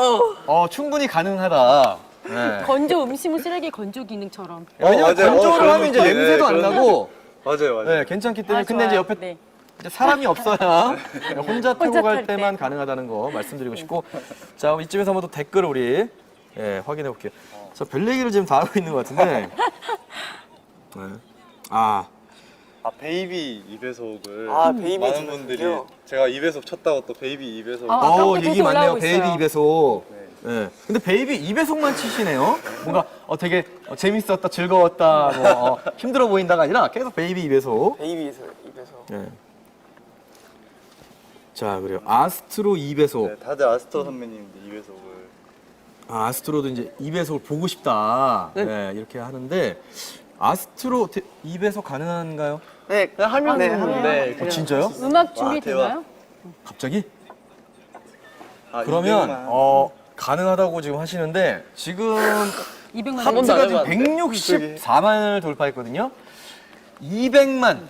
Speaker 2: 충분히 가능하다. 네.
Speaker 4: 건조 음식물 쓰레기 건조 기능처럼.
Speaker 2: 왜냐면
Speaker 6: 맞아요.
Speaker 2: 건조를
Speaker 6: 그런
Speaker 2: 하면 이제
Speaker 6: 느낌.
Speaker 2: 냄새도
Speaker 6: 네,
Speaker 2: 안
Speaker 6: 그런
Speaker 2: 나고
Speaker 6: 맞아요, 맞아요.
Speaker 2: 네, 괜찮기 때문에 근데 이제
Speaker 4: 좋아요.
Speaker 2: 옆에
Speaker 4: 네.
Speaker 2: 이제 사람이 없어야 혼자 타고
Speaker 4: 혼자
Speaker 2: 갈
Speaker 4: 탈 때.
Speaker 2: 때만 가능하다는 거 말씀드리고 싶고 자 그럼 이쯤에서 한번 또 댓글을 우리 확인해 볼게요. 자 별 얘기를 지금 다 하고 있는 것 같은데 네.
Speaker 6: 아, 베이비 2배속을
Speaker 5: 아, 베이비
Speaker 6: 많은 분들이
Speaker 5: 집에서요?
Speaker 6: 제가 2배속 쳤다고 또 베이비 2배속
Speaker 4: 아, 아까부터
Speaker 2: 얘기
Speaker 4: 계속
Speaker 2: 많네요.
Speaker 4: 올라오고
Speaker 2: 베이비
Speaker 4: 있어요.
Speaker 2: 2배속. 네. 근데 베이비 2배속만 치시네요. 뭔가 되게 재밌었다, 즐거웠다, 뭐 힘들어 보인다가 아니라 계속 베이비 2배속.
Speaker 5: 베이비에서 입에서.
Speaker 2: 네. 자 그래요. 아스트로 2배속.
Speaker 6: 네, 다들 아스터 선배님들 2배속을
Speaker 2: 아스트로도 이제 2배속을 보고 싶다. 네. 이렇게 하는데 아스트로 2배속 가능한가요?
Speaker 5: 네,
Speaker 1: 그냥 하면
Speaker 5: 네,
Speaker 1: 되는데
Speaker 5: 하면
Speaker 1: 그냥
Speaker 2: 진짜요?
Speaker 4: 음악 준비
Speaker 6: 대박.
Speaker 4: 되나요?
Speaker 2: 갑자기?
Speaker 6: 아,
Speaker 2: 그러면
Speaker 6: 200만.
Speaker 2: 가능하다고 지금 하시는데 지금
Speaker 4: 200만
Speaker 1: 한 번도 안
Speaker 2: 하트가 지금
Speaker 1: 해봤는데.
Speaker 2: 164만을 돌파했거든요. 200만.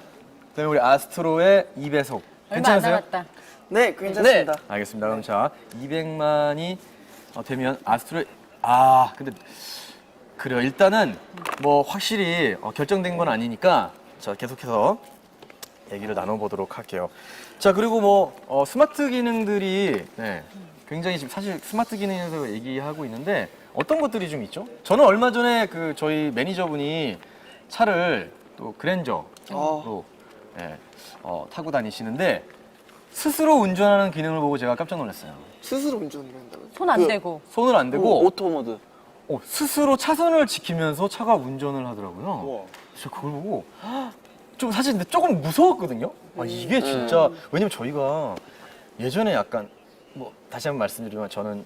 Speaker 2: 그다음에 우리 아스트로의 2배속.
Speaker 4: 얼마 안
Speaker 2: 괜찮으세요?
Speaker 4: 남았다.
Speaker 5: 네, 괜찮습니다.
Speaker 2: 알겠습니다. 그럼 자 200만이 되면 아스트로의 근데 그래요. 일단은 뭐 확실히 결정된 건 아니니까 자 계속해서 얘기를 나눠보도록 할게요. 자 그리고 뭐 스마트 기능들이 굉장히 지금 사실 스마트 기능에서 얘기하고 있는데 어떤 것들이 좀 있죠? 저는 얼마 전에 그 저희 매니저분이 차를 또 그랜저로 타고 다니시는데 스스로 운전하는 기능을 보고 제가 깜짝 놀랐어요.
Speaker 5: 스스로 운전을 한다고요?
Speaker 4: 손 안 대고.
Speaker 2: 손을 안 대고
Speaker 1: 오토 모드.
Speaker 2: 스스로 차선을 지키면서 차가 운전을 하더라고요.
Speaker 6: 우와.
Speaker 2: 진짜 그걸 보고 좀 사실 근데 조금 무서웠거든요. 이게 진짜 왜냐면 저희가 예전에 약간 뭐 다시 한번 말씀드리면 저는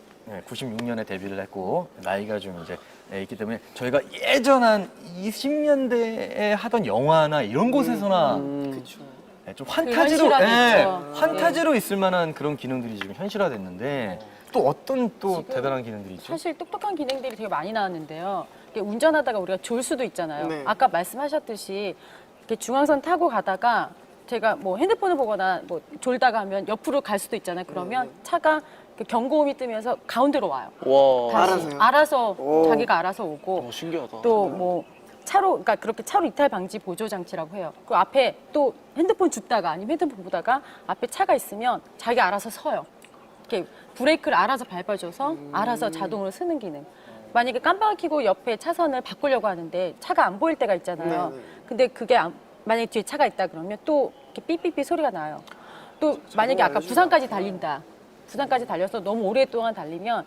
Speaker 2: 96년에 데뷔를 했고 나이가 좀 이제 있기 때문에 저희가 예전 한 20년대에 하던 영화나 이런 곳에서나
Speaker 5: 그렇죠.
Speaker 2: 좀 환타지로
Speaker 4: 현실화됐죠.
Speaker 2: 환타지로 있을 만한 그런 기능들이 지금 현실화됐는데 또 어떤 또 대단한 기능들이 있죠?
Speaker 4: 사실 똑똑한 기능들이 되게 많이 나왔는데요. 이게 운전하다가 우리가 졸 수도 있잖아요.
Speaker 5: 네.
Speaker 4: 아까 말씀하셨듯이 이렇게 중앙선 타고 가다가 제가 뭐 핸드폰을 보거나 뭐 졸다가 하면 옆으로 갈 수도 있잖아요. 그러면 차가 그 경고음이 뜨면서 가운데로 와요.
Speaker 1: 와,
Speaker 4: 다시
Speaker 5: 알아서요?
Speaker 4: 알아서
Speaker 5: 오.
Speaker 4: 자기가 알아서 오고
Speaker 1: 신기하다.
Speaker 4: 또 뭐 차로 그러니까 그렇게 차로 이탈 방지 보조 장치라고 해요. 그 앞에 또 핸드폰 줍다가 아니면 핸드폰 보다가 앞에 차가 있으면 자기 알아서 서요. 이렇게 브레이크를 알아서 밟아줘서 알아서 자동으로 서는 기능. 만약에 깜빡이 켜고 옆에 차선을 바꾸려고 하는데 차가 안 보일 때가 있잖아요.
Speaker 5: 네네.
Speaker 4: 근데 그게 만약에 뒤에 차가 있다 그러면 또 이렇게 삐삐삐 소리가 나요. 또 만약에 아까 부산까지 달린다. 부산까지 달려서 너무 오랫동안 달리면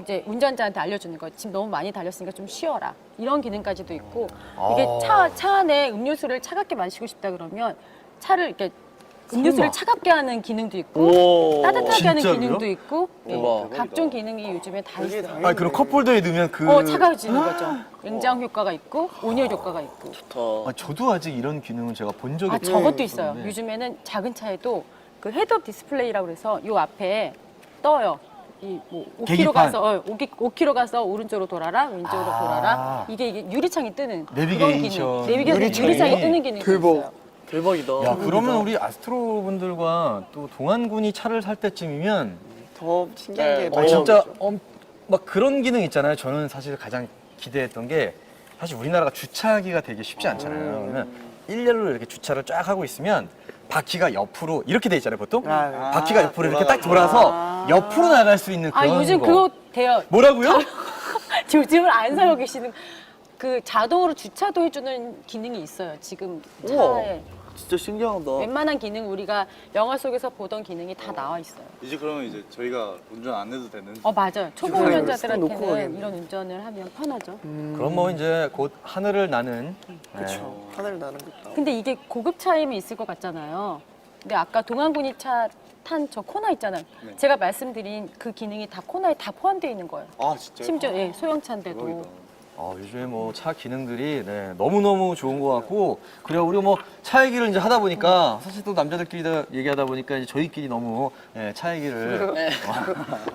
Speaker 4: 이제 운전자한테 알려주는 거. 지금 너무 많이 달렸으니까 좀 쉬어라. 이런 기능까지도 있고 이게 차 안에 음료수를 차갑게 마시고 싶다 그러면 차를 이렇게 음료수를 차갑게 하는 기능도 있고
Speaker 1: 오,
Speaker 4: 따뜻하게 하는
Speaker 2: 진짜로요?
Speaker 4: 기능도 있고 예,
Speaker 1: 대박.
Speaker 4: 각종 기능이 요즘에 다
Speaker 5: 그게
Speaker 4: 있어요.
Speaker 5: 다
Speaker 2: 아, 그럼 컵홀더에 넣으면 그
Speaker 4: 차가워지는 거죠. 냉장 효과가 있고 온열 효과가 있고.
Speaker 1: 좋다.
Speaker 2: 저도 아직 이런 기능은 제가 본 적이
Speaker 4: 저것도 있어요.
Speaker 2: 없는데.
Speaker 4: 요즘에는 작은 차에도 그 헤드업 디스플레이라고 해서 요 앞에 떠요. 이뭐 5km
Speaker 2: 계기판.
Speaker 4: 가서 5km 가서 오른쪽으로 돌아라, 왼쪽으로 돌아라. 이게 유리창이 뜨는 그런
Speaker 2: 내비게이션.
Speaker 4: 기능. 내비게이션
Speaker 5: 유리창이?
Speaker 4: 유리창이 뜨는 기능이 있어요.
Speaker 1: 대박이다.
Speaker 2: 야, 그러면 우리 아스트로 분들과 또 동안군이 차를 살 때쯤이면
Speaker 5: 더 신기한
Speaker 1: 네,
Speaker 5: 게
Speaker 2: 어,
Speaker 5: 많이
Speaker 2: 진짜
Speaker 5: 나오죠.
Speaker 2: 막 그런 기능 있잖아요. 저는 사실 가장 기대했던 게 사실 우리나라가 주차하기가 되게 쉽지 않잖아요. 그러면 일렬로 이렇게 주차를 쫙 하고 있으면 바퀴가 옆으로 이렇게 돼 있잖아요, 보통.
Speaker 5: 아, 네.
Speaker 2: 바퀴가 옆으로 이렇게 딱 돌아서 옆으로 나갈 수 있는 그런
Speaker 4: 요즘
Speaker 2: 거.
Speaker 4: 그거 돼요.
Speaker 2: 뭐라고요?
Speaker 4: 요즘을 안 사고 계시는 그 자동으로 주차도 해주는 기능이 있어요. 지금 차에
Speaker 1: 진짜 신기하다.
Speaker 4: 웬만한 기능 우리가 영화 속에서 보던 기능이 다 나와 있어요.
Speaker 6: 이제 그러면 이제 저희가 운전 안 해도 되는.
Speaker 4: 맞아요. 초보
Speaker 5: 주차장에 놓고
Speaker 4: 운전자들한테는
Speaker 5: 가겠네.
Speaker 4: 이런 운전을 하면 편하죠.
Speaker 2: 그럼 뭐 이제 곧 하늘을 나는
Speaker 5: 그렇죠. 하늘 나는 것도.
Speaker 4: 근데 이게 고급 차임이 있을 것 같잖아요. 근데 아까 동안군이 차 탄 저 코나 있잖아요.
Speaker 6: 네.
Speaker 4: 제가 말씀드린 그 기능이 다 코나에 다 포함되어 있는 거예요.
Speaker 6: 아 진짜요?
Speaker 4: 심지어 소형차인데도.
Speaker 6: 대박이다.
Speaker 2: 요즘에 뭐 차 기능들이 너무너무 좋은 것 같고 그리고 우리 뭐 차 얘기를 이제 하다 보니까 사실 또 남자들끼리 얘기하다 보니까 이제 저희끼리 너무 차 얘기를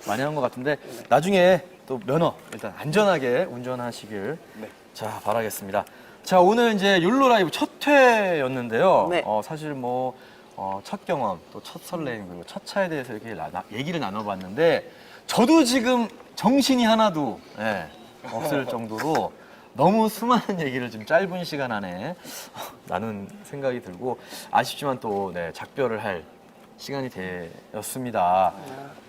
Speaker 2: 많이 한 것 같은데 나중에 또 면허 일단 안전하게 운전하시길
Speaker 6: 네.
Speaker 2: 자 바라겠습니다. 자 오늘 이제 욜로 라이브 첫 회였는데요.
Speaker 5: 네.
Speaker 2: 사실 뭐 첫 경험 또 첫 설렘 그리고 첫 차에 대해서 이렇게 얘기를 나눠봤는데 저도 지금 정신이 하나도 없을 정도로 너무 수많은 얘기를 좀 짧은 시간 안에 나눈 생각이 들고 아쉽지만 또 작별을 할 시간이 되었습니다.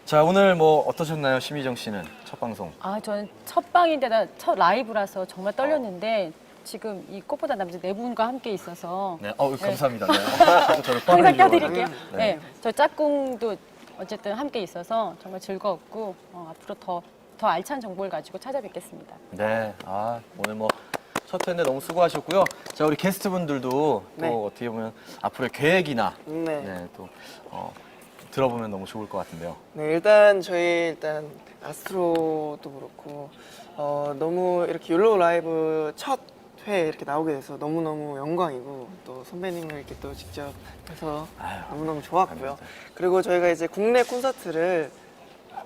Speaker 2: 자 오늘 뭐 어떠셨나요, 심희정 씨는 첫 방송?
Speaker 4: 저는 첫 방인데다 첫 라이브라서 정말 떨렸는데 지금 이 꽃보다 남자 네 분과 함께 있어서
Speaker 2: 네, 감사합니다. 네. 저를
Speaker 4: 항상
Speaker 2: 포함해
Speaker 4: 껴드릴게요.
Speaker 2: 주셔가지고.
Speaker 4: 네, 저 짝꿍도 어쨌든 함께 있어서 정말 즐거웠고 앞으로 더 알찬 정보를 가지고 찾아뵙겠습니다.
Speaker 2: 네, 오늘 뭐 첫 회인데 너무 수고하셨고요. 자 우리 게스트분들도
Speaker 5: 네.
Speaker 2: 또 어떻게 보면 앞으로의 계획이나
Speaker 5: 네.
Speaker 2: 또 들어보면 너무 좋을 것 같은데요.
Speaker 5: 네, 일단 저희 아스트로도 그렇고 너무 이렇게 욜로 라이브 첫 회 이렇게 나오게 돼서 너무너무 영광이고 또 선배님을 이렇게 또 직접 해서 너무너무 좋았고요. 그리고 저희가 이제 국내 콘서트를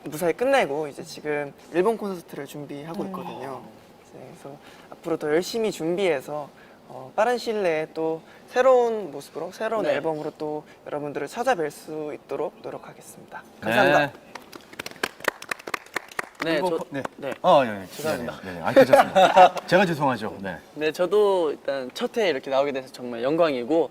Speaker 5: 무사히 끝내고 이제 지금 일본 콘서트를 준비하고 있거든요. 그래서 앞으로 더 열심히 준비해서 빠른 시일 내에 또 새로운 모습으로 새로운
Speaker 1: 네.
Speaker 5: 앨범으로 또 여러분들을 찾아뵐 수 있도록 노력하겠습니다. 감사합니다.
Speaker 1: 네,
Speaker 2: 네.
Speaker 1: 네.
Speaker 2: 죄송합니다. 네, 괜찮습니다. 제가 죄송하죠. 네.
Speaker 1: 네, 저도 일단 첫 회 이렇게 나오게 돼서 정말 영광이고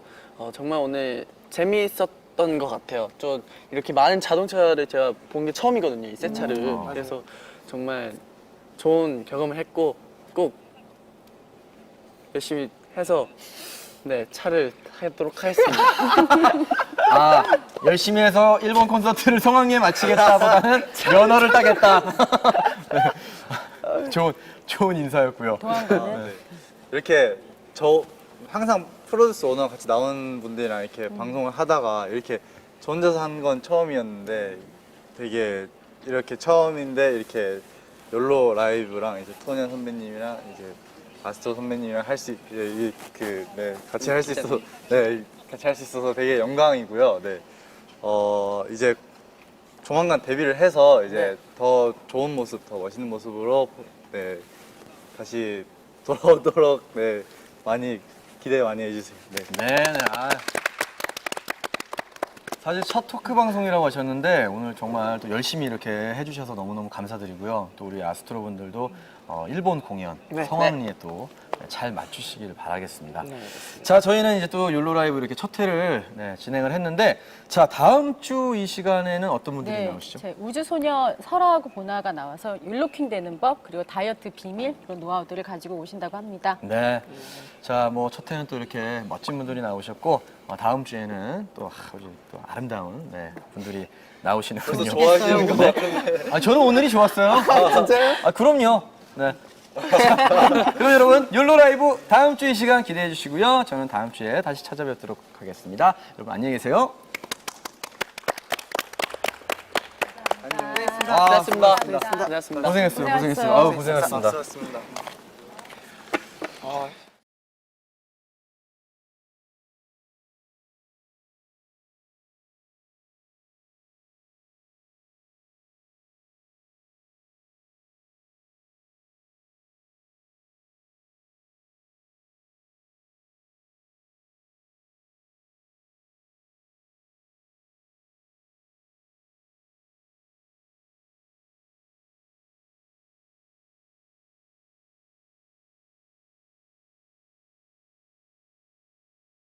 Speaker 1: 정말 오늘 재미있었던 것 같아요. 저 이렇게 많은 자동차를 제가 본 게 처음이거든요, 이 새 차를. 그래서 정말 좋은 경험을 했고 꼭 열심히 해서 차를 타도록 하겠습니다.
Speaker 2: 열심히 해서 일본 콘서트를 성황리에 마치겠다보다는 면허를 따겠다. 좋은 인사였고요.
Speaker 4: 동안군은
Speaker 6: 이렇게 저 항상 프로듀스 오너랑 같이 나온 분들이랑 이렇게 방송을 하다가 이렇게 저 혼자서 한 건 처음이었는데 되게 이렇게 처음인데 이렇게 욜로 라이브랑 이제 토니안 선배님이랑 이제 아스트로 선배님이랑 같이 할 수 있어서 같이 할 수 있어서 되게 영광이고요. 네. 이제 조만간 데뷔를 해서 이제 더 좋은 모습, 더 멋있는 모습으로 다시 돌아오도록 많이 기대 많이 해주세요. 네.
Speaker 2: 네. 사실 첫 토크 방송이라고 하셨는데 오늘 정말 또 열심히 이렇게 해주셔서 너무너무 감사드리고요. 또 우리 아스트로 분들도 일본 공연
Speaker 5: 네.
Speaker 2: 성황리에 또 잘 맞추시길 바라겠습니다. 자, 저희는 이제 또 욜로 라이브 이렇게 첫 회를 진행을 했는데 자, 다음 주 이 시간에는 어떤 분들이 나오시죠?
Speaker 4: 제 우주소녀 설아하고 보나가 나와서 율로킹 되는 법, 그리고 다이어트 비밀, 그런 노하우들을 가지고 오신다고 합니다.
Speaker 2: 네. 자, 뭐 첫 회는 또 이렇게 멋진 분들이 나오셨고 다음 주에는 또 우리 또 아름다운 분들이 나오시는군요.
Speaker 6: 그래서 좋아하시는 거
Speaker 2: 네. 아, 저는 오늘이 좋았어요.
Speaker 5: 진짜요?
Speaker 2: 아, 그럼요. 네. 자, 그럼 여러분 욜로 라이브 다음 주 이 시간 기대해 주시고요. 저는 다음 주에 다시 찾아뵙도록 하겠습니다. 여러분 안녕히 계세요.
Speaker 1: 고맙습니다. 고맙습니다.
Speaker 2: 고생했어요. 고생했어요. 아우 고생했습니다.
Speaker 5: 수고하셨습니다.